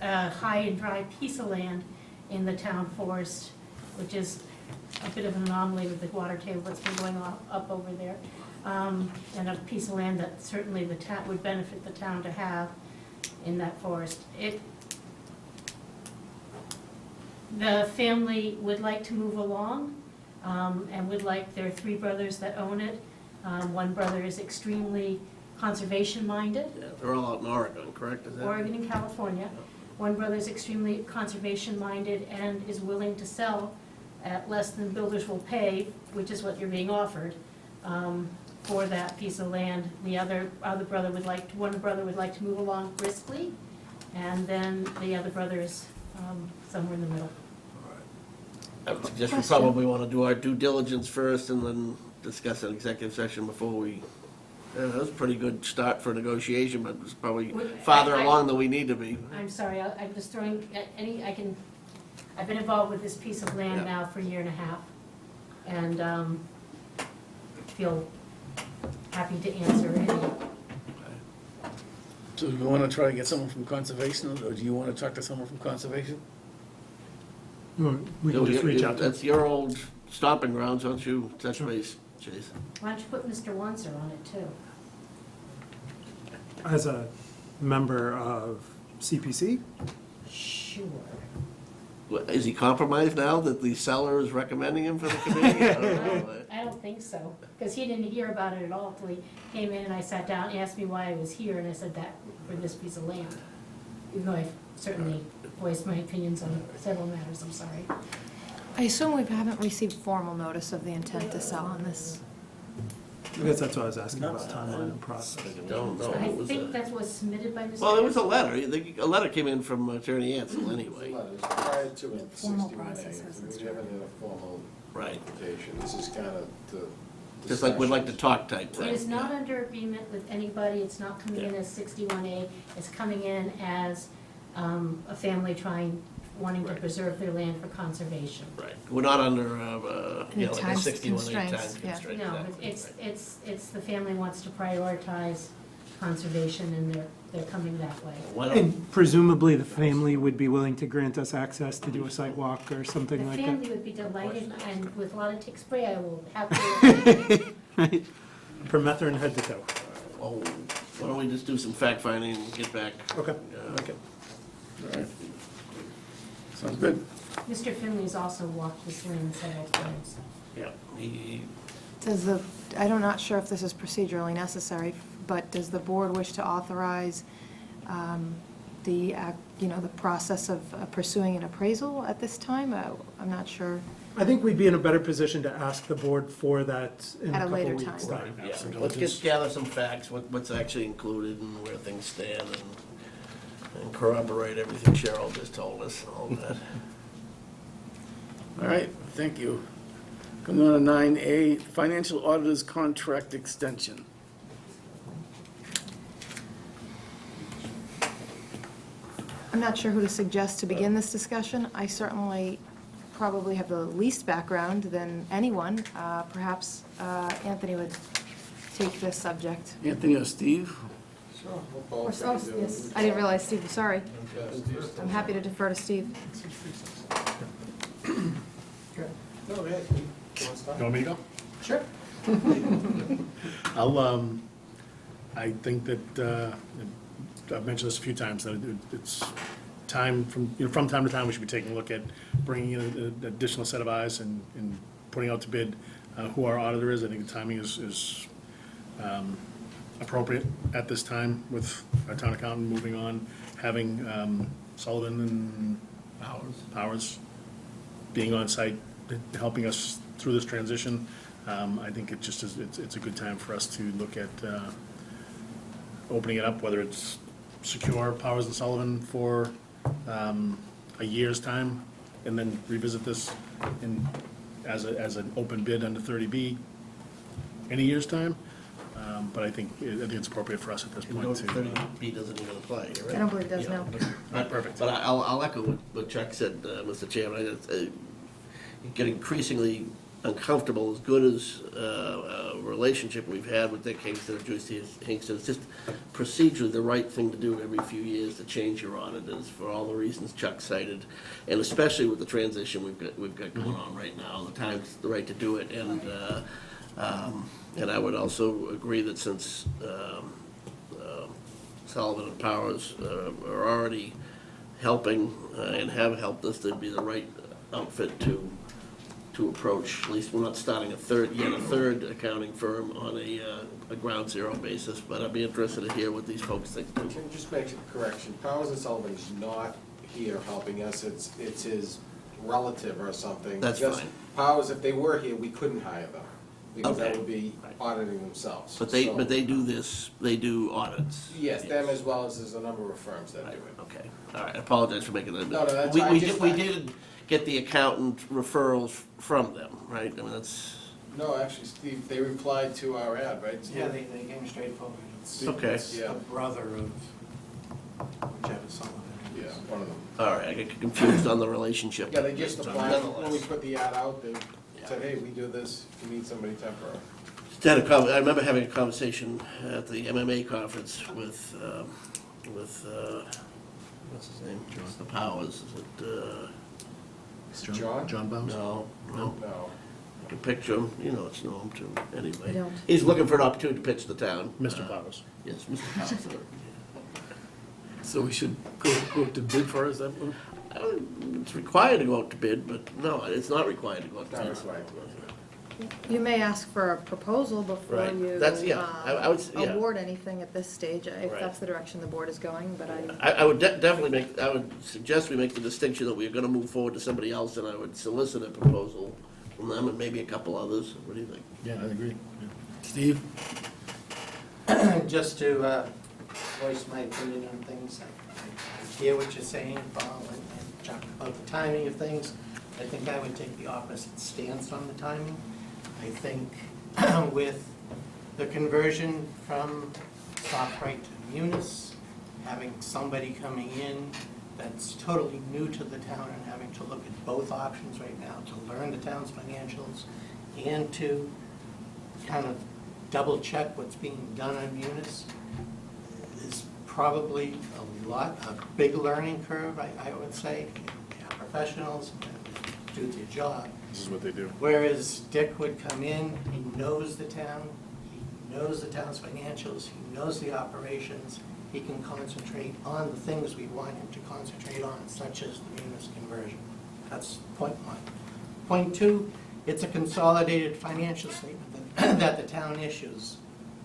a high and dry piece of land in the town forest, which is a bit of an anomaly with the water table that's been going up over there. And a piece of land that certainly the town, would benefit the town to have in that forest. The family would like to move along, and would like, there are three brothers that own it. One brother is extremely conservation-minded, Yeah, they're all out in Oregon, correct? Is that? Oregon and California. One brother is extremely conservation-minded and is willing to sell at less than builders will pay, which is what you're being offered, for that piece of land. The other brother would like, one brother would like to move along briskly, and then the other brother is somewhere in the middle. I would suggest we Question. probably want to do our due diligence first and then discuss an executive session before we, that was a pretty good start for negotiation, but it's probably farther along than we need to be. I'm sorry, I'm just throwing, I've been involved with this piece of land Yeah. now for a year and a half, and feel happy to answer any. So do you want to try to get someone from conservation, or do you want to talk to someone from conservation? We can just reach out to That's your old stomping grounds, don't you, touch base, Chase? Why don't you put Mr. Wanser on it too? as a member of CPC. Sure. Is he compromised now that the seller is recommending him for the committee? I don't know. I don't think so, because he didn't hear about it at all till he came in and I sat down, he asked me why I was here, and I said that for this piece of land. Even though I've certainly voiced my opinions on several matters, I'm sorry. I assume we haven't received formal notice of the intent to sell on this. I guess that's what I was asking about timeline and process. Don't know. I It was think a- that was submitted by Mr. Well, it was a Hanson. letter. A letter came in from Attorney Ansel anyway. Prior to it, Formal 61A, process hasn't we haven't had a formal Right. application. This is kind of the. Just like we'd like to talk type It thing. is not under agreement with anybody, it's not coming in as 61A, it's coming in as a family wanting to preserve their land for conservation. Right. We're not under, Any like a time 61A constraints, time yeah. constraint. No, exactly. it's the family wants to prioritize conservation, and they're coming that way. Why don't, And presumably, the family would be willing to grant us access to do a site walk or The something like that. family would be delighted, and with a lot of tick spray, I will happily. Right. Permethrin head to toe. well, why don't we just do some fact finding and get back? Okay. Okay. All right. Sounds good. Mr. Finley's also walked this land several times. Yeah. Does I'm not sure if this is procedurally necessary, but does the board wish to authorize the process of pursuing an appraisal at this time? I'm not sure. I think we'd be in a better position to ask the board for that in a At a couple later weeks' time. time. Yeah, let's just gather some facts, what's actually included and where things stand, and corroborate everything Cheryl just told us, all that. All right, thank you. Coming on to 9A, financial auditor's contract extension. I'm not sure who to suggest to begin this discussion. I certainly probably have the least background than anyone. Perhaps Anthony would take this subject. Anthony or Steve? Sure. Or, oh, yes, I didn't realize Steve, sorry. I'm happy to defer to Steve. No, man. You want me to go? Sure. I think that, I've mentioned this a few times, that it's time, from time to time, we should be taking a look at bringing in an additional set of eyes and putting out to bid who our auditor is. I think the timing is appropriate at this time with our town accountant moving on, having Sullivan and Powers being on site, helping us through this transition. I think it just is, it's a good time for us to look at opening it up, whether it's secure Powers and Sullivan for a year's time, and then revisit this as an open bid under 30B in a year's time. But I think it's appropriate for us at this point to. 30B doesn't even apply, you're right? I don't believe it does, no. Not perfect. But I'll echo what Chuck said, Mr. Chairman. I get increasingly uncomfortable, as good as a relationship we've had with Dick Hingston and Joyce Hingston. It's just procedurally the right thing to do every few years to change your auditors for all the reasons Chuck cited, and especially with the transition we've got going on right now. The time's the right to do it, and I would also agree that since Sullivan and Powers are already helping and have helped us, they'd be the right outfit to approach. At least we're not starting a third accounting firm on a ground zero basis, but I'd be interested to hear what these folks think too. Can just make a correction, Powers and Sullivan is not here helping us, it's his relative or something. That's Just fine. Powers, if they were here, we couldn't hire them, because that Okay. would be auditing themselves. But So- they do this, they do audits. Yes, them as well as there's a number of firms that do it. Okay, all right, I apologize for making that. No, that's We- fine. we Just did- We that- did get the accountant referrals from them, right? I mean, that's, No, actually, Steve, they replied to our ad, right? Steve? Yeah, they came straight forward. It's Okay. Yeah. the brother of whichever Sullivan. Yeah, one of them. all right, I get confused on the relationship. Yeah, they just applied, when we Nonetheless. put the ad out, they said, hey, we do this, if you need somebody temporary. I remember having a conversation at the MMA conference with, what's his name? The Powers, is it, John? John Bounds? no, no. No. I can picture him, you know, it's know him too, I anyway. don't. He's looking for an opportunity to pitch the town. Mr. Powers. Yes, Mr. Powers. So we should go to bid for us, It's required to go out to bid, but no, it's not required to go out to Not bid. required. You may ask for a proposal before Right. you That's- yeah, I would s- yeah. award anything at this stage, if Right. that's the direction the board is going, but I would definitely I would suggest we make the distinction that we're gonna move forward to somebody else, and I would solicit a proposal from them and maybe a couple others. What do you think? Yeah, I agree. Steve? Just to voice my opinion on things, I hear what you're saying, Paul, and Chuck, about the timing of things. I think I would take the opposite stance on the timing. I think with the conversion from SoftWrite to Munis, having somebody coming in that's totally new to the town and having to look at both options right now, to learn the town's financials and to kind of double check what's being done on Munis is probably a big learning curve, I would say. They are professionals, do their job. This is what they do. Whereas Dick would come in, he knows the town, he knows the town's financials, he knows the operations, he can concentrate on the things we want him to concentrate on, such as the Munis conversion. That's point one. Point two, it's a consolidated financial statement that the town issues.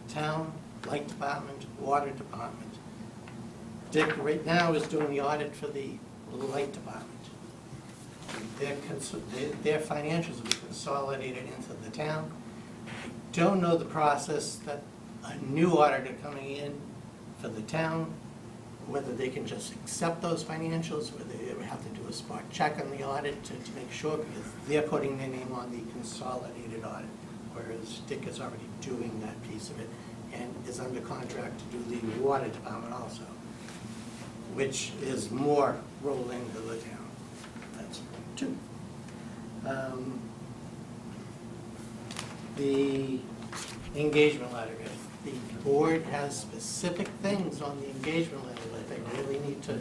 Town, light department, water department. Dick right now is doing the audit for the light department. Their financials will be consolidated into the town. I don't know the process that a new auditor coming in for the town, whether they can just accept those financials, whether they would have to do a spot check on the audit to make sure, because they're putting their name on the consolidated audit, whereas Dick is already doing that piece of it and is under contract to do the water department also, which is more rolled into the town. That's two. The engagement letter, if the board has specific things on the engagement letter that they really need to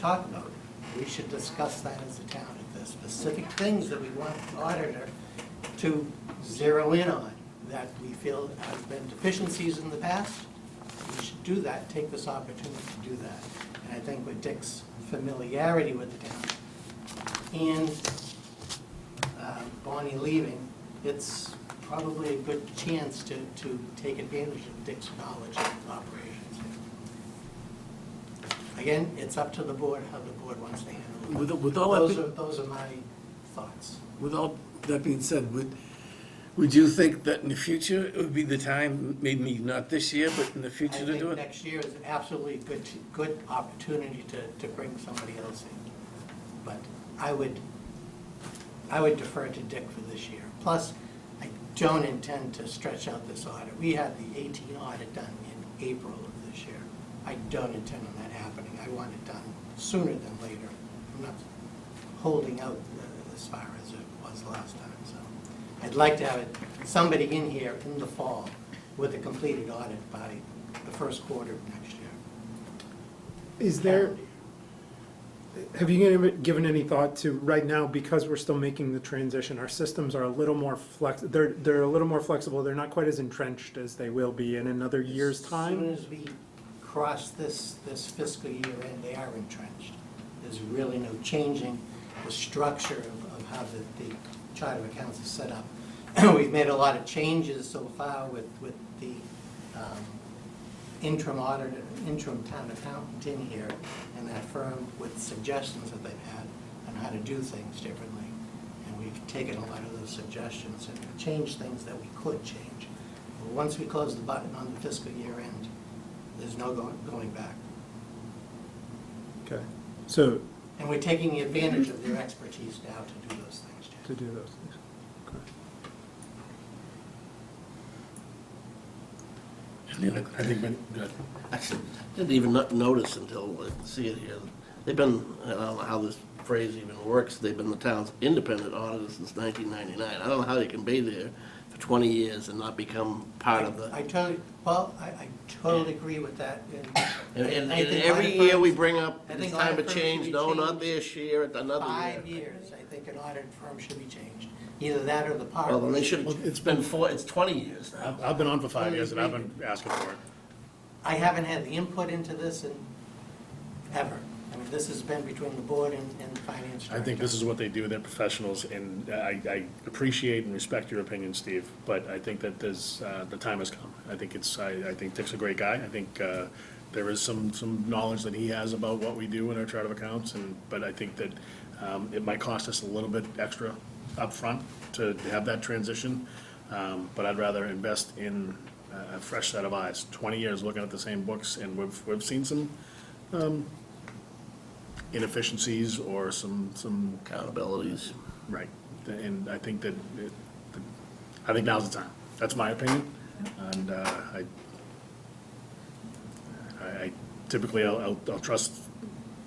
talk about, we should discuss that as a town. If there's specific things that we want the auditor to zero in on that we feel have been deficiencies in the past, we should do that, take this opportunity to do that. And I think with Dick's familiarity with the town and Bonnie leaving, it's probably a good chance to take advantage of Dick's knowledge of operations. Again, it's up to the board how the board wants to handle it. With all that Those are my thoughts. With all that being said, would you think that in the future, it would be the time, maybe not this year, but in the future to do I think it? next year is absolutely a good opportunity to bring somebody else in. But I would defer to Dick for this year. Plus, I don't intend to stretch out this audit. We had the 18 audit done in April of this year. I don't intend on that happening. I want it done sooner than later. I'm not holding out as far as it was last time, so. I'd like to have somebody in here in the fall with a completed audit by the first quarter of next year. Is there, have you given any thought to, right now, because we're still making the transition, our systems are a little more they're a little more flexible, they're not quite as entrenched as they will be in another year's time? As soon as we cross this fiscal year end, they are entrenched. There's really no changing the structure of how the chart of accounts is set up. We've made a lot of changes so far with the interim auditor, interim town accountant in here, and that firm with suggestions that they've had on how to do things differently. And we've taken a lot of those suggestions and changed things that we could change. But once we close the button on the fiscal year end, there's no going back. Okay, so. And we're taking advantage of their expertise now to do those things, Jack. To do those things. I think, good. I didn't even notice until I see it here. They've been, I don't know how this phrase even works, they've been the town's independent auditor since 1999. I don't know how they can be there for 20 years and not become part of the... I totally agree with that. And I think every audit year we firms- bring up, I it's think time to audit firms should change, be no, not changed. this year, it's another year. 5 years, I think an audit firm should be changed. Either that or the power. Well, then they should, be changed. it's 20 years now. I've been on for 5 years and I've been asking for it. I haven't had the input into this in ever. I mean, this has been between the board and the finance director. I think this is what they do, they're professionals, and I appreciate and respect your opinion, Steve, but I think that there's, the time has come. I think Dick's a great guy, I think there is some knowledge that he has about what we do in our chart of accounts, but I think that it might cost us a little bit extra upfront to have that transition, but I'd rather invest in a fresh set of eyes. 20 years looking at the same books, and we've seen some inefficiencies or some accountabilities. Right, and I think that, I think now's the time. That's my opinion, and I typically, I'll trust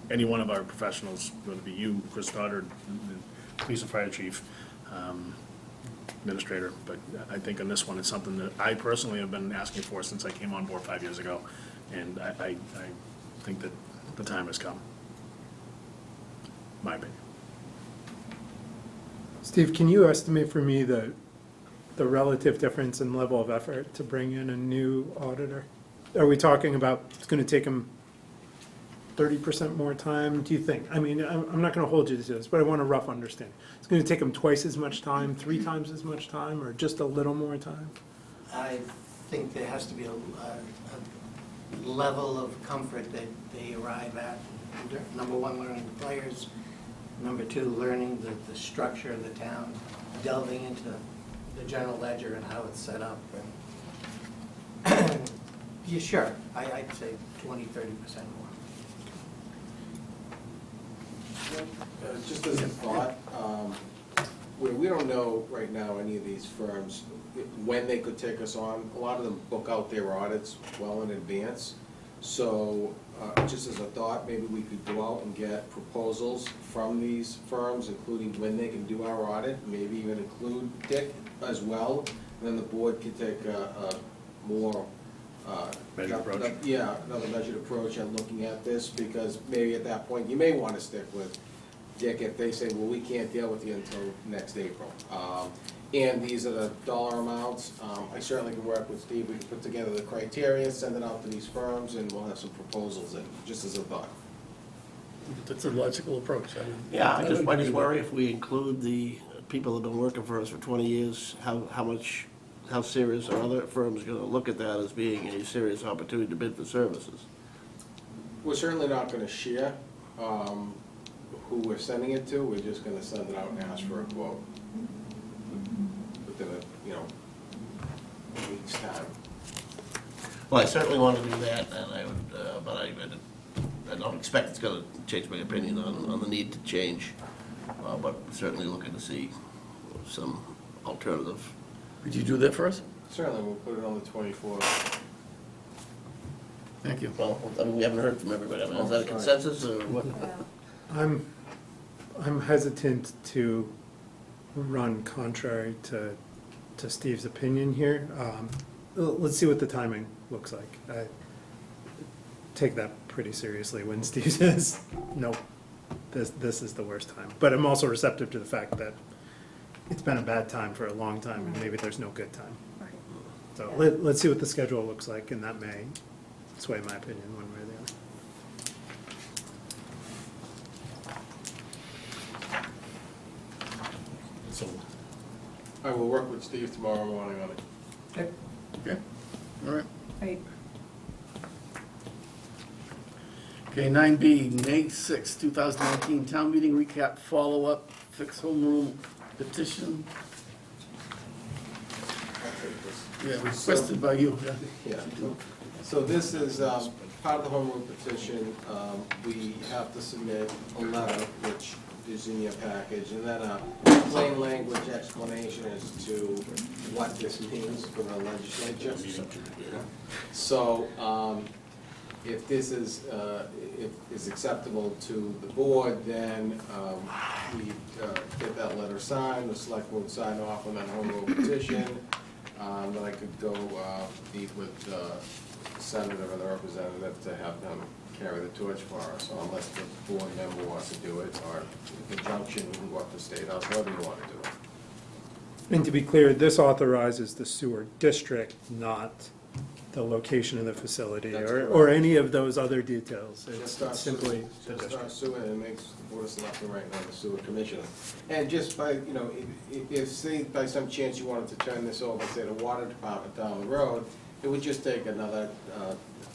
any one of our professionals, whether it be you, Chris Stoddard, police and fire chief, administrator, but I think on this one, it's something that I personally have been asking for since I came on board 5 years ago, and I think that the time has come. My opinion. Steve, can you estimate for me the relative difference in level of effort to bring in a new auditor? Are we talking about it's going to take them 30% more time, do you think? I mean, I'm not going to hold you to this, but I want a rough understanding. It's going to take them twice as much time, 3 times as much time, or just a little more time? I think there has to be a level of comfort that they arrive at. Number one, learning the players. Number two, learning the structure of the town, delving into the general ledger and how it's set up. And yeah, sure, I'd say 20, 30% more. Just as a thought, we don't know right now any of these firms, when they could take us on. A lot of them book out their audits well in advance. So just as a thought, maybe we could go out and get proposals from these firms, including when they can do our audit, maybe even include Dick as well. And then the board could take a more measured approach. Yeah, another measured approach at looking at this, because maybe at that point, you may want to stick with Dick if they say, well, we can't deal with you until next April. And these are the dollar amounts. I certainly can work with Steve, we can put together the criteria, send it out to these firms, and we'll have some proposals in, just as a thought. That's a logical approach. Yeah, I just worry if we include the people that have been working for us for 20 years, how serious are other firms going to look at that as being a serious opportunity to bid for services? We're certainly not going to share who we're sending it to. We're just going to send it out and ask for a quote within a week's time. Well, I certainly want to do that, and I would, but I don't expect it's going to change my opinion on the need to change, but certainly looking to see some alternative. Could you do that for us? Certainly, we'll put it on the 24th. Thank you. Well, I mean, we haven't heard from everybody. I mean, is that a consensus or what? I'm hesitant to run contrary to Steve's opinion here. Let's see what the timing looks like. I take that pretty seriously when Steve says, nope, this is the worst time. But I'm also receptive to the fact that it's been a bad time for a long time, and maybe there's no good time. So let's see what the schedule looks like, and that may sway my opinion one way or the other. I will work with Steve tomorrow morning on it. Okay, all right. Right. Okay, 9B, May 6, 2019, town meeting recap, follow-up, fixed home rule petition. Yeah, requested by you, yeah. Yeah. So this is part of the home rule petition. We have to submit a letter, which is in your package, and then a plain language explanation as to what this means for the legislature. So if this is acceptable to the board, then we get that letter signed, the select board sign off on that home rule petition. Then I could go meet with the senator or the representative to have them carry the torch for us, unless the board member wants to do it, or in conjunction with what the state house, however you want to do it. And to be clear, this authorizes the sewer district, not the location of the facility That's or correct. any of those other details. It's Just our simply the Just our district. sewer, and it makes the board of selectmen right now the sewer commissioner. And just by, you know, if say by some chance you wanted to turn this over, say the water department down the road, it would just take another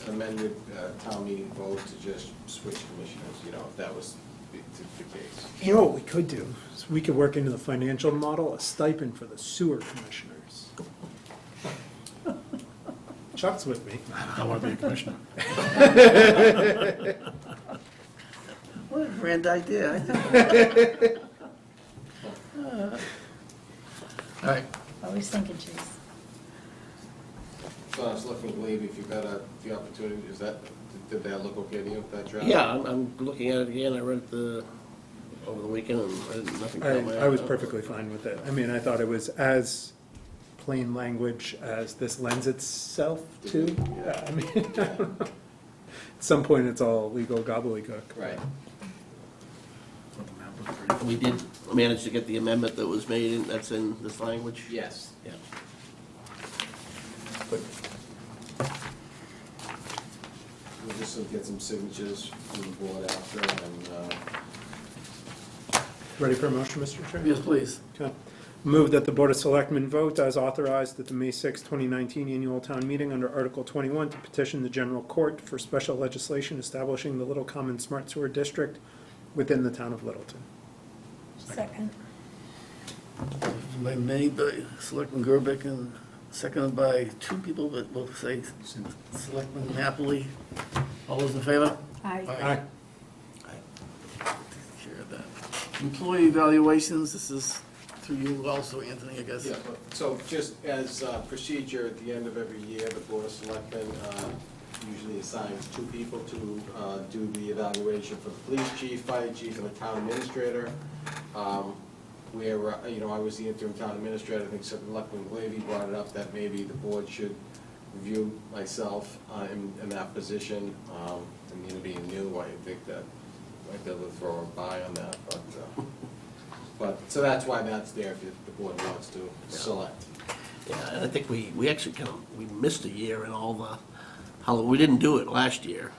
amended town meeting vote to just switch commissioners, you know, if that was the case. You know what we could do? Is we could work into the financial model a stipend for the sewer commissioners. Chuck's with me. I want to be a commissioner. What a grand idea, I think. All right, Always thinking, Chase. So I was looking, believe if you got the opportunity, did that look okay to you, that draft? Yeah, I'm looking at it again, I read it over the weekend, and nothing caught my eye. I was perfectly fine with it. I mean, I thought it was as plain language as this lends itself to. Yeah, I mean, at some point, it's all legal gobbledygook. Right. We did manage to get the amendment that was made, and that's in this language? Yes. Yeah. We'll just get some signatures from the board after, and Ready for a motion, Mr. Chair? yes, please. Okay. Move that the Board of Selectmen vote as authorized at the May 6, 2019 annual town meeting under Article 21 to petition the general court for special legislation establishing the Little Common Smart Sewer District within the town of Littleton. Second. Made by Selectman Gerbeck and seconded by two people, but we'll say Selectman Napoli. All those in favor? Aye. Aye. Take care of that. Employee evaluations, this is through you also, Anthony, I guess. yeah, so just as procedure, at the end of every year, the Board of Selectmen usually assigns two people to do the evaluation for the police chief, fire chief, and the town administrator. Where, you know, I was the interim town administrator, I think Selectman Glavy brought it up that maybe the board should review myself in that position. And, you know, being new, I think that might be able to throw a buy on that, but, so that's why that's there if the board wants to select. Yeah, and I think we actually we missed a year in all we didn't do it last year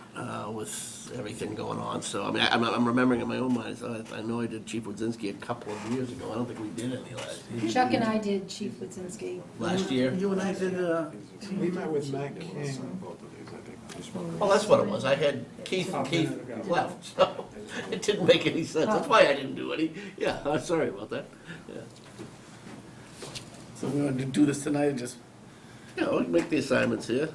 with everything going on, so, I mean, I'm remembering in my own mind, so I know I did Chief Wodzinski a couple of years ago, I don't think we did any last year. Chuck and I did Chief Wodzinski. Last year? You and I did, We met with Matt King. Oh, that's what it was, I had Keith left, so it didn't make any sense, that's why I didn't do any, yeah, I'm sorry about that, yeah. so we're going to do this tonight and just, Yeah, we can make the assignments here.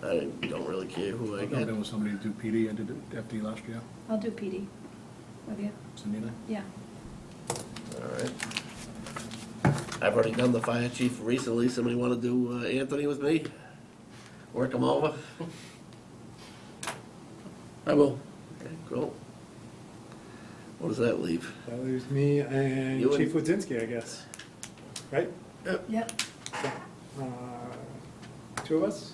I don't really care who I I get. thought there was somebody to do PD, I did FD last year. I'll do PD with you. Cindy and I? Yeah. All right. I've already done the fire chief recently. Somebody want to do Anthony with me? Work him over? I will. Okay, cool. What does that leave? That leaves me and You and- Chief Wodzinski, I guess. Right? Yep. Two of us?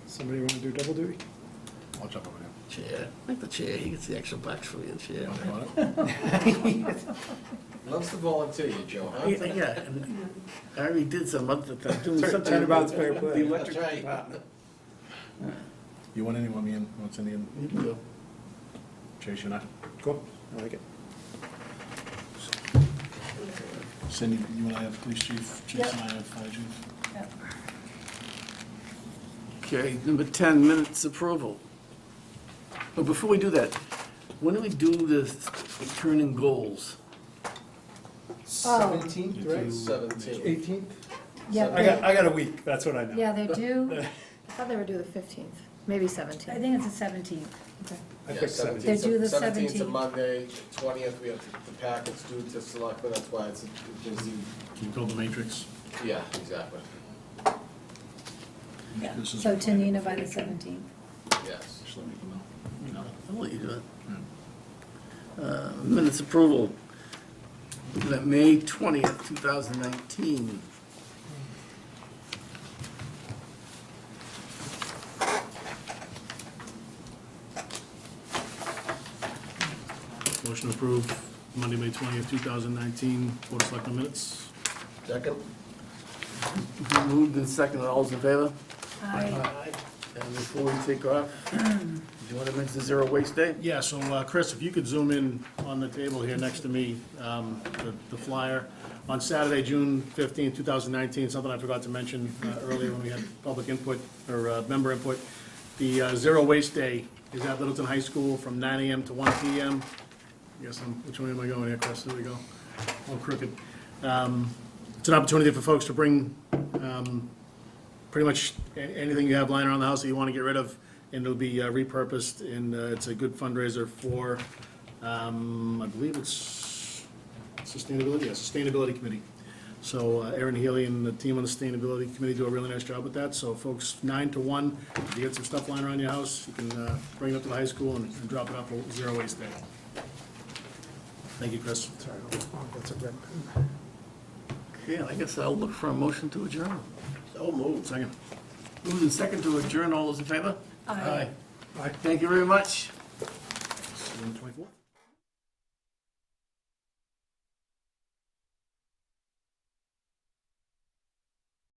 Somebody want to do double duty? I'll jump over there. Chair. I like the chair. He gets the extra bucks for being chair. Loves to volunteer you, Joe, huh? Yeah, and I already did some other thing, doing something. Turnabout's fair play. The electric That's right. department. You want any, want me in, want Cindy in? You can go. Chase, you and I? Cool, I like it. Cindy, you and I have police chief, Chase Yep. and I have fire chief. Yep. Okay, number 10, minutes approval. But before we do that, when do we do the turning goals? 17th, right? 17th. 18th? Yeah, I got a week, that's what I know. Yeah, they're due, I thought they were due the 15th, maybe 17th. I think it's the 17th. Okay. I Yeah, picked 17th. 17th. They're due the 17th 's a 17th. Monday, 20th, we have the packets due to Selectmen, that's why it's a busy. Can you call the matrix? Yeah, exactly, Yeah. This is- So Tanina by the 17th. yes. Just let me know. I'll let you do it. Minutes approval, that May 20th, 2019. Motion approved, Monday, May 20th, 2019, Board of Selectmen minutes. Second? Moved and seconded, all those in favor? Aye. And before we take off, do you want to mention the Zero Waste Day? Yeah, so Chris, if you could zoom in on the table here next to me, the flyer. On Saturday, June 15th, 2019, something I forgot to mention earlier when we had public input, or member input, the Zero Waste Day is at Littleton High School from 9 AM to 1 PM. Which way am I going here, Chris? There we go. All crooked. It's an opportunity for folks to bring pretty much anything you have lying around the house that you want to get rid of, and it'll be repurposed, and it's a good fundraiser for, I believe it's Sustainability Committee. So Aaron Healy and the team on the Sustainability Committee do a really nice job with that. So folks, 9 to 1, if you get some stuff lying around your house, you can bring it up to the high school and drop it off for Zero Waste Day. Thank you, Chris. Sorry, that's a red pen. Okay, I guess I'll look for a motion to adjourn. So moved. Second. Moved and second to adjourn, all those in favor? Aye. Thank you very much. See you on the 24th.